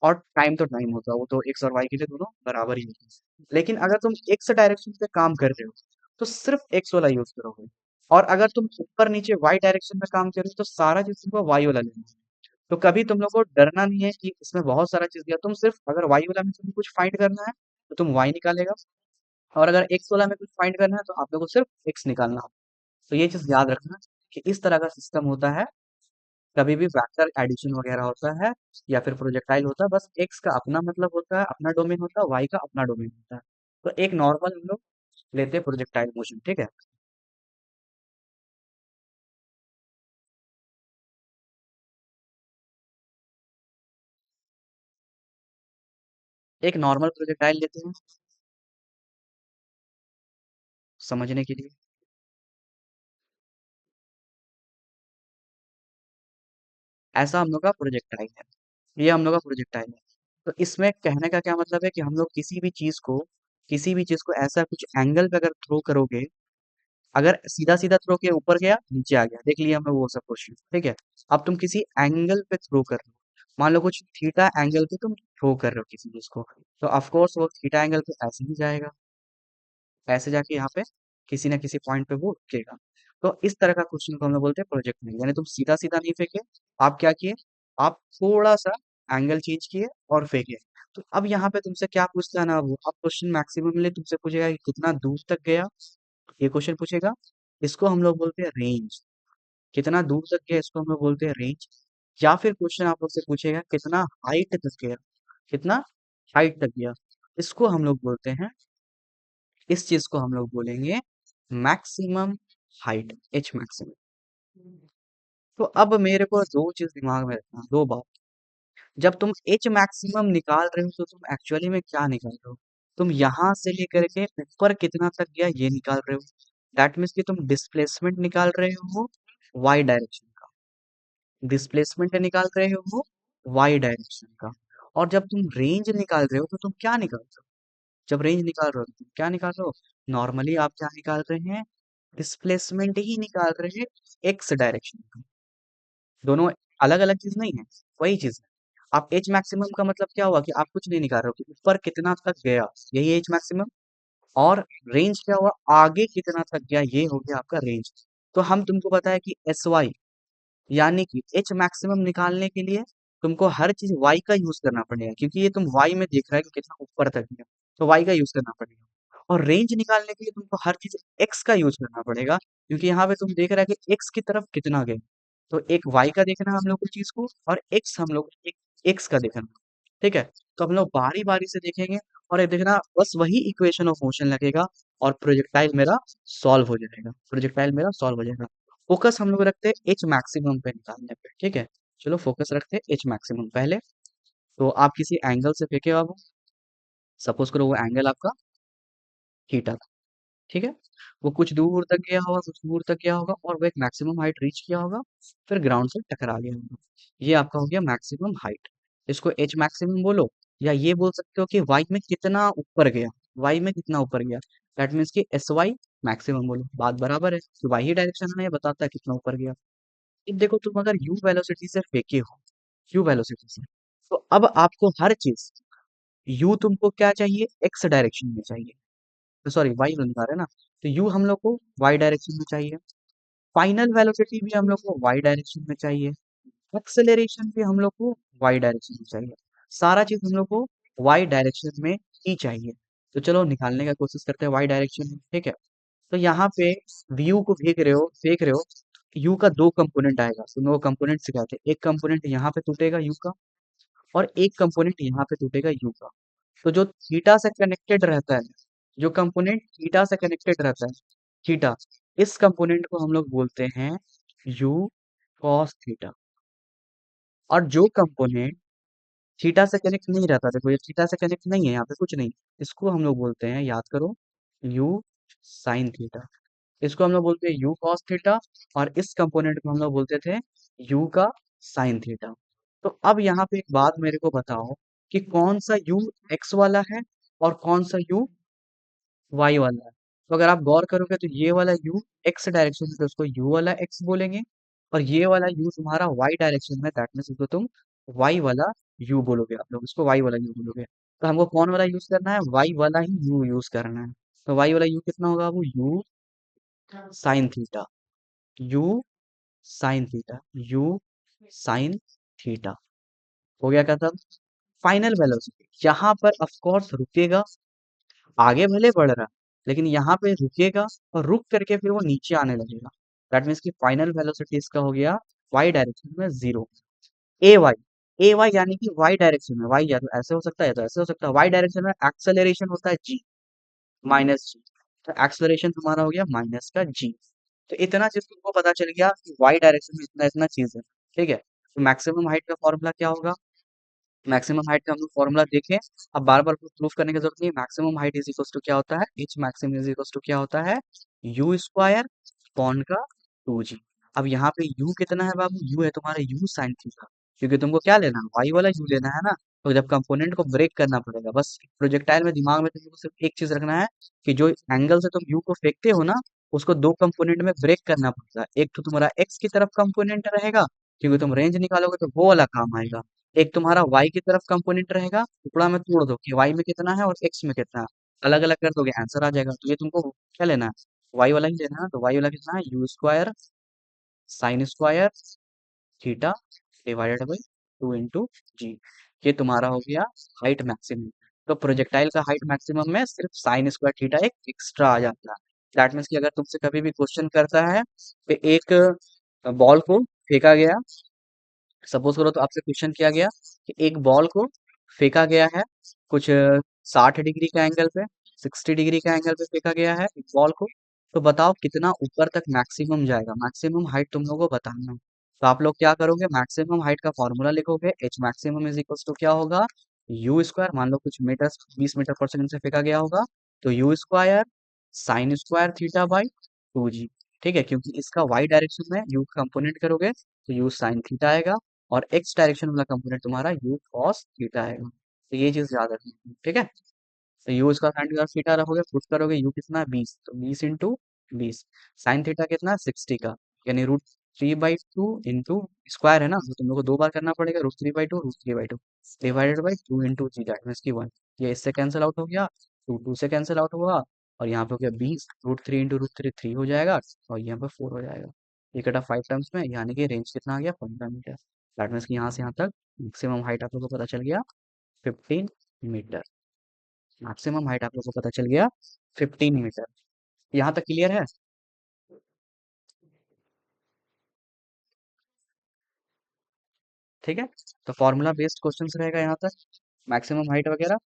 और टाइम तो टाइम होता है, वो तो एक्स और वाई के लिए दोनों बराबर ही होते हैं। लेकिन अगर तुम एक्स डायरेक्शन पे काम कर रहे हो तो सिर्फ एक्स वाला यूज करोगे, और अगर तुम ऊपर नीचे वाई डायरेक्शन में काम कर रहे हो तो सारा चीज तुमको वाई वाला लेना है। तो कभी तुम लोग को डरना नहीं है कि इसमें बहुत सारा चीज दिया, तुम सिर्फ अगर वाई वाला में तुम्हें कुछ फाइंड करना है तो तुम वाई निकालेगा, और अगर एक्स वाला में कुछ फाइंड करना है तो आप लोग को सिर्फ एक्स निकालना होगा। तो ये चीज याद रखना कि इस तरह का सिस्टम होता है। कभी भी वेक्टर एडिशन वगैरह होता है, या फिर प्रोजेक्टाइल होता है, बस एक्स का अपना मतलब होता है, अपना डोमेन होता है, वाई का अपना डोमेन होता है। तो एक नॉर्मल हम लोग लेते हैं प्रोजेक्टाइल मोशन, ठीक है। एक नॉर्मल प्रोजेक्टाइल लेते हैं समझने के लिए। ऐसा हम लोग का प्रोजेक्टाइल है। ये हम लोग का प्रोजेक्टाइल है। तो इसमें कहने का क्या मतलब है कि हम लोग किसी भी चीज को ऐसा कुछ एंगल पे अगर थ्रो करोगे, अगर सीधा सीधा थ्रो किया ऊपर गया नीचे आ गया, देख लिया हमने वो सब क्वेश्चन, ठीक है। अब तुम किसी एंगल पे थ्रो कर रहे हो, मान लो कुछ थीटा एंगल पे तुम थ्रो कर रहे हो किसी चीज को, तो ऑफ कोर्स वो थीटा एंगल पे ऐसे ही जाएगा, ऐसे जाके यहाँ पे किसी ना किसी पॉइंट पे वो रुकेगा। तो इस तरह का क्वेश्चन को हम लोग बोलते हैं प्रोजेक्ट, यानी तुम सीधा सीधा नहीं फेंके, आप क्या किए, आप थोड़ा सा एंगल चेंज किए और फेंके। तो अब यहाँ पे तुमसे क्या पूछता है ना, वो अब क्वेश्चन मैक्सिमम ले तुमसे पूछेगा कि कितना दूर तक गया, ये क्वेश्चन पूछेगा। इसको हम लोग बोलते हैं रेंज, कितना दूर तक गया इसको हम लोग बोलते हैं रेंज। या फिर क्वेश्चन आप लोग से पूछेगा कितना हाइट तक गया, कितना हाइट तक गया, इसको हम लोग बोलते हैं, इस चीज को हम लोग बोलेंगे मैक्सिमम हाइट, एच मैक्सिमम। तो अब मेरे को दो चीज दिमाग में रखना, दो बात। जब तुम एच मैक्सिमम निकाल रहे हो तो तुम एक्चुअली में क्या निकाल रहे हो, तुम यहां से लेकर के ऊपर कितना तक गया ये निकाल रहे हो। दैट मीन्स कि तुम डिस्प्लेसमेंट निकाल रहे हो वाई डायरेक्शन का, डिस्प्लेसमेंट निकाल रहे हो वाई डायरेक्शन का। और जब तुम रेंज निकाल रहे हो तो तुम क्या निकाल रहे हो, जब रेंज निकाल रहे हो तो तुम क्या निकाल रहे हो, नॉर्मली आप क्या निकाल रहे हैं, डिस्प्लेसमेंट ही निकाल रहे हैं एक्स डायरेक्शन का। दोनों अलग अलग चीज नहीं है, वही चीज है। आप एच मैक्सिमम का मतलब क्या हुआ कि आप कुछ नहीं निकाल रहे हो कि ऊपर कितना तक गया, यही एच मैक्सिमम। और रेंज क्या हुआ, आगे कितना तक गया, ये हो गया आपका रेंज। तो हम तुमको बताया कि एस वाई, यानी कि एच मैक्सिमम निकालने के लिए तुमको हर चीज वाई का यूज करना पड़ेगा, क्योंकि ये तुम वाई में देख रहा है कि कितना ऊपर तक गया, तो वाई का यूज करना पड़ेगा। और रेंज निकालने के लिए तुमको हर चीज एक्स का यूज करना पड़ेगा, क्योंकि यहाँ पे तुम देख रहा है कि एक्स की तरफ कितना गए। तो एक वाई का देखना है हम लोग को चीज को, और एक्स हम लोग एक एक्स का देखना है, ठीक है। तो हम लोग बारी बारी से देखेंगे, और ये देखना बस वही इक्वेशन ऑफ मोशन लगेगा, और प्रोजेक्टाइल मेरा सॉल्व हो जाएगा, प्रोजेक्टाइल मेरा सॉल्व हो जाएगा। फोकस हम लोग रखते हैं एच मैक्सिमम पे निकालने पे, ठीक है। चलो फोकस रखते हैं एच मैक्सिमम पहले। तो आप किसी एंगल से फेंके बाबू, सपोज करो वो एंगल आपका थीटा था, ठीक है। वो कुछ दूर तक गया होगा, कुछ दूर तक गया होगा, और वो एक मैक्सिमम हाइट रीच किया होगा, फिर ग्राउंड से टकरा गया होगा। ये आपका हो गया मैक्सिमम हाइट, इसको एच मैक्सिमम बोलो। या ये बोल सकते हो कि वाई में कितना ऊपर गया, वाई में कितना ऊपर गया, दैट मीन्स कि एस वाई मैक्सिमम बोलो, बात बराबर है, तो वाई ही डायरेक्शन में ये बताता है कितना ऊपर गया। अब देखो तुम अगर यू वेलोसिटी से फेंके हो, यू वेलोसिटी से, तो अब आपको हर चीज, यू तुमको क्या चाहिए, एक्स डायरेक्शन में चाहिए, तो सॉरी वाई बता रहे हैं ना, तो यू हम लोग को वाई डायरेक्शन में चाहिए, फाइनल वेलोसिटी भी हम लोग को वाई डायरेक्शन में चाहिए, एक्सेलरेशन भी हम लोग को वाई डायरेक्शन में चाहिए, सारा चीज हम लोग को वाई डायरेक्शन में ही चाहिए। तो चलो निकालने का कोशिश करते हैं वाई डायरेक्शन में, ठीक है। तो यहाँ पे व्यू को फेंक रहे हो, यू का दो कंपोनेंट आएगा, तो वो कंपोनेंट सिखाते हैं, एक कंपोनेंट यहाँ पे टूटेगा यू का, और एक कंपोनेंट यहाँ पे टूटेगा यू का। तो जो थीटा से कनेक्टेड रहता है, जो कंपोनेंट थीटा से कनेक्टेड रहता है, थीटा, इस कंपोनेंट को हम लोग बोलते हैं यू कॉस थीटा। और जो कंपोनेंट थीटा से कनेक्ट नहीं रहता, देखो ये थीटा से कनेक्ट नहीं है, यहाँ पे कुछ नहीं, इसको हम लोग बोलते हैं, याद करो, यू साइन थीटा। इसको हम लोग बोलते हैं यू कॉस थीटा, और इस कंपोनेंट को हम लोग बोलते थे यू का साइन थीटा। तो अब यहाँ पे एक बात मेरे को बताओ कि कौन सा यू एक्स वाला है और कौन सा यू वाई वाला है। तो अगर आप गौर करोगे तो ये वाला यू एक्स डायरेक्शन में, तो उसको यू वाला एक्स बोलेंगे, और ये वाला यू तुम्हारा वाई डायरेक्शन में, दैट मीन्स इसको तुम वाई वाला यू बोलोगे, आप लोग इसको वाई वाला यू बोलोगे। तो हमको कौन वाला यूज करना है, वाई वाला ही यू यूज करना है। तो वाई वाला यू कितना होगा, वो you sine theta, you sine theta, you sine theta, हो गया खत्म। फाइनल वेलोसिटी यहाँ पर ऑफ कोर्स रुकेगा, आगे भले बढ़ रहा, लेकिन यहाँ पे रुकेगा, और रुक करके फिर वो नीचे आने लगेगा। दैट मीन्स कि फाइनल वेलोसिटी इसका हो गया वाई डायरेक्शन में जीरो, ए वाई, ए वाई यानी कि वाई डायरेक्शन में, वाई या तो ऐसे हो सकता है या तो ऐसे हो सकता है, वाई डायरेक्शन में एक्सेलरेशन होता है जी माइनस जी, तो एक्सेलरेशन तुम्हारा हो गया माइनस का जी। तो इतना चीज तुमको पता चल गया कि वाई डायरेक्शन में इतना इतना चीज है, ठीक है। तो मैक्सिमम हाइट का फॉर्मूला क्या होगा, मैक्सिमम हाइट का हम लोग फॉर्मूला देखें, अब बार बार प्रूफ करने की जरूरत नहीं, maximum height is equal to क्या होता है, h maximum is equal to क्या होता है, यू स्क्वायर पॉन का टू जी। अब यहाँ पे यू कितना है बाबू, यू है तुम्हारा यू साइन थीटा, क्योंकि तुमको क्या लेना है, वाई वाला यू लेना है ना। तो जब कंपोनेंट को ब्रेक करना पड़ेगा, बस प्रोजेक्टाइल में दिमाग में तुमको सिर्फ एक चीज रखना है कि जो एंगल से तुम यू को फेंकते हो ना, उसको दो कंपोनेंट में ब्रेक करना पड़ता है। एक तो तुम्हारा एक्स की तरफ कंपोनेंट रहेगा, क्योंकि तुम रेंज निकालोगे तो वो वाला काम आएगा। एक तुम्हारा वाई की तरफ कंपोनेंट रहेगा, टुकड़ा में तोड़ दो कि वाई में कितना है और एक्स में कितना है, अलग अलग कर दोगे आंसर आ जाएगा। तो ये तुमको क्या लेना है, वाई वाला ही लेना है ना। तो वाई वाला कितना है, u square sine square theta divided by 2 into g. ये तुम्हारा हो गया हाइट मैक्सिमम। तो प्रोजेक्टाइल का हाइट मैक्सिमम में सिर्फ साइन स्क्वायर थीटा एक एक्स्ट्रा आ जाता है। दैट मीन्स कि अगर तुमसे कभी भी क्वेश्चन करता है कि एक बॉल को फेंका गया, सपोज करो तो आपसे क्वेश्चन किया गया कि एक बॉल को फेंका गया है कुछ 60 डिग्री का एंगल पे, 60 डिग्री का एंगल पे फेंका गया है एक बॉल को, तो बताओ कितना ऊपर तक मैक्सिमम जाएगा, मैक्सिमम हाइट तुम लोगों को बताना है। तो आप लोग क्या करोगे, मैक्सिमम हाइट का फॉर्मूला लिखोगे, h maximum is equal to क्या होगा, यू स्क्वायर, मान लो कुछ मीटर 20 मीटर पर सेकंड से फेंका गया होगा, तो u square sine square theta by 2 जी। ठीक है, क्योंकि इसका वाई डायरेक्शन में यू कंपोनेंट करोगे तो यू साइन थीटा आएगा, और एक्स डायरेक्शन वाला कंपोनेंट तुम्हारा यू कॉस थीटा आएगा। तो ये चीज याद रखनी है, ठीक है। तो यू इसका साइन का थीटा रखोगे, पुट करोगे, यू कितना है 20, तो 20 इंटू 20, साइन थीटा कितना है 60 का, यानी √3/2 इंटू स्क्वायर है ना, तो तुम लोग को दो बार करना पड़ेगा, √3/2 divided by 2 into g, that means की 1। ये इससे कैंसिल आउट हो गया, 2 से कैंसिल आउट हुआ, और यहाँ पे हो गया 20, √3 इंटू √3 3 हो जाएगा, और यहाँ पे 4 हो जाएगा। ये कटा 5 टर्म्स में, यानी कि रेंज कितना आ गया 15 मीटर। दैट मीन्स कि यहाँ से यहाँ तक मैक्सिमम हाइट आप लोग को पता चल गया 15 मीटर। मैक्सिमम हाइट आप लोग को पता चल गया 15 मीटर। यहाँ तक क्लियर है। ठीक है, तो फॉर्मूला बेस्ड क्वेश्चंस रहेगा यहाँ तक, मैक्सिमम हाइट वगैरह।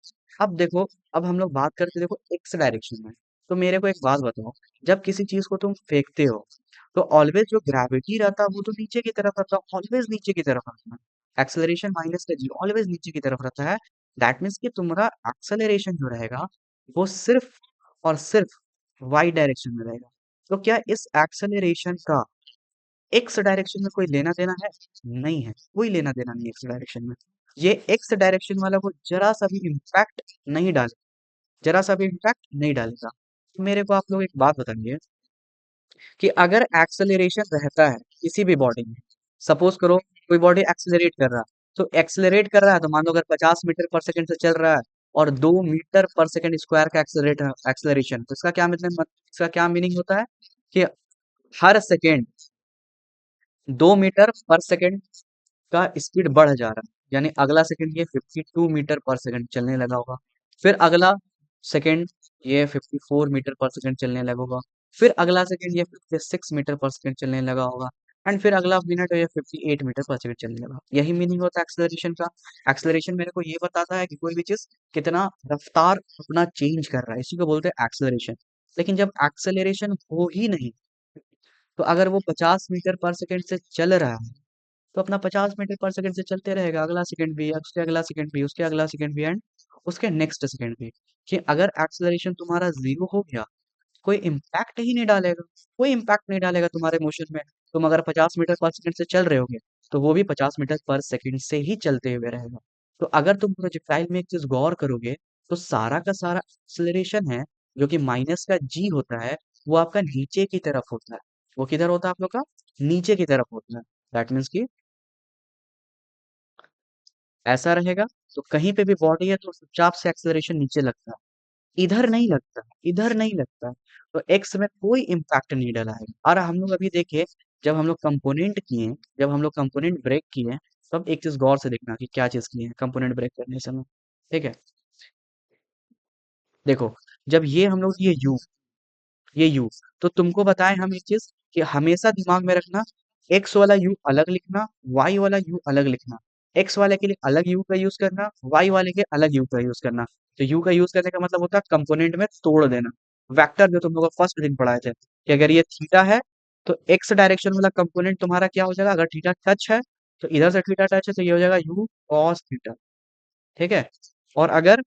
अब देखो, अब हम लोग बात करते हैं, देखो एक्स डायरेक्शन में। तो मेरे को एक बात बताओ, जब किसी चीज को तुम फेंकते हो तो ऑलवेज जो ग्रेविटी रहता है वो तो नीचे की तरफ रहता है, ऑलवेज नीचे की तरफ रहता है। एक्सेलरेशन माइनस का जी ऑलवेज नीचे की तरफ रहता है। दैट मीन्स कि तुम्हारा एक्सेलरेशन जो रहेगा वो सिर्फ और सिर्फ वाई डायरेक्शन में रहेगा। तो क्या इस एक्सेलरेशन का एक्स डायरेक्शन में कोई लेना देना है? नहीं है, कोई लेना देना नहीं एक्स डायरेक्शन में। ये एक्स डायरेक्शन वाला को जरा सा भी इम्पैक्ट नहीं डाले, जरा सा भी इम्पैक्ट नहीं डालेगा। मेरे को आप लोग एक बात बताइए कि अगर एक्सेलरेशन रहता है किसी भी बॉडी में, सपोज करो कोई बॉडी एक्सेलरेट कर रहा है, तो एक्सेलरेट कर रहा है तो मान लो अगर 50 मीटर पर सेकंड से चल रहा है और 2 मीटर पर सेकंड स्क्वायर का एक्सेलरेशन, तो इसका क्या मतलब, इसका क्या मीनिंग होता है कि हर सेकेंड 2 मीटर पर सेकंड का स्पीड बढ़ जा रहा है, यानी अगला सेकंड ये 52 मीटर पर सेकंड चलने लगा होगा, फिर अगला सेकंड ये 54 मीटर पर सेकंड चलने लगा होगा, फिर अगला सेकंड ये 56 मीटर पर सेकंड चलने लगा होगा, एंड फिर अगला मिनट ये 58 मीटर पर सेकंड चलने लगा। यही मीनिंग होता है एक्सेलरेशन का। एक्सेलरेशन मेरे को ये बताता है कि कोई भी चीज कितना रफ्तार अपना चेंज कर रहा है, इसी को बोलते हैं एक्सेलरेशन। लेकिन जब एक्सेलरेशन हो ही नहीं, तो अगर वो 50 मीटर पर सेकंड से चल रहा है तो अपना 50 मीटर पर सेकंड से चलते रहेगा, अगला सेकंड भी, उसके अगला सेकंड भी, उसके अगला सेकंड भी, एंड उसके नेक्स्ट सेकंड भी। कि अगर एक्सेलरेशन तुम्हारा जीरो हो गया, कोई इम्पैक्ट ही नहीं डालेगा, कोई इम्पैक्ट नहीं डालेगा तुम्हारे मोशन में। तुम अगर 50 मीटर पर सेकंड से चल रहे होगे तो वो भी 50 मीटर पर सेकंड से ही चलते हुए रहेगा। तो अगर तुम प्रोजेक्टाइल में एक चीज गौर करोगे, तो सारा का सारा एक्सेलरेशन है जो कि माइनस का जी होता है, वो आपका नीचे की तरफ होता है। वो किधर होता है आप लोग का, नीचे की तरफ होता है। दैट मीन्स कि ऐसा रहेगा, तो कहीं पे भी बॉडी है तो चुपचाप से एक्सेलरेशन नीचे लगता है, इधर नहीं लगता, इधर नहीं लगता। तो एक्स में कोई इम्पैक्ट नहीं डला है। और हम लोग अभी देखे, जब हम लोग कंपोनेंट किए, जब हम लोग कंपोनेंट ब्रेक किए, तब एक चीज गौर से देखना कि क्या चीज किए हैं कंपोनेंट ब्रेक करने समय। ठीक है, देखो, जब ये हम लोग ये यू, तो तुमको बताएं हम एक चीज कि हमेशा दिमाग में रखना, एक्स वाला यू अलग लिखना, वाई वाला यू अलग लिखना। एक्स वाले के लिए अलग यू का यूज करना, वाई वाले के अलग यू का यूज करना। तो यू का यूज करने का मतलब होता है कंपोनेंट में तोड़ देना। वेक्टर जो तुम लोग फर्स्ट दिन पढ़ाए थे कि अगर ये थीटा है तो एक्स डायरेक्शन वाला कंपोनेंट तुम्हारा क्या हो जाएगा, अगर थीटा टच है तो इधर से थीटा टच है तो ये हो जाएगा यू कॉस थीटा। ठीक है, और अगर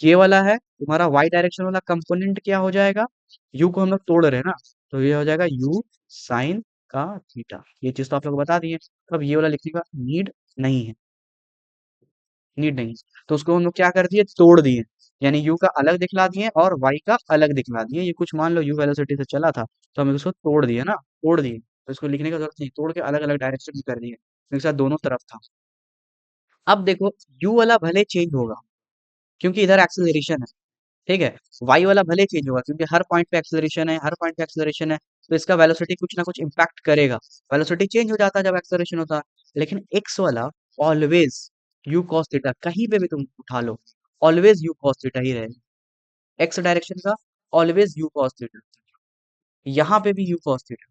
ये वाला है तुम्हारा वाई डायरेक्शन वाला कंपोनेंट, क्या हो जाएगा, यू को हम लोग तोड़ रहे हैं ना, तो ये हो जाएगा यू साइन का थीटा, ये चीज तो आप लोग बता दिए। तो अब ये वाला लिखने का नहीं है, नीड नहीं है। तो उसको हम लोग क्या कर दिए, तोड़ दिए। यानी यू का अलग दिखला दिए और वाई का अलग दिखला दिए। ये कुछ मान लो यू वेलोसिटी से चला था, तो हमें उसको तोड़ दिए ना, तोड़ दिए। तो इसको लिखने का जरूरत नहीं, तोड़ के अलग अलग डायरेक्शन में कर दिए, एक साथ दोनों तरफ था। अब देखो, यू वाला भले चेंज होगा क्योंकि इधर एक्सेलरेशन है, ठीक है। वाई वाला भले चेंज होगा क्योंकि हर पॉइंट पे एक्सेलरेशन है, हर पॉइंट पे एक्सेलरेशन है। तो इसका वेलोसिटी कुछ ना कुछ इम्पैक्ट करेगा। वेलोसिटी चेंज हो जाता है जब एक्सेलरेशन होता है। लेकिन एक्स वाला ऑलवेज यू कॉस थीटा, कहीं पे भी तुम उठा लो, ऑलवेज यू कॉस थीटा ही रहेगा। एक्स डायरेक्शन का ऑलवेज यू कॉस थीटा, यहाँ पे भी यू कॉस थीटा,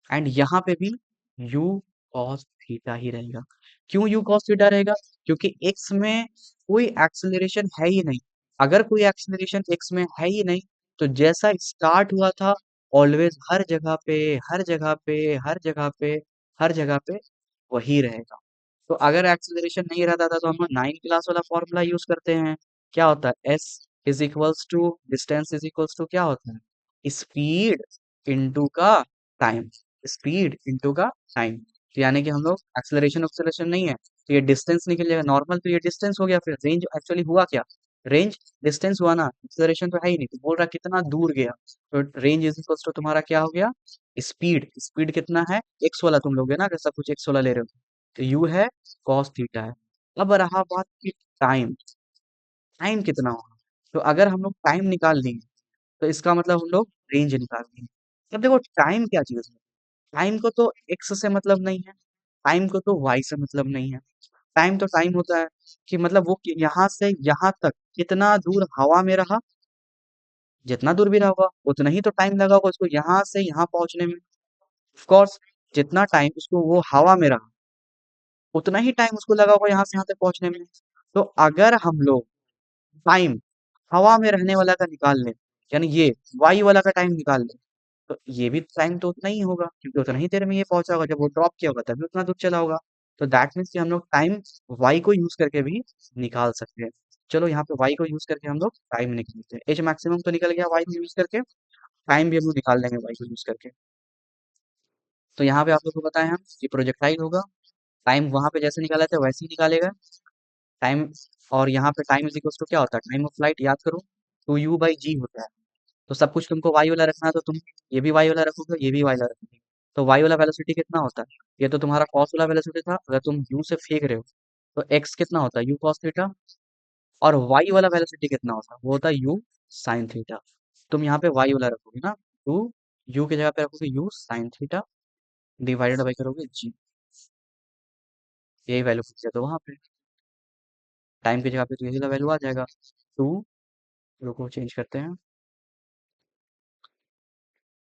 एंड यहाँ पे भी यू कॉस थीटा ही रहेगा। क्यों यू कॉस थीटा रहेगा? क्योंकि एक्स में कोई एक्सेलरेशन है ही नहीं। अगर कोई एक्सेलरेशन एक्स में है ही नहीं, तो जैसा स्टार्ट हुआ था, ऑलवेज हर जगह पे, हर जगह पे, हर जगह पे, हर जगह पे वही रहेगा। तो अगर एक्सेलरेशन नहीं रहता था तो हम लोग 9 क्लास वाला फॉर्मूला यूज करते हैं। क्या होता है? S is equals to distance is equals to क्या होता है, स्पीड इनटू का टाइम, स्पीड इनटू का टाइम। तो यानी कि हम लोग एक्सेलरेशन एक्सेलरेशन नहीं है, तो ये डिस्टेंस निकल जाएगा नॉर्मल, तो ये डिस्टेंस हो गया। फिर रेंज एक्चुअली हुआ क्या, रेंज डिस्टेंस हुआ ना, एक्सेलरेशन तो है ही नहीं। तो बोल रहा कितना दूर गया, तो रेंज इज इक्वल्स टू तुम्हारा क्या हो गया, स्पीड। स्पीड कितना है, एक्स वाला तुम लोगे ना, अगर सब कुछ एक्स वाला ले रहे हो, तो यू है, कॉस थीटा है। अब रहा बात की टाइम, टाइम कितना होगा। तो अगर हम लोग टाइम निकाल लेंगे, तो इसका मतलब हम लोग रेंज निकाल लेंगे। अब देखो टाइम क्या चीज है, टाइम को तो एक्स से मतलब नहीं है, टाइम को तो वाई से मतलब नहीं है। टाइम तो टाइम होता है कि मतलब वो यहाँ से यहाँ तक कितना दूर हवा में रहा, जितना दूर भी रहा होगा उतना ही तो टाइम लगा होगा उसको यहाँ से यहाँ पहुंचने में। ऑफ कोर्स, जितना टाइम उसको वो हवा में रहा, उतना ही टाइम उसको लगा होगा यहाँ से यहाँ तक पहुंचने में। तो अगर हम लोग टाइम हवा में रहने वाला का निकाल लें, यानी ये वायु वाला का टाइम निकाल लें, तो ये भी टाइम तो उतना ही होगा क्योंकि उतना ही देर में ये पहुंचा होगा। जब वो ड्रॉप किया होगा तभी उतना दूर चला होगा। तो दैट मीन्स कि हम लोग टाइम वाई को यूज करके भी निकाल सकते हैं। चलो यहाँ पे वाई को यूज करके हम लोग टाइम निकालते हैं। एच मैक्सिमम तो निकल गया वाई को यूज करके, टाइम भी हम लोग निकाल लेंगे वाई को यूज करके। तो यहाँ पे आप लोग को बताएं हम, ये प्रोजेक्टाइल होगा, टाइम वहां पे जैसे निकाला था वैसे ही निकालेगा टाइम। और यहाँ पे टाइम इज इक्वल टू क्या होता है, टाइम ऑफ फ्लाइट याद करो, 2u/g होता है। तो सब कुछ तुमको वाई वाला रखना है, तो तुम ये भी वाई वाला रखोगे, ये भी वाई वाला रखोगे। तो वाई वाला वेलोसिटी कितना होता है, ये तो तुम्हारा कॉस वाला वेलोसिटी था, अगर तुम यू से फेंक रहे हो तो एक्स कितना होता है, यू कॉस थीटा। और वाई वाला वेलोसिटी कितना होता है, वो होता है यू साइन थीटा। तुम यहाँ पे वाई वाला रखोगे ना, टू यू की जगह पे रखोगे you sine theta, divided by करोगे जी, यही वैल्यू पूछे तो वहां पे टाइम की जगह पे तो यही वैल्यू आ जाएगा, टू, रुको चेंज करते हैं,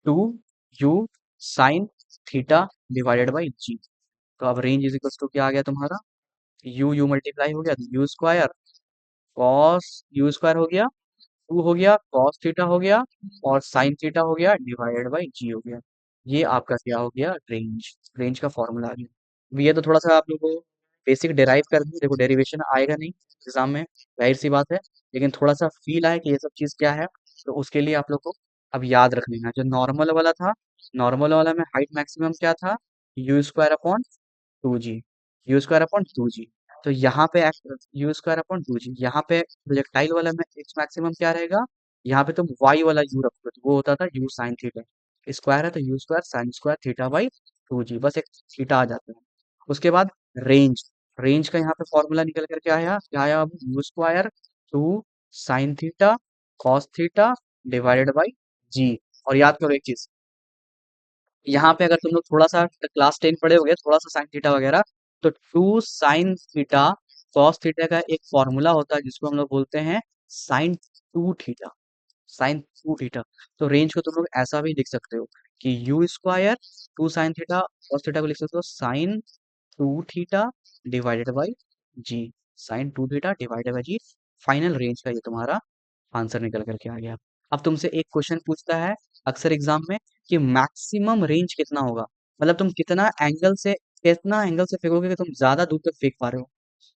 two u sine theta divided by g. तो अब रेंज इज इक्वल टू क्या आ गया तुम्हारा, यू मल्टीप्लाई हो गया तो u square cos u square हो गया, टू हो गया कॉस थीटा हो गया, और साइन थीटा हो गया डिवाइडेड बाई जी हो गया। ये आपका क्या हो गया, रेंज। रेंज का फॉर्मूला आ गया। अब ये तो थोड़ा सा आप लोगों को बेसिक डेराइव कर दी, देखो डेरिवेशन आएगा नहीं एग्जाम में, जाहिर सी बात है, लेकिन थोड़ा सा फील आए कि ये सब चीज क्या है, तो उसके लिए आप लोग को अब याद रख लेना। जो नॉर्मल वाला था, नॉर्मल वाला में हाइट मैक्सिमम क्या था, u square upon two g, u square upon two g. तो यहाँ पे u square upon two g, यहाँ पे प्रोजेक्टाइल वाला में एक्स मैक्सिमम क्या रहेगा, यहाँ पे तुम वाई वाला यू रखोगे तो वो होता था यू साइन थीटा, स्क्वायर है तो u square sine square theta by two g, बस एक थीटा आ जाता है। उसके बाद रेंज, रेंज का यहाँ पे फॉर्मूला निकल करके आया, क्या आया, अब u square two sine theta cos theta divided by g. और याद करो एक चीज, यहाँ पे अगर तुम लोग थोड़ा सा क्लास 10 पढ़े होगे, थोड़ा सा साइन थीटा वगैरह, तो two sine theta cos theta का एक फॉर्मूला होता है जिसको हम लोग बोलते हैं sine two theta, sine two theta. तो रेंज को तुम लोग ऐसा भी लिख सकते हो कि u square two sine theta cos theta को लिख सकते हो sine two theta divided by g, sine two theta divided by g. Final range का ये तुम्हारा आंसर निकल करके आ गया। अब तुमसे एक क्वेश्चन पूछता है अक्सर एग्जाम में कि मैक्सिमम रेंज कितना होगा, मतलब तुम कितना एंगल से फेंकोगे कि तुम ज्यादा दूर तक फेंक पा रहे हो,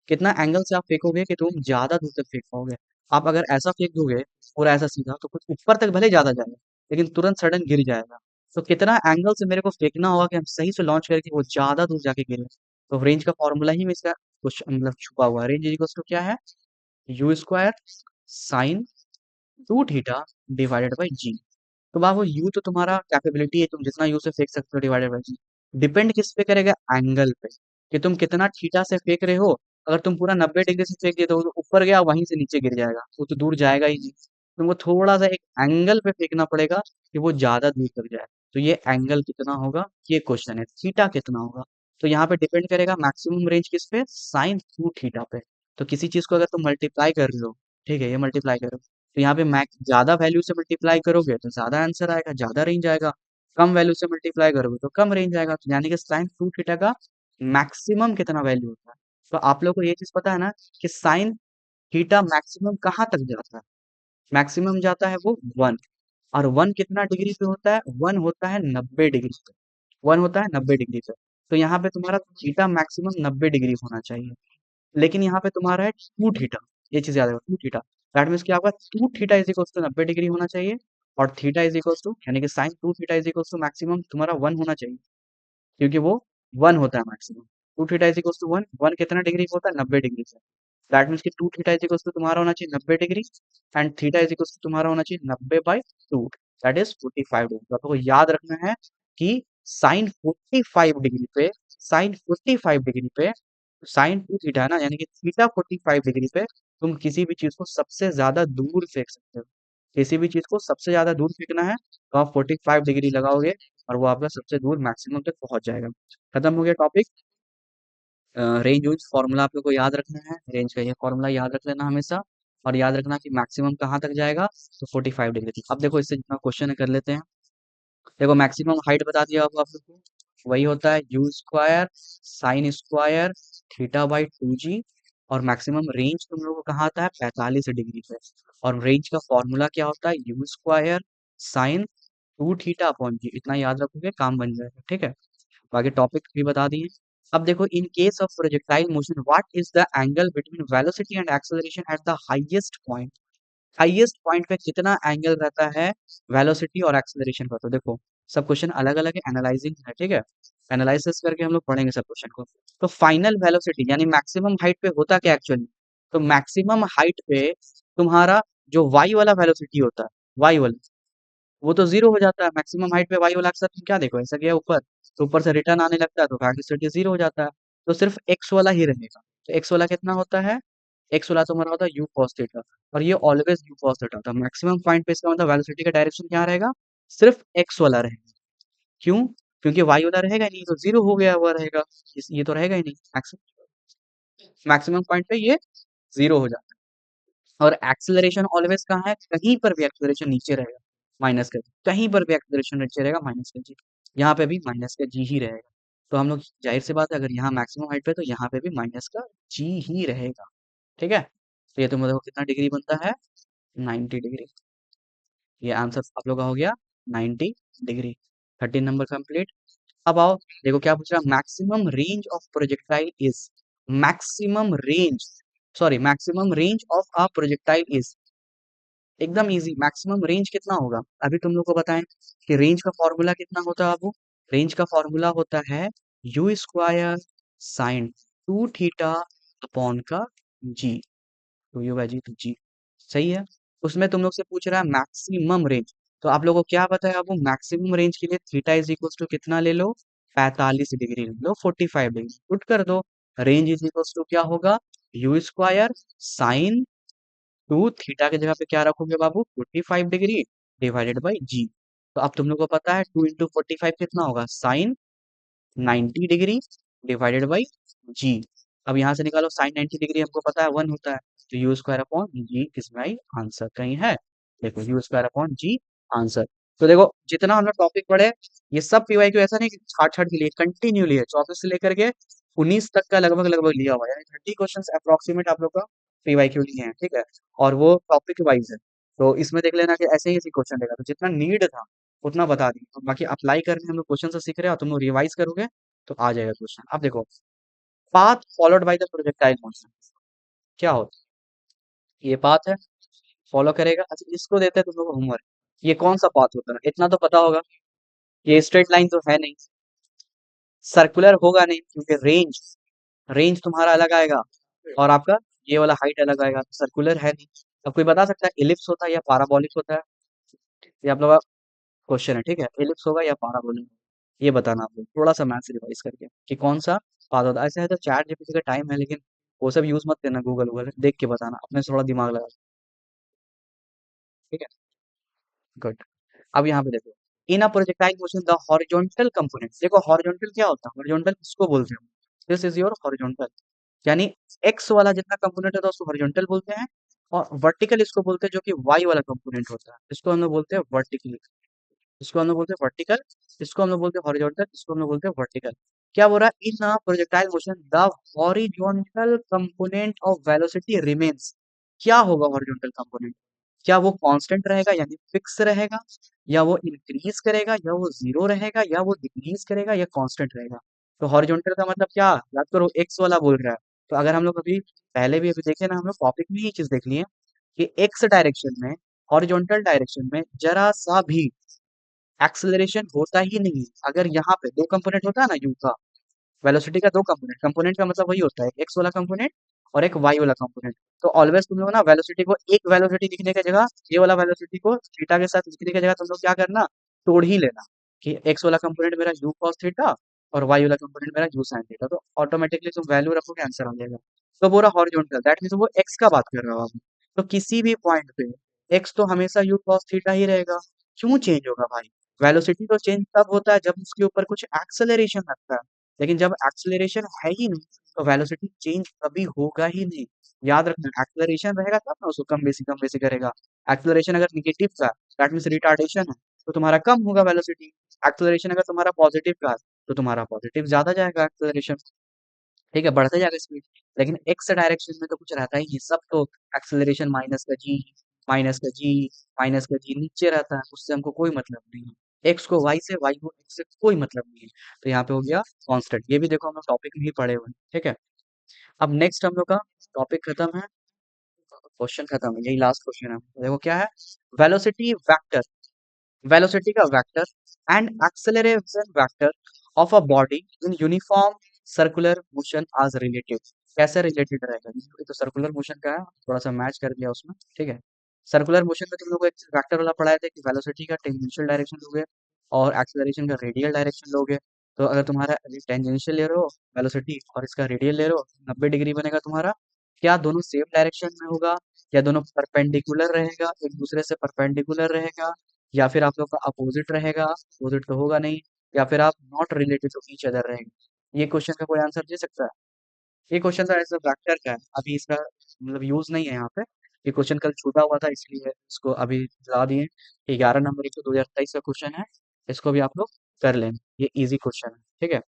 कितना एंगल से आप फेंकोगे कि तुम ज्यादा दूर तक फेंक पाओगे। आप अगर ऐसा फेंक दोगे पूरा ऐसा सीधा, तो कुछ ऊपर तक भले ज्यादा जाएगा लेकिन तुरंत सडन गिर जाएगा। तो कितना एंगल से मेरे को फेंकना होगा कि हम सही से लॉन्च करके वो ज्यादा दूर जाके गिरे। तो रेंज का फॉर्मूला ही में इसका कुछ मतलब छुपा हुआ है। रेंज इक्वल्स टू क्या है, u square sine two theta divided by g. तो बाबू यू तो तुम्हारा कैपेबिलिटी है, तुम जितना यू से फेंक सकते हो डिवाइडेड बाई जी। डिपेंड किस पे करेगा, एंगल पे, कि तुम कितना थीटा से फेंक रहे हो। अगर तुम पूरा 90 डिग्री से फेंक दिए तो वो तो ऊपर गया वहीं से नीचे गिर जाएगा, वो तो दूर जाएगा ही नहीं। तुमको थोड़ा सा एक एंगल पे फेंकना पड़ेगा कि वो ज्यादा दूर तक जाए। तो ये एंगल कितना होगा, ये क्वेश्चन है, थीटा कितना होगा। तो यहाँ पे डिपेंड करेगा मैक्सिमम रेंज किस पे, साइन टू थीटा पे। तो किसी चीज को अगर तुम मल्टीप्लाई कर रहे हो, ठीक है, ये मल्टीप्लाई करो, तो यहाँ पे मैक्स ज्यादा वैल्यू से मल्टीप्लाई करोगे तो ज्यादा आंसर आएगा, ज्यादा रेंज आएगा। कम वैल्यू से मल्टीप्लाई करोगे तो कम रेंज आएगा। तो यानी कि साइन टू थीटा का मैक्सिमम कितना वैल्यू होता है। तो आप लोग को ये चीज पता है ना कि साइन थीटा मैक्सिमम कहाँ तक जाता है, मैक्सिमम जाता है वो वन। और वन कितना डिग्री पे होता है, वन होता है 90 डिग्री पे, वन होता है 90 डिग्री पे। तो यहाँ पे तुम्हारा थीटा मैक्सिमम 90 डिग्री होना चाहिए। लेकिन यहाँ पे तुम्हारा है टू थीटा, ये चीज याद रखो, टू थीटा। दैट मीन्स क्या होगा, two theta is equal to 90 degree होना चाहिए। और थीटा इज इक्वल टू यानी कि sine two theta is equal to maximum तुम्हारा वन होना चाहिए, क्योंकि वो वन होता है maximum. Two theta is equal to one, one कितना डिग्री पे होता है, 90 डिग्री से। दैट मीन्स कि two theta is equal to तुम्हारा होना चाहिए 90 degree, and theta is equal to तुम्हारा होना चाहिए 90/2, दैट इज 45 डिग्री। तो आपको याद रखना है कि साइन 45 डिग्री पे, साइन 45 डिग्री पे, साइन टू थीटा है ना, यानी कि थीटा 45 डिग्री पे तुम किसी भी चीज को सबसे ज्यादा दूर फेंक सकते हो। किसी भी चीज को सबसे ज्यादा दूर फेंकना है तो आप 45 डिग्री लगाओगे और वो आपका सबसे दूर मैक्सिमम तक पहुंच जाएगा। खत्म हो गया टॉपिक। रेंज यूज फॉर्मूला आप लोग को याद रखना है, रेंज का ये फॉर्मूला याद रख लेना हमेशा। और याद रखना कि मैक्सिमम कहाँ तक जाएगा, तो 45 डिग्री तक। अब देखो इससे जितना क्वेश्चन कर लेते हैं। देखो मैक्सिमम हाइट बता दिया आपको आप लोग को, वही होता है u square sine square theta by two g. और मैक्सिमम रेंज तुम लोगों को कहाँ आता है, 45 डिग्री पे। और रेंज का फॉर्मूला क्या होता है, u square sine two theta upon g. इतना याद रखोगे काम बन जाएगा, ठीक है। बाकी टॉपिक भी बता दिए। अब देखो, in case of projectile motion what is the angle between velocity and acceleration at the highest point. Highest point पे कितना एंगल रहता है वेलोसिटी और एक्सेलरेशन का। तो देखो सब क्वेश्चन अलग अलग है, एनालाइजिंग है, ठीक है। एनालिसिस करके हम लोग पढ़ेंगे सब क्वेश्चन को। तो फाइनल वेलोसिटी यानी मैक्सिमम हाइट पे होता क्या एक्चुअली, तो मैक्सिमम हाइट पे तुम्हारा जो वाई वाला वेलोसिटी होता है, वाई वाला, वो तो जीरो हो जाता है। मैक्सिमम हाइट पे वाई वाला अक्सर तुम क्या देखो, ऐसा गया ऊपर तो ऊपर से रिटर्न आने लगता है तो वेलोसिटी जीरो हो जाता है। तो सिर्फ एक्स वाला ही रहेगा। तो एक्स वाला कितना होता है, एक्स वाला तुम्हारा होता है यू कॉस थीटा। और ये ऑलवेज यू कॉस थीटा होता है। मैक्सिमम पॉइंट पे इसका मतलब वेलोसिटी का डायरेक्शन क्या रहेगा, सिर्फ एक्स वाला रहेगा। क्यों, क्योंकि वाई वाला रहेगा ही नहीं, तो जीरो हो गया हुआ रहेगा। ये तो रहेगा ही नहीं। मैक्सिमम पॉइंट पे ये जीरो हो जाता है। और एक्सेलरेशन ऑलवेज कहाँ है, कहीं पर भी एक्सेलरेशन नीचे रहेगा, माइनस का जी। कहीं पर भी एक्सेलरेशन नीचे रहेगा, माइनस का जी। यहाँ पे भी माइनस का जी ही रहेगा। तो हम लोग जाहिर सी बात है, अगर यहाँ मैक्सिमम हाइट पे तो यहाँ पे भी माइनस का जी ही रहेगा, ठीक है। तो ये तो मतलब कितना डिग्री बनता है, 90 डिग्री। ये आंसर आप लोग का हो गया 90 डिग्री। 13 number complete. अब आओ, देखो क्या पूछ रहा है, maximum range of projectile is, maximum range, sorry maximum range of a projectile is. एकदम इजी, मैक्सिमम रेंज कितना होगा, अभी तुम लोग को बताएं कि रेंज का फॉर्मूला कितना होता है बाबू। रेंज का फॉर्मूला होता है u square sine two theta upon का जी। टू यू बाई जी, तो जी सही है। उसमें तुम लोग से पूछ रहा है मैक्सिमम रेंज। तो आप लोगों को क्या पता है, अब मैक्सिमम रेंज के लिए थीटा इज इक्वल टू कितना ले लो, 45 डिग्री ले लो, 45 डिग्री पुट कर दो। रेंज इज इक्वल टू क्या होगा, you square sine two theta की जगह पे क्या रखोगे बाबू, 45 डिग्री डिवाइडेड बाई जी। तो अब तुम लोग को पता है 2 × 45 कितना होगा, साइन 90 डिग्री डिवाइडेड बाई जी। अब यहाँ से निकालो, साइन 90 डिग्री हमको पता है वन होता है, तो u square upon g is my answer. कहीं है, देखो u square upon g answer. तो देखो जितना हम लोग टॉपिक पढ़े, ये सब पीवाई क्यू ऐसा नहीं कि छाट छाट के लिए, कंटिन्यूली है, 24 से लेकर के 19 तक का लगभग लगभग लिया हुआ है, यानी 30 क्वेश्चन अप्रोक्सीमेट आप लोग का पीवाई क्यू लिए हैं, ठीक है। और वो टॉपिक वाइज है। तो इसमें देख लेना कि ऐसे ही ऐसे क्वेश्चन देगा, तो जितना नीड था उतना बता दिए। तो बाकी अप्लाई करने हम लोग क्वेश्चन से सीख रहे हैं, और तुम लोग रिवाइज करोगे तो आ जाएगा क्वेश्चन। अब देखो, path followed by the projectile motion क्या होता है, ये पाथ है, फॉलो करेगा। अच्छा इसको देते हैं तुम लोग होमवर्क, ये कौन सा पाथ होता है, इतना तो पता होगा। ये स्ट्रेट लाइन तो है नहीं, सर्कुलर होगा नहीं क्योंकि रेंज रेंज तुम्हारा अलग आएगा और आपका ये वाला हाइट अलग आएगा, सर्कुलर है नहीं। अब कोई बता सकता है इलिप्स होता है या पाराबोलिक होता है? ये आप लोग का क्वेश्चन है, ठीक है, इलिप्स होगा या पाराबोलिक, ये बताना आप लोग थोड़ा सा मैथ्स रिवाइज करके कि कौन सा पास होता है। ऐसे है तो चैट जीपीटी का टाइम है, लेकिन वो सब यूज मत करना, गूगल वूगल देख के बताना, अपने से थोड़ा दिमाग लगा, ठीक है। गुड। अब यहाँ पे देखो, in a projectile motion the horizontal component, देखो हॉरिजॉन्टल क्या होता है, हॉरिजॉन्टल किसको बोलते हैं? दिस इज योर हॉरिजॉन्टल, यानी एक्स वाला जितना कंपोनेंट होता है उसको हॉरिजॉन्टल बोलते हैं, और वर्टिकल इसको बोलते हैं जो कि वाई वाला कंपोनेंट होता है, इसको हम लोग बोलते हैं वर्टिकल, इसको हम लोग बोलते हैं वर्टिकल, इसको हम लोग बोलते हैं हॉरिजॉन्टल, इसको हम लोग बोलते हैं वर्टिकल। क्या बोल रहा है, in projectile motion the horizontal component of velocity remains, क्या होगा हॉरिजॉन्टल कंपोनेंट, क्या वो कांस्टेंट रहेगा यानी फिक्स रहेगा, या वो इंक्रीज करेगा, या वो जीरो रहेगा, या वो डिक्रीज करेगा, या कांस्टेंट रहेगा? तो हॉरिजॉन्टल का मतलब क्या, याद करो एक्स वाला बोल रहा है। तो अगर हम लोग अभी पहले भी अभी देखे ना, हम लोग टॉपिक में ये चीज देख लिए कि एक्स डायरेक्शन में, हॉरिजॉन्टल डायरेक्शन में जरा सा भी एक्सेलरेशन होता ही नहीं है। अगर यहाँ पे दो कंपोनेंट होता है ना यू का, वेलोसिटी का दो कंपोनेंट, कंपोनेंट का मतलब वही होता है एक्स वाला कंपोनेंट और एक वाई वाला कंपोनेंट। तो ऑलवेज तुम लोग ना वेलोसिटी को, एक वेलोसिटी लिखने की जगह, ये वाला वेलोसिटी को थीटा के साथ लिखने की जगह तुम लोग क्या करना, तोड़ ही लेना कि एक्स वाला कंपोनेंट मेरा यू कॉस थीटा और वाई वाला कंपोनेंट मेरा यू साइन थीटा, तो ऑटोमेटिकली तुम वैल्यू रखोगे आंसर आ जाएगा। तो पूरा हॉरिजॉन्टल दैट मीन्स वो एक्स का बात कर रहा हो आप, तो किसी भी पॉइंट पे एक्स तो हमेशा यू कॉस थीटा ही रहेगा। क्यों चेंज होगा भाई? वेलोसिटी तो चेंज तब होता है जब उसके ऊपर कुछ एक्सेलरेशन लगता है, लेकिन जब एक्सेलरेशन है ही नहीं तो वेलोसिटी चेंज कभी होगा ही नहीं। याद रखना, एक्सेलरेशन रहेगा तब ना उसको कम बेसी करेगा। एक्सेलरेशन अगर निगेटिव का दैट मीन्स रिटार्डेशन है, तो तुम्हारा कम होगा वेलोसिटी। एक्सेलरेशन अगर तुम्हारा पॉजिटिव का है, तो तुम्हारा पॉजिटिव ज्यादा जाएगा एक्सेलरेशन, ठीक है, बढ़ते जाएगा स्पीड। लेकिन एक्स डायरेक्शन में तो कुछ रहता ही नहीं, सब तो एक्सेलरेशन माइनस का जी नीचे रहता है, उससे हमको कोई मतलब नहीं है। एक्स को वाई से, वाई को एक्स से कोई मतलब नहीं है। तो यहाँ पे हो गया कांस्टेंट, ये भी देखो हम लोग टॉपिक में ही पढ़े हुए हैं, ठीक है। अब नेक्स्ट हम लोग का टॉपिक खत्म है, क्वेश्चन खत्म है, यही लास्ट क्वेश्चन है। देखो क्या है, वेलोसिटी वेक्टर, वेलोसिटी का vector and acceleration vector of a body in uniform circular motion आज रिलेटेड, कैसे रिलेटेड रहेगा? ये तो सर्कुलर मोशन का है, थोड़ा सा मैच कर दिया उसमें, ठीक है। सर्कुलर मोशन में तुम लोग एक वेक्टर वाला पढ़ाए थे कि वेलोसिटी का टेंजेंशियल डायरेक्शन लोगे और एक्सेलरेशन का रेडियल डायरेक्शन लोगे। तो अगर तुम्हारा टेंजेंशियल ले रहे हो वेलोसिटी और इसका रेडियल ले रहे हो, 90 डिग्री बनेगा तुम्हारा। क्या दोनों सेम डायरेक्शन में होगा, या दोनों परपेंडिकुलर रहेगा, एक दूसरे से परपेंडिकुलर रहेगा, या फिर आप लोग का अपोजिट रहेगा, अपोजिट तो होगा नहीं, या फिर आप not related to each other रहेंगे? ये क्वेश्चन का कोई आंसर दे सकता है? ये क्वेश्चन तो ऐसा वेक्टर का है, अभी इसका मतलब यूज नहीं है यहाँ पे। ये क्वेश्चन कल छूटा हुआ था इसलिए इसको अभी ला दिए। 11 नंबर को 2023 का क्वेश्चन है, इसको भी आप लोग कर लें, ये इजी क्वेश्चन है, ठीक है।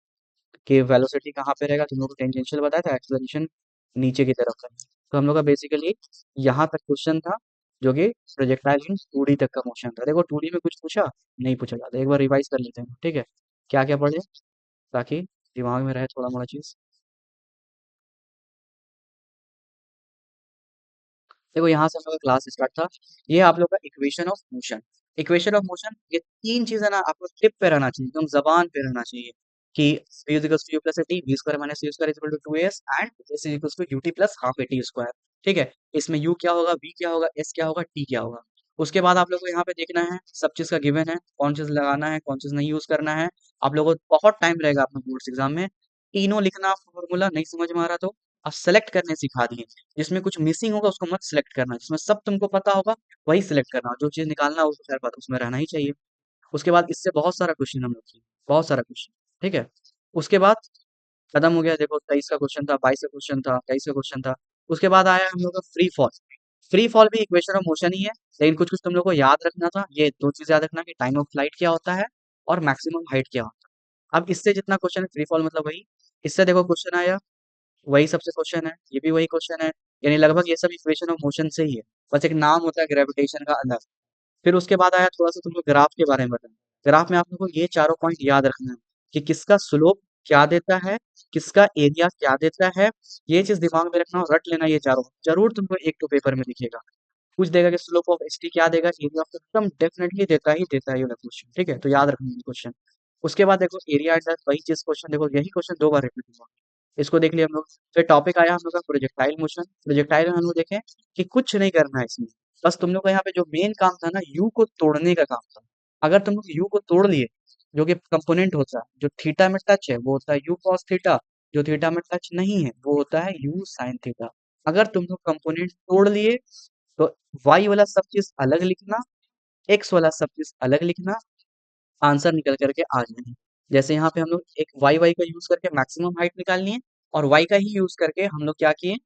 कि वेलोसिटी कहाँ पे रहेगा, तुम लोग को टेंजेंशियल बताया था, एक्सेलरेशन नीचे की तरफ है। तो हम लोग का बेसिकली यहाँ तक क्वेश्चन था, जो कि प्रोजेक्टाइल इन 2D तक का मोशन था। देखो 2D में कुछ पूछा नहीं पूछा जाता, एक बार रिवाइज कर लेते हैं, ठीक है, क्या क्या पढ़े, ताकि दिमाग में रहे थोड़ा मोड़ा चीज। देखो यहाँ से हम लोग का क्लास स्टार्ट था, ये आप लोग का equation of motion, equation of motion, ये तीन चीजें ना आपको टिप पे रहना चाहिए, एकदम जबान पे रहना चाहिए कि v is equals to u plus t, v square minus you square is equal to 2as and s is equals to ut plus half at square, ठीक है। इसमें u क्या होगा, v क्या होगा, s क्या होगा, t क्या होगा। उसके बाद आप लोग को यहाँ पे देखना है, सब चीज का गिवन है, कौन चीज लगाना है कौन चीज नहीं यूज करना है। आप लोगों को बहुत टाइम रहेगा अपना बोर्ड्स एग्जाम में, तीनों लिखना, फॉर्मूला नहीं समझ में आ रहा तो अब सेलेक्ट करने सिखा दिए, जिसमें कुछ मिसिंग होगा उसको मत सिलेक्ट करना, जिसमें सब तुमको पता होगा वही सिलेक्ट करना, जो चीज निकालना हो उसको खैर बात उसमें रहना ही चाहिए। उसके बाद इससे बहुत सारा क्वेश्चन हम लोग किए, बहुत सारा क्वेश्चन, ठीक है। उसके बाद खत्म हो गया, देखो 23 का क्वेश्चन था, 22 का क्वेश्चन था, 23 का क्वेश्चन था। उसके बाद आया हम लोग का फ्री फॉल, फ्री फॉल भी इक्वेशन ऑफ मोशन ही है, लेकिन कुछ कुछ तुम लोग को याद रखना था, ये दो चीज याद रखना कि टाइम ऑफ फ्लाइट क्या होता है और मैक्सिमम हाइट क्या होता है। अब इससे जितना क्वेश्चन है फ्री फॉल मतलब वही, इससे देखो क्वेश्चन आया वही सबसे क्वेश्चन है, ये भी वही क्वेश्चन है, यानी लगभग ये सब इक्वेशन ऑफ मोशन से ही है, बस एक नाम होता है ग्रेविटेशन का अलग। फिर उसके बाद आया थोड़ा सा तुमको ग्राफ के बारे में बताना, ग्राफ में आप लोगों को ये चारों पॉइंट याद रखना है कि किसका स्लोप क्या देता है, किसका एरिया क्या देता है, ये चीज दिमाग में रखना और रट लेना, ये चारों जरूर तुमको एक तो पेपर में दिखेगा। पूछ देगा कि स्लोप ऑफ एस टी क्या देगा, एरिया ऑफ एकदम डेफिनेटली देता है ये क्वेश्चन, ठीक है, तो याद रखना ये क्वेश्चन। उसके बाद देखो एरिया अंडर वही चीज, क्वेश्चन देखो यही क्वेश्चन 2 बार रिपीट हुआ, इसको देख लिया हम लोग। फिर टॉपिक आया हम लोग का प्रोजेक्टाइल मोशन। प्रोजेक्टाइल में हम लोग देखें कि कुछ नहीं करना है इसमें, बस तुम लोग का यहाँ पे जो मेन काम था ना, यू को तोड़ने का काम था। अगर तुम लोग यू को तोड़ लिए, जो कि कंपोनेंट होता है, जो थीटा में टच है वो होता है यू कॉस थीटा, जो थीटा में टच नहीं है वो होता है यू साइन थीटा। अगर तुम लोग कंपोनेंट तोड़ लिए तो वाई वाला सब चीज अलग लिखना, एक्स वाला सब चीज अलग लिखना, आंसर निकल करके आ जाएंगे। जैसे यहाँ पे हम लोग एक वाई वाई का यूज करके मैक्सिमम हाइट निकालनी है, और वाई का ही यूज करके हम लोग क्या किए,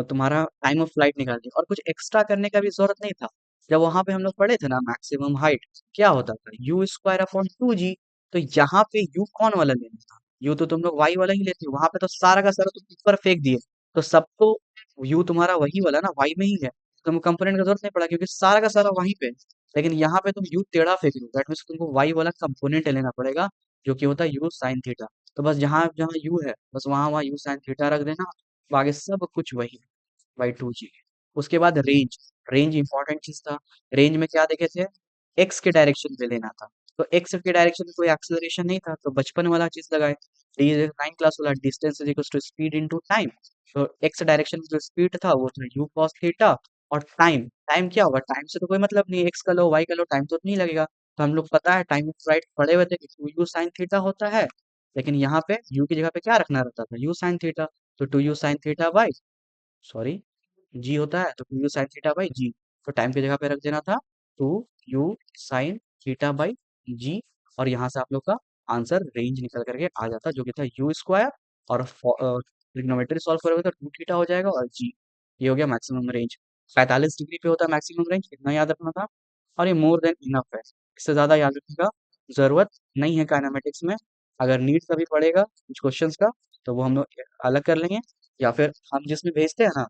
तुम्हारा टाइम ऑफ फ्लाइट निकाल दिया, और कुछ एक्स्ट्रा करने का भी जरूरत नहीं था। जब वहां पे हम लोग पढ़े थे ना मैक्सिमम हाइट क्या होता था, यू स्क्वायर अपॉन 2g। तो यहाँ पे यू कौन वाला लेना था, यू तो तुम लोग वाई वाला ही लेते हो, वहां पे तो सारा का सारा तुम ऊपर फेंक दिए, तो सबको यू तुम्हारा वही वाला ना वाई में ही है, तुम कंपोनेंट का जरूरत नहीं पड़ा क्योंकि सारा का सारा वहीं पे है। लेकिन यहाँ पे तुम यू टेढ़ा फेंक रहे हो, दैट मीन्स तुमको वाई वाला कंपोनेंट लेना पड़ेगा, जो कि होता है यू साइन थीटा। तो बस जहाँ जहाँ यू है बस वहां वहां यू साइन थीटा रख देना, बाकी सब कुछ वही बाई 2g। उसके बाद रेंज, रेंज इंपॉर्टेंट चीज था। रेंज में क्या देखे थे, एक्स के डायरेक्शन पे लेना था, तो एक्स के डायरेक्शन में कोई एक्सेलरेशन नहीं था, तो बचपन वाला चीज लगाए, डी 9 क्लास वाला, distance is equal to speed into time. तो एक्स डायरेक्शन में जो स्पीड था वो था यू कॉस थीटा, और टाइम, टाइम क्या होगा, टाइम से तो कोई मतलब नहीं, एक्स का लो वाई का लो टाइम तो नहीं लगेगा। तो हम लोग पता है टाइम ऑफ फ्लाइट पढ़े हुए थे कि 2u साइन थीटा होता है, लेकिन यहाँ पे u की जगह पे क्या रखना रहता था, u साइन थीटा। तो 2u sine theta by, sorry, g होता है तो 2u sine theta by g, तो टाइम की जगह पे रख देना था 2u sine theta by g. और यहाँ से आप लोग का आंसर रेंज निकल करके आ जाता, जो कि था यू स्क्वायर, और ट्रिग्नोमेट्री सॉल्व करोगे तो 2 थीटा हो जाएगा, और जी, ये हो गया मैक्सिमम रेंज। 45 डिग्री पे होता है मैक्सिमम रेंज, इतना याद रखना था, और ये मोर देन इनफ है, इससे ज्यादा याद रखने का जरूरत नहीं है काइनेमेटिक्स में। अगर नीट कभी पड़ेगा कुछ क्वेश्चंस का तो वो हम लोग अलग कर लेंगे, या फिर हम जिसमें भेजते हैं ना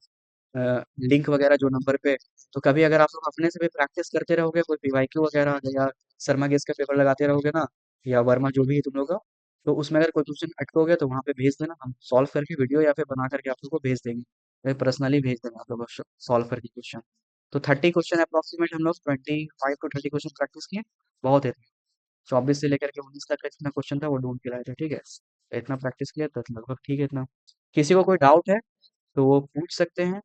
लिंक वगैरह जो नंबर पे, तो कभी अगर आप लोग अपने से भी प्रैक्टिस करते रहोगे कोई पीवाईक्यू वगैरह, या शर्मा गेस का पेपर लगाते रहोगे ना, या वर्मा जो भी है तुम लोग का, तो उसमें अगर कोई क्वेश्चन अटकोगे तो वहाँ पे भेज देना, हम सॉल्व करके वीडियो या फिर बना करके आप लोग को भेज देंगे, या पर्सनली भेज देंगे आप लोग को सॉल्व करके क्वेश्चन। तो 30 क्वेश्चन अप्रोक्सीमेट हम लोग 25 to 30 क्वेश्चन प्रैक्टिस किए, बहुत है। 24 से लेकर के 19 तक का जितना क्वेश्चन था वो ढूंढ के लाए थे, ठीक है, तो इतना प्रैक्टिस किया तो लगभग ठीक है इतना। किसी को कोई डाउट है तो वो पूछ सकते हैं।